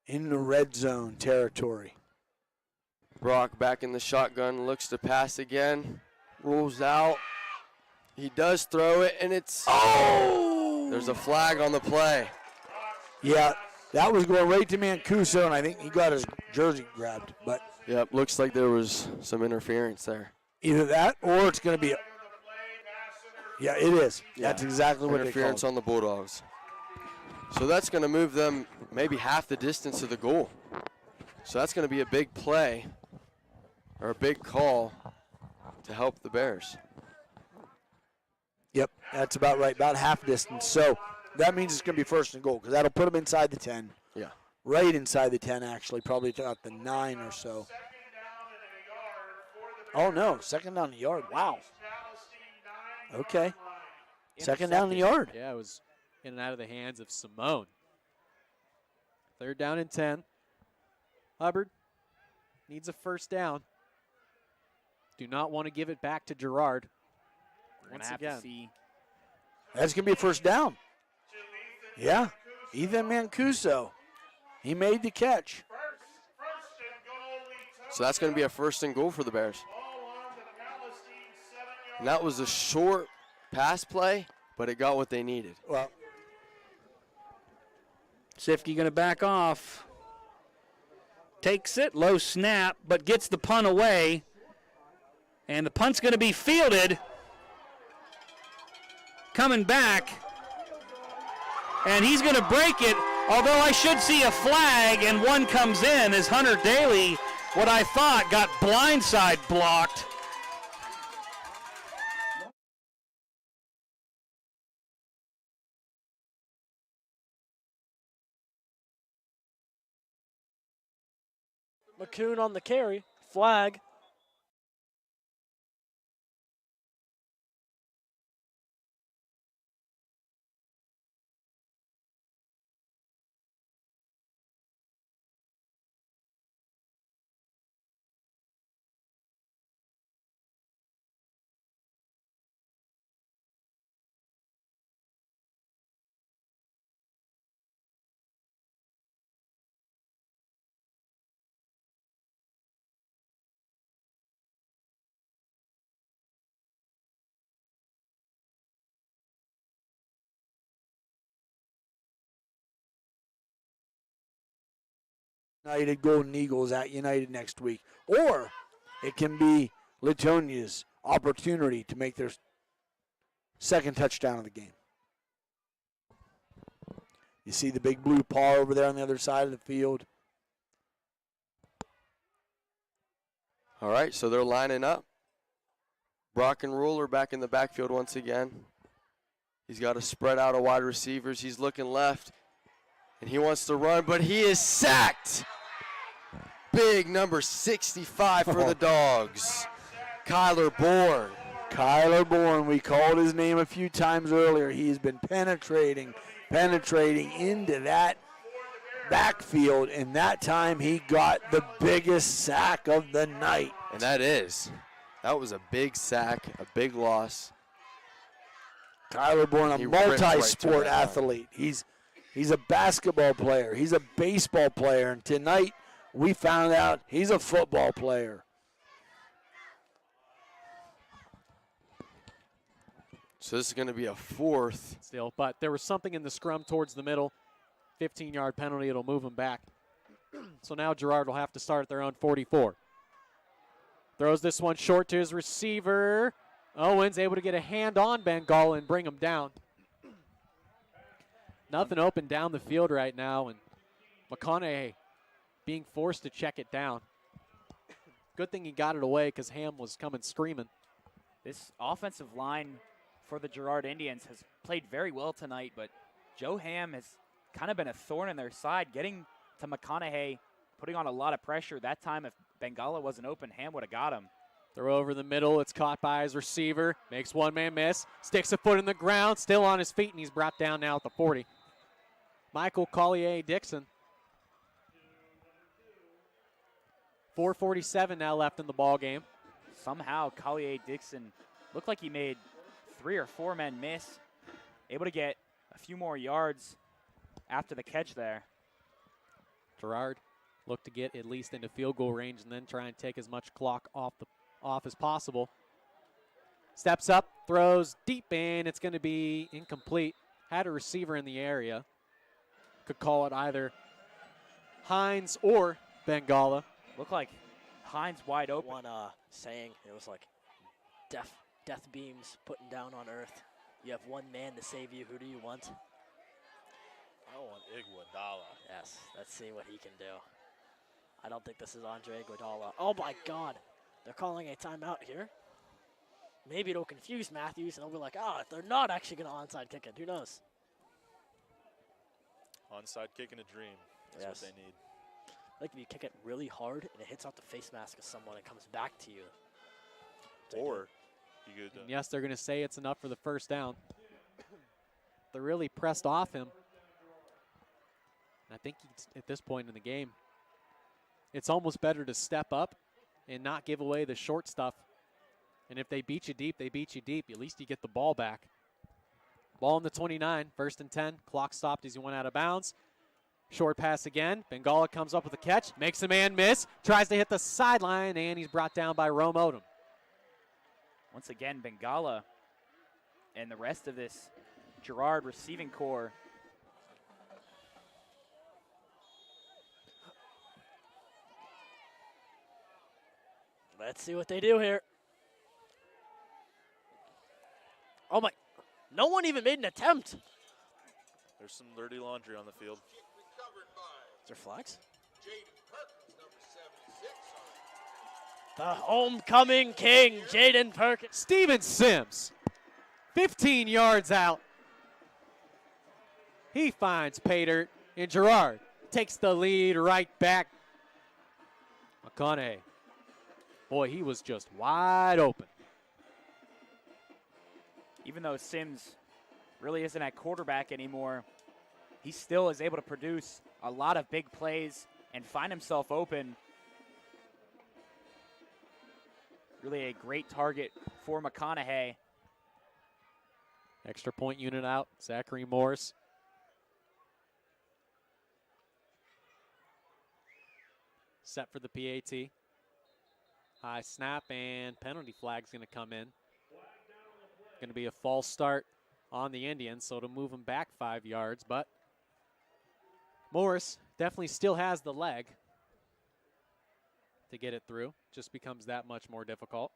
In the red zone territory. Brock back in the shotgun, looks to pass again, rolls out. He does throw it, and it's... Oh! There's a flag on the play. Yeah, that was going right to Mancuso, and I think he got his jersey grabbed. But Yep, looks like there was some interference there. either that or it's going to be a... Yeah, it is. Yeah, That's exactly what they interference called. on the Bulldogs. So that's going to move them maybe half the distance to the goal. So that's going to be a big play or a big call to help the Bears. Yep, that's about right, about half distance. So that means it's going to be first and goal because that'll put them inside the 10. Yeah. Right inside the 10, actually, probably about the 9 or so. Oh, no, second down the yard. Wow. Okay. Second down the yard. Yeah, it was in and out of the hands of Simone. Third down and 10. Hubbard needs a first down. Do not want to give it back to Gerard. Once again. That's going to be a first down. Yeah, Ethan Mancuso. He made the catch. So that's going to be a first and goal for the Bears. And that was a short pass play, but it got what they needed. Well, Sifke going to back off. Takes it, low snap, but gets the punt away. And the punt's going to be fielded. Coming back. And he's going to break it, although I should see a flag, and one comes in as Hunter Daly, what I thought, got blindside blocked. McCoon on the carry. Flag. United Golden Eagles at United next week. Or it can be Latonia's opportunity to make their second touchdown of the game. You see the big blue paw over there on the other side of the field. All right, so they're lining up. Brock and Ruler back in the backfield once again. He's got a spread out of wide receivers. He's looking left, and he wants to run, but he is sacked. Big number 65 for the Dogs, Kyler Bourne. Kyler Bourne, we called his name a few times earlier. He's been penetrating into that backfield, and that time he got the biggest sack of the night. And that was a big sack, a big loss. Kyler Bourne, a multi-sport athlete. He's a basketball player. He's a baseball player. And tonight we found out he's a football player. So this is going to be a fourth. Still, but there was something in the scrum towards the middle. 15-yard penalty. It'll move them back. So now Gerard will have to start at their own 44. Throws this one short to his receiver. Owens able to get a hand on Bengala and bring him down. Nothing open down the field right now, and McConaughey being forced to check it down. Good thing he got it away because Ham was coming screaming. This offensive line for the Girard Indians has played very well tonight, but Joe Ham has kind of been a thorn in their side, getting to McConaughey, putting on a lot of pressure. That time, if Bengala wasn't open, Ham would have got him. Throw over the middle. It's caught by his receiver. Makes one-man miss. Sticks a foot in the ground. Still on his feet, and he's brought down now at the 40. Michael Collier-Dixon. 4:47 now left in the ball game. Somehow, Collier-Dixon looked like he made 3 or 4 men miss. Able to get a few more yards after the catch there. Gerard look to get at least into field goal range and then try and take as much clock off as possible. Steps up, throws deep, and it's going to be incomplete. Had a receiver in the area. Could call it either Hines or Bengala. Looked like Hines wide open. One saying, it was like death beams putting down on earth. You have one man to save you. Who do you want? I want Iguodala. Yes, let's see what he can do. I don't think this is Andre Iguodala. Oh my God, they're calling a timeout here. Maybe it'll confuse Matthews, and they'll be like, they're not actually going to onside kick it. Who knows? Onside kick in a dream. That's what they need. Like if you kick it really hard and it hits off the face mask of someone and comes back to you. Or you could. And yes, they're going to say it's enough for the first down. They're really pressed off him. I think at this point in the game, it's almost better to step up and not give away the short stuff. And if they beat you deep, they beat you deep. At least you get the ball back. Ball in the 29, 1st and 10. Clock stopped as he went out of bounds. Short pass again. Bengala comes up with a catch, makes a man miss, tries to hit the sideline, and he's brought down by Rome Odom. Once again, Bengala and the rest of this Girard receiving core. Let's see what they do here. Oh my, no one even made an attempt. There's some dirty laundry on the field. Is there flags? The homecoming king, Jaden Perkins. Steven Sims, 15 yards out. He finds pay dirt, and Girard takes the lead right back. McConaughey. Boy, he was just wide open. Even though Sims really isn't at quarterback anymore, he still is able to produce a lot of big plays and find himself open. Really a great target for McConaughey. Extra point unit out, Zachary Morris. Set for the PAT. High snap and penalty flag's going to come in. Going to be a false start on the Indians, so to move them back 5 yards, but Morris definitely still has the leg to get it through. Just becomes that much more difficult.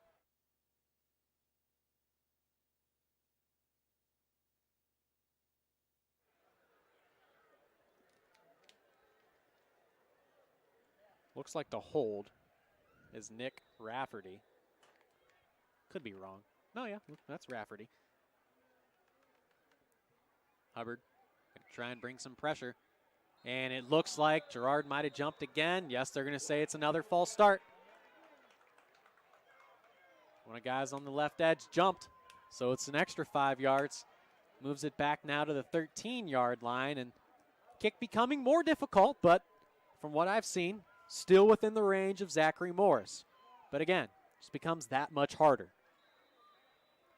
Looks like the hold is Nick Rafferty. Could be wrong. No, yeah, that's Rafferty. Hubbard going to try and bring some pressure. And it looks like Girard might have jumped again. Yes, they're going to say it's another false start. One of the guys on the left edge jumped, so it's an extra 5 yards. Moves it back now to the 13-yard line, and kick becoming more difficult, but from what I've seen, still within the range of Zachary Morris. But again, just becomes that much harder.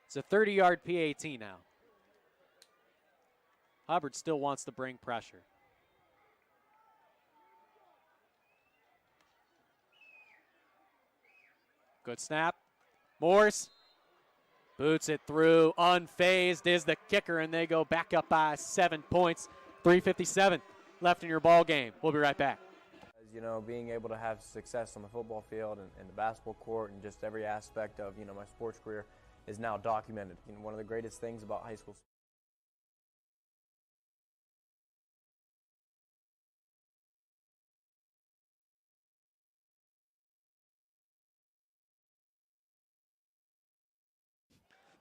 It's a 30-yard PAT now. Hubbard still wants to bring pressure. Good snap. Morris boots it through. Unfazed is the kicker, and they go back up by 7 points. 3:57 left in your ball game. We'll be right back. You know, being able to have success on the football field and the basketball court and just every aspect of, you know, my sports career is now documented. You know, one of the greatest things about high school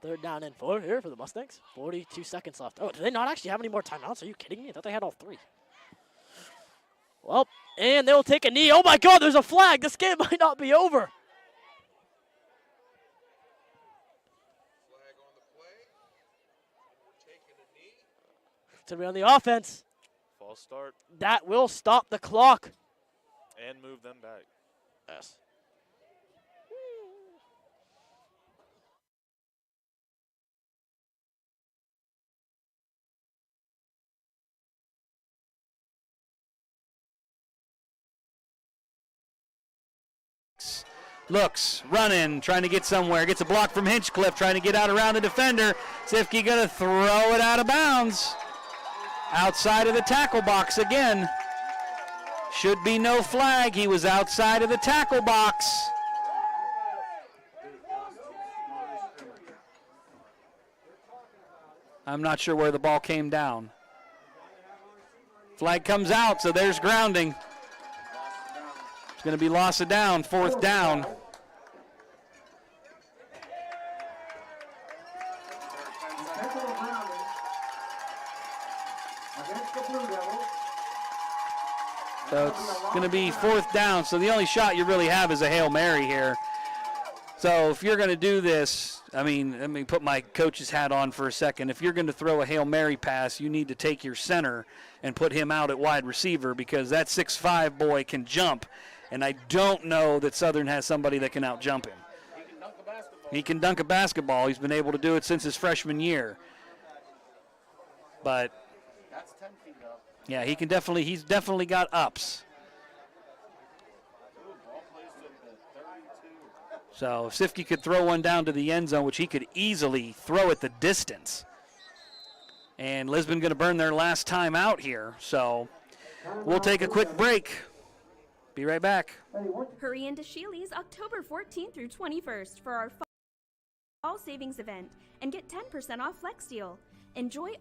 Third down and 4 here for the Mustangs. 42 seconds left. Oh, do they not actually have any more timeouts? Are you kidding me? I thought they had all 3. Well, and they'll take a knee. Oh my God, there's a flag. This game might not be over. It's going to be on the offense. False start. That will stop the clock. And move them back. Yes. Looks, running, trying to get somewhere. Gets a block from Hinchcliffe, trying to get out around the defender. Sifke going to throw it out of bounds. Outside of the tackle box again. Should be no flag. He was outside of the tackle box. I'm not sure where the ball came down. Flag comes out, so there's grounding. It's going to be loss of down, 4th down. So it's going to be 4th down. So the only shot you really have is a Hail Mary here. So if you're going to do this, I mean, let me put my coach's hat on for a second. If you're going to throw a Hail Mary pass, you need to take your center and put him out at wide receiver because that 6'5" boy can jump. And I don't know that Southern has somebody that can out-jump him. He can dunk a basketball. He's been able to do it since his freshman year. But That's 10 feet up. yeah, he's definitely got ups. So if Sifke could throw one down to the end zone, which he could easily throw at the distance. And Lisbon going to burn their last time out here. So we'll take a quick break. Be right back. Hurry into Sheely's October 14th through 21st for our fall savings event and get 10% off Flex Deal. Enjoy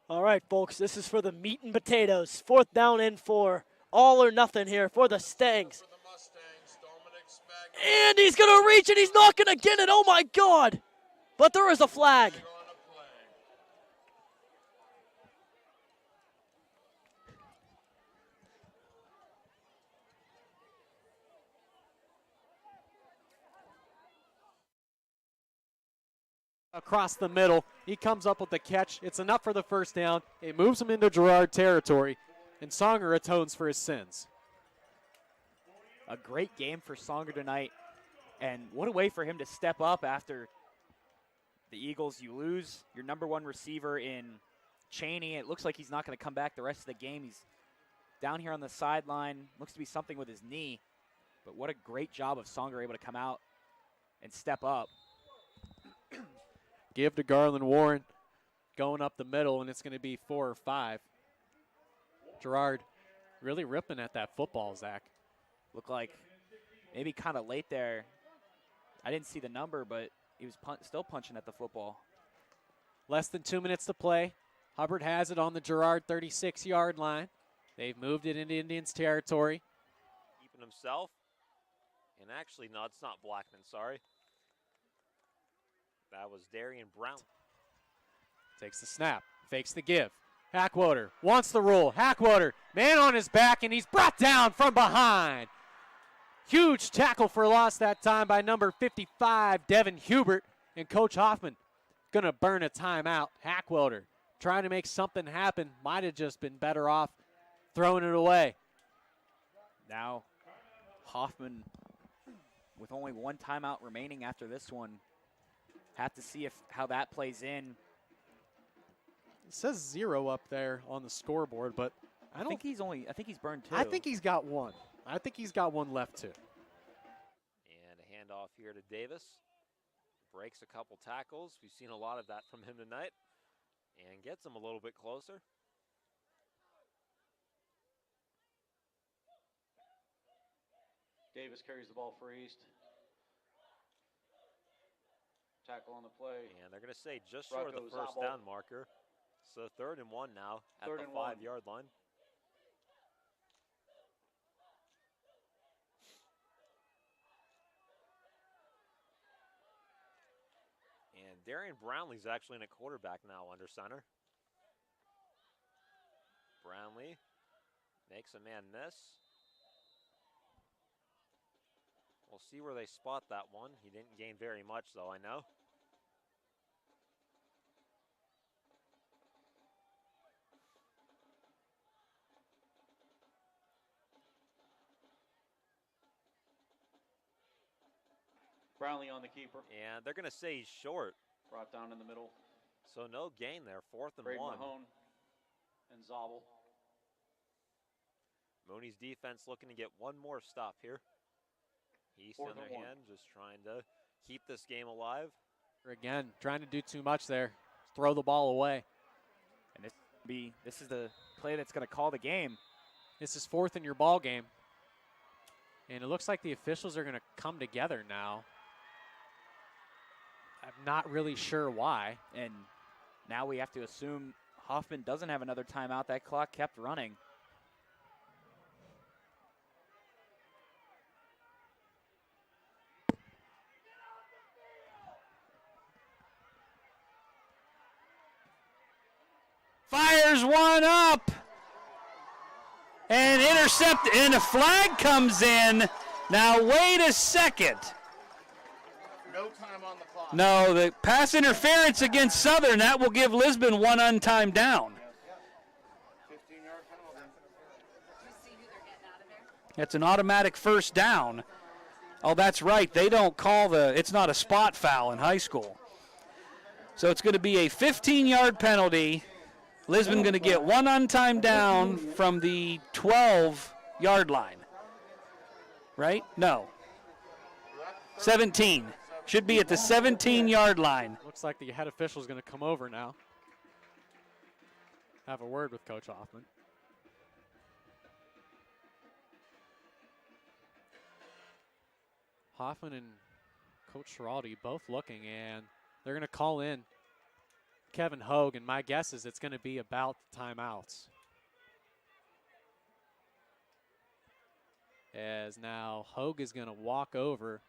All right, folks, this is for the meat and potatoes. 4th down and 4. All or nothing here for the Stangs. And he's going to reach and he's not going to get it. Oh, my God. But there is a flag. Across the middle. He comes up with the catch. It's enough for the 1st down. It moves him into Girard territory, and Songer atones for his sins. A great game for Songer tonight, and what a way for him to step up after the Eagles. You lose your number 1 receiver in Cheney. It looks like he's not going to come back the rest of the game. He's down here on the sideline. Looks to be something with his knee, but what a great job of Songer able to come out and step up. Give to Garland Warren going up the middle, and it's going to be 4 or 5. Girard really ripping at that football, Zach. Looked like maybe kind of late there. I didn't see the number, but he was still punching at the football. Less than 2 minutes to play. Hubbard has it on the Girard 36-yard line. They've moved it into Indians territory. Keeping himself. And actually, no, it's not Blackman, sorry. That was Darian Brown. Takes the snap, fakes the give. Hackwater wants the roll. Hackwater, man on his back, and he's brought down from behind. Huge tackle for loss that time by number 55, Devin Hubert. And Coach Hoffman going to burn a timeout. Hackwater trying to make something happen. Might have just been better off throwing it away. Now, Hoffman, with only 1 timeout remaining after this one, have to see how that plays in. It says 0 up there on the scoreboard, but I think he's burned 2. I think he's got 1. I think he's got 1 left too. And a handoff here to Davis. Breaks a couple tackles. We've seen a lot of that from him tonight. And gets him a little bit closer. Davis carries the ball for East. Tackle on the play. And they're going to say just short of the 1st down marker. So 3rd and 1 now at the 5-yard line. And Darian Brownlee's actually in a quarterback now under center. Brownlee makes a man miss. We'll see where they spot that one. He didn't gain very much, though, I know. Brownlee on the keeper. And they're going to say he's short. Brought down in the middle. So no gain there, 4th and Braden 1. Mahone and Zabel. Mooney's defense looking to get one more stop here. East on their hand, just trying to keep this game alive. Again, trying to do too much there. Throw the ball away. And this is the play that's going to call the game. This is 4th in your ball game. And it looks like the officials are going to come together now. I'm not really sure why. And now we have to assume Hoffman doesn't have another timeout. That clock kept running. Fires one up. And intercept, and a flag comes in. Now, wait a second. No time on the clock. No, the pass interference against Southern, that will give Lisbon one untimed down. 15-yard penalty. It's an automatic first down. Oh, that's right. They don't call it's not a spot foul in high school. So it's going to be a 15-yard penalty. Lisbon going to get one untimed down from the 12-yard line. Right? No. 17. Should be at the 17-yard line. Looks like the head official is going to come over now. Have a word with Coach Hoffman. Hoffman and Coach Schiraldi both looking, and they're going to call in Kevin Hogue, and my guess is it's going to be about the timeouts. As now Hogue is going to walk over.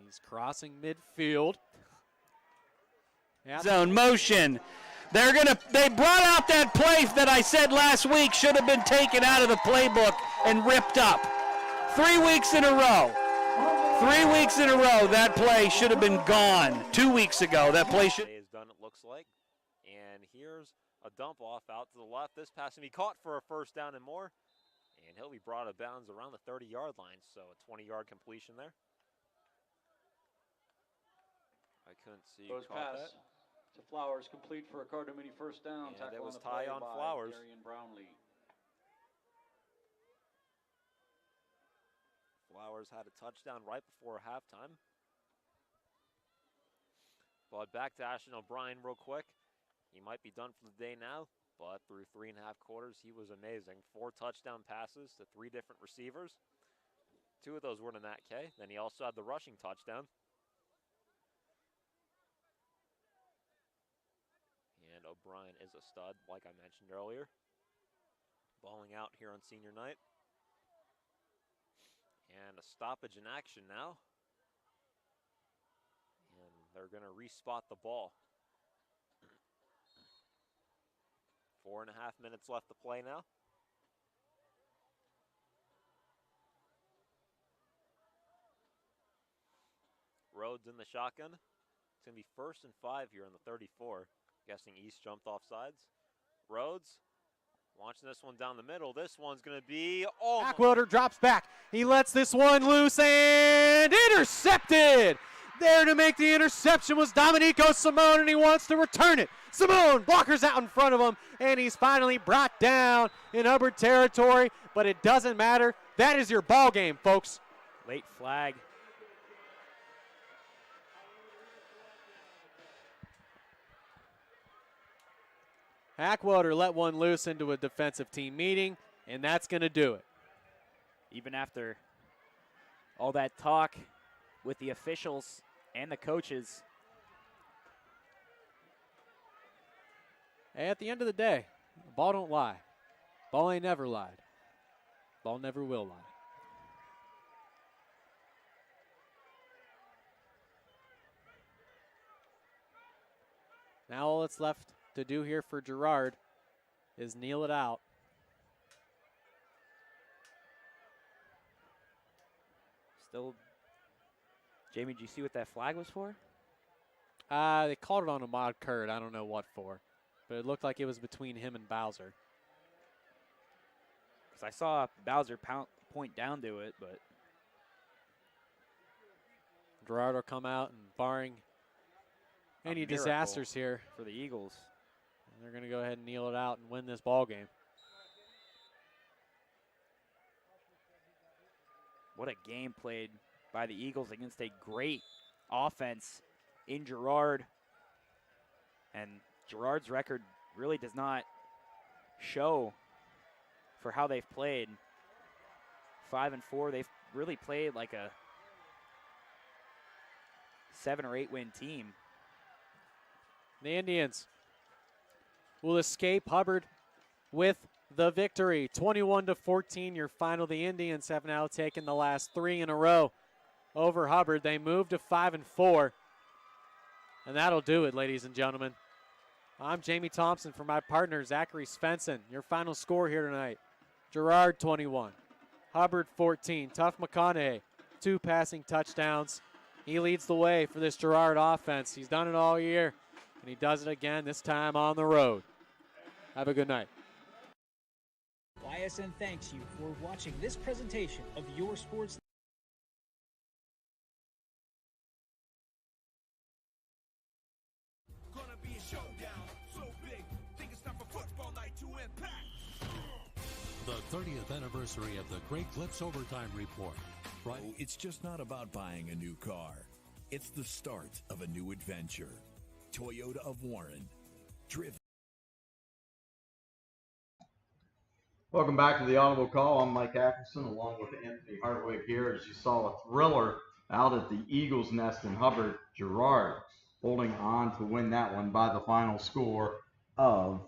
He's crossing midfield. Yep. Zone motion. They brought out that play that I said last week should have been taken out of the playbook and ripped up. 3 weeks in a row. 3 weeks in a row, that play should have been gone. 2 weeks ago, that play should. Is done, it looks like. And here's a dump off out to the left. This pass can be caught for a first down and more. And he'll be brought out of bounds around the 30-yard line. So a 20-yard completion there. I couldn't see. Goes pass to Flowers, complete for a Carter Mini first down. And it was on the play tie on by Flowers. Darian Brownlee. Flowers had a touchdown right before halftime. But back to Ashton O'Brien real quick. He might be done for the day now, but through 3.5 quarters, he was amazing. 4 touchdown passes to 3 different receivers. 2 of those were to Nat K. Then he also had the rushing touchdown. And O'Brien is a stud, like I mentioned earlier. Balling out here on senior night. And a stoppage in action now. And they're going to respot the ball. 4.5 minutes left to play now. Rhodes in the shotgun. It's going to be 1st and 5 here on the 34. Guessing East jumped off sides. Rhodes launching this one down the middle. This one's going to be Backwilder drops back. He lets this one loose and intercepted. There to make the interception was Domenico Simone, and he wants to return it. Simone, blockers out in front of him, and he's finally brought down in Hubbard territory, but it doesn't matter. That is your ball game, folks. Late flag. Hackwater let one loose into a defensive team meeting, and that's going to do it. Even after all that talk with the officials and the coaches. Hey, at the end of the day, ball don't lie. Ball ain't never lied. Ball never will lie. Now all that's left to do here for Girard is kneel it out. Still, Jamie, did you see what that flag was for? They called it on Ahmad Kurd. I don't know what for, but it looked like it was between him and Bowser. Because I saw Bowser point down to it, but Girard will come out, and barring any disasters here for the Eagles, they're going to go ahead and kneel it out and win this ball game. What a game played by the Eagles against a great offense in Girard. And Girard's record really does not show for how they've played. 5-4, they've really played like a 7 or 8 win team. The Indians will escape Hubbard with the victory. 21-14, your final. The Indians have now taken the last 3 in a row over Hubbard. They move to 5-4, and that'll do it, ladies and gentlemen. I'm Jamie Thompson for my partner, Zachary Svensson. Your final score here tonight: Girard 21, Hubbard 14. Tuff McConaughey, 2 passing touchdowns. He leads the way for this Girard offense. He's done it all year, and he does it again, this time on the road. Have a good night. YSN thanks you for watching this presentation of Your Sports. Gonna be a showdown so big, think it's time for football night to impact. The 30th anniversary of the Great Clips Overtime Report. Right? It's just not about buying a new car. It's the start of a new adventure. Toyota of Warren. Driven. Welcome back to the Audible Call. I'm Mike Atkinson along with Anthony Hartwig here. As you saw, a thriller out at the Eagles' Nest in Hubbard. Girard holding on to win that one by the final score of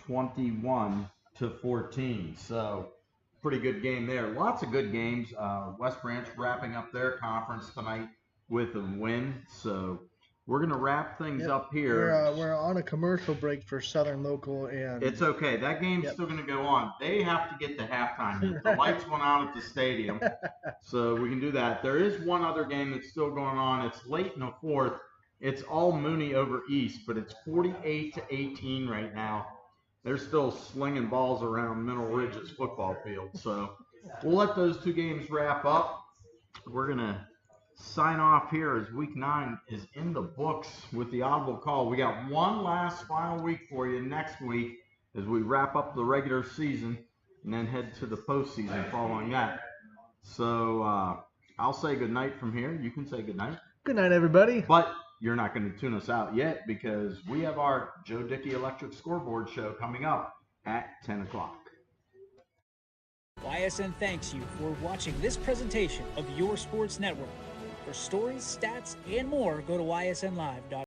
21-14. So pretty good game there. Lots of good games. West Branch wrapping up their conference tonight with a win. So we're going to wrap things up here. We're on a commercial break for Southern Local, and It's okay. That game's still going to go on. They have to get to halftime. The lights went out at the stadium, so we can do that. There is one other game that's still going on. It's late in the fourth. It's all Mooney over East, but it's 48-18 right now. They're still slinging balls around Mineral Ridge's football field. So we'll let those 2 games wrap up. We're going to sign off here as week 9 is in the books with the Audible Call. We got one last final week for you next week as we wrap up the regular season and then head to the postseason following that. So I'll say good night from here. You can say good night. good night, everybody. But you're not going to tune us out yet because we have our Joe Dickey Electric Scoreboard show coming up at 10 o'clock. YSN thanks you for watching this presentation of Your Sports Network. For stories, stats, and more, go to ysnlive.com.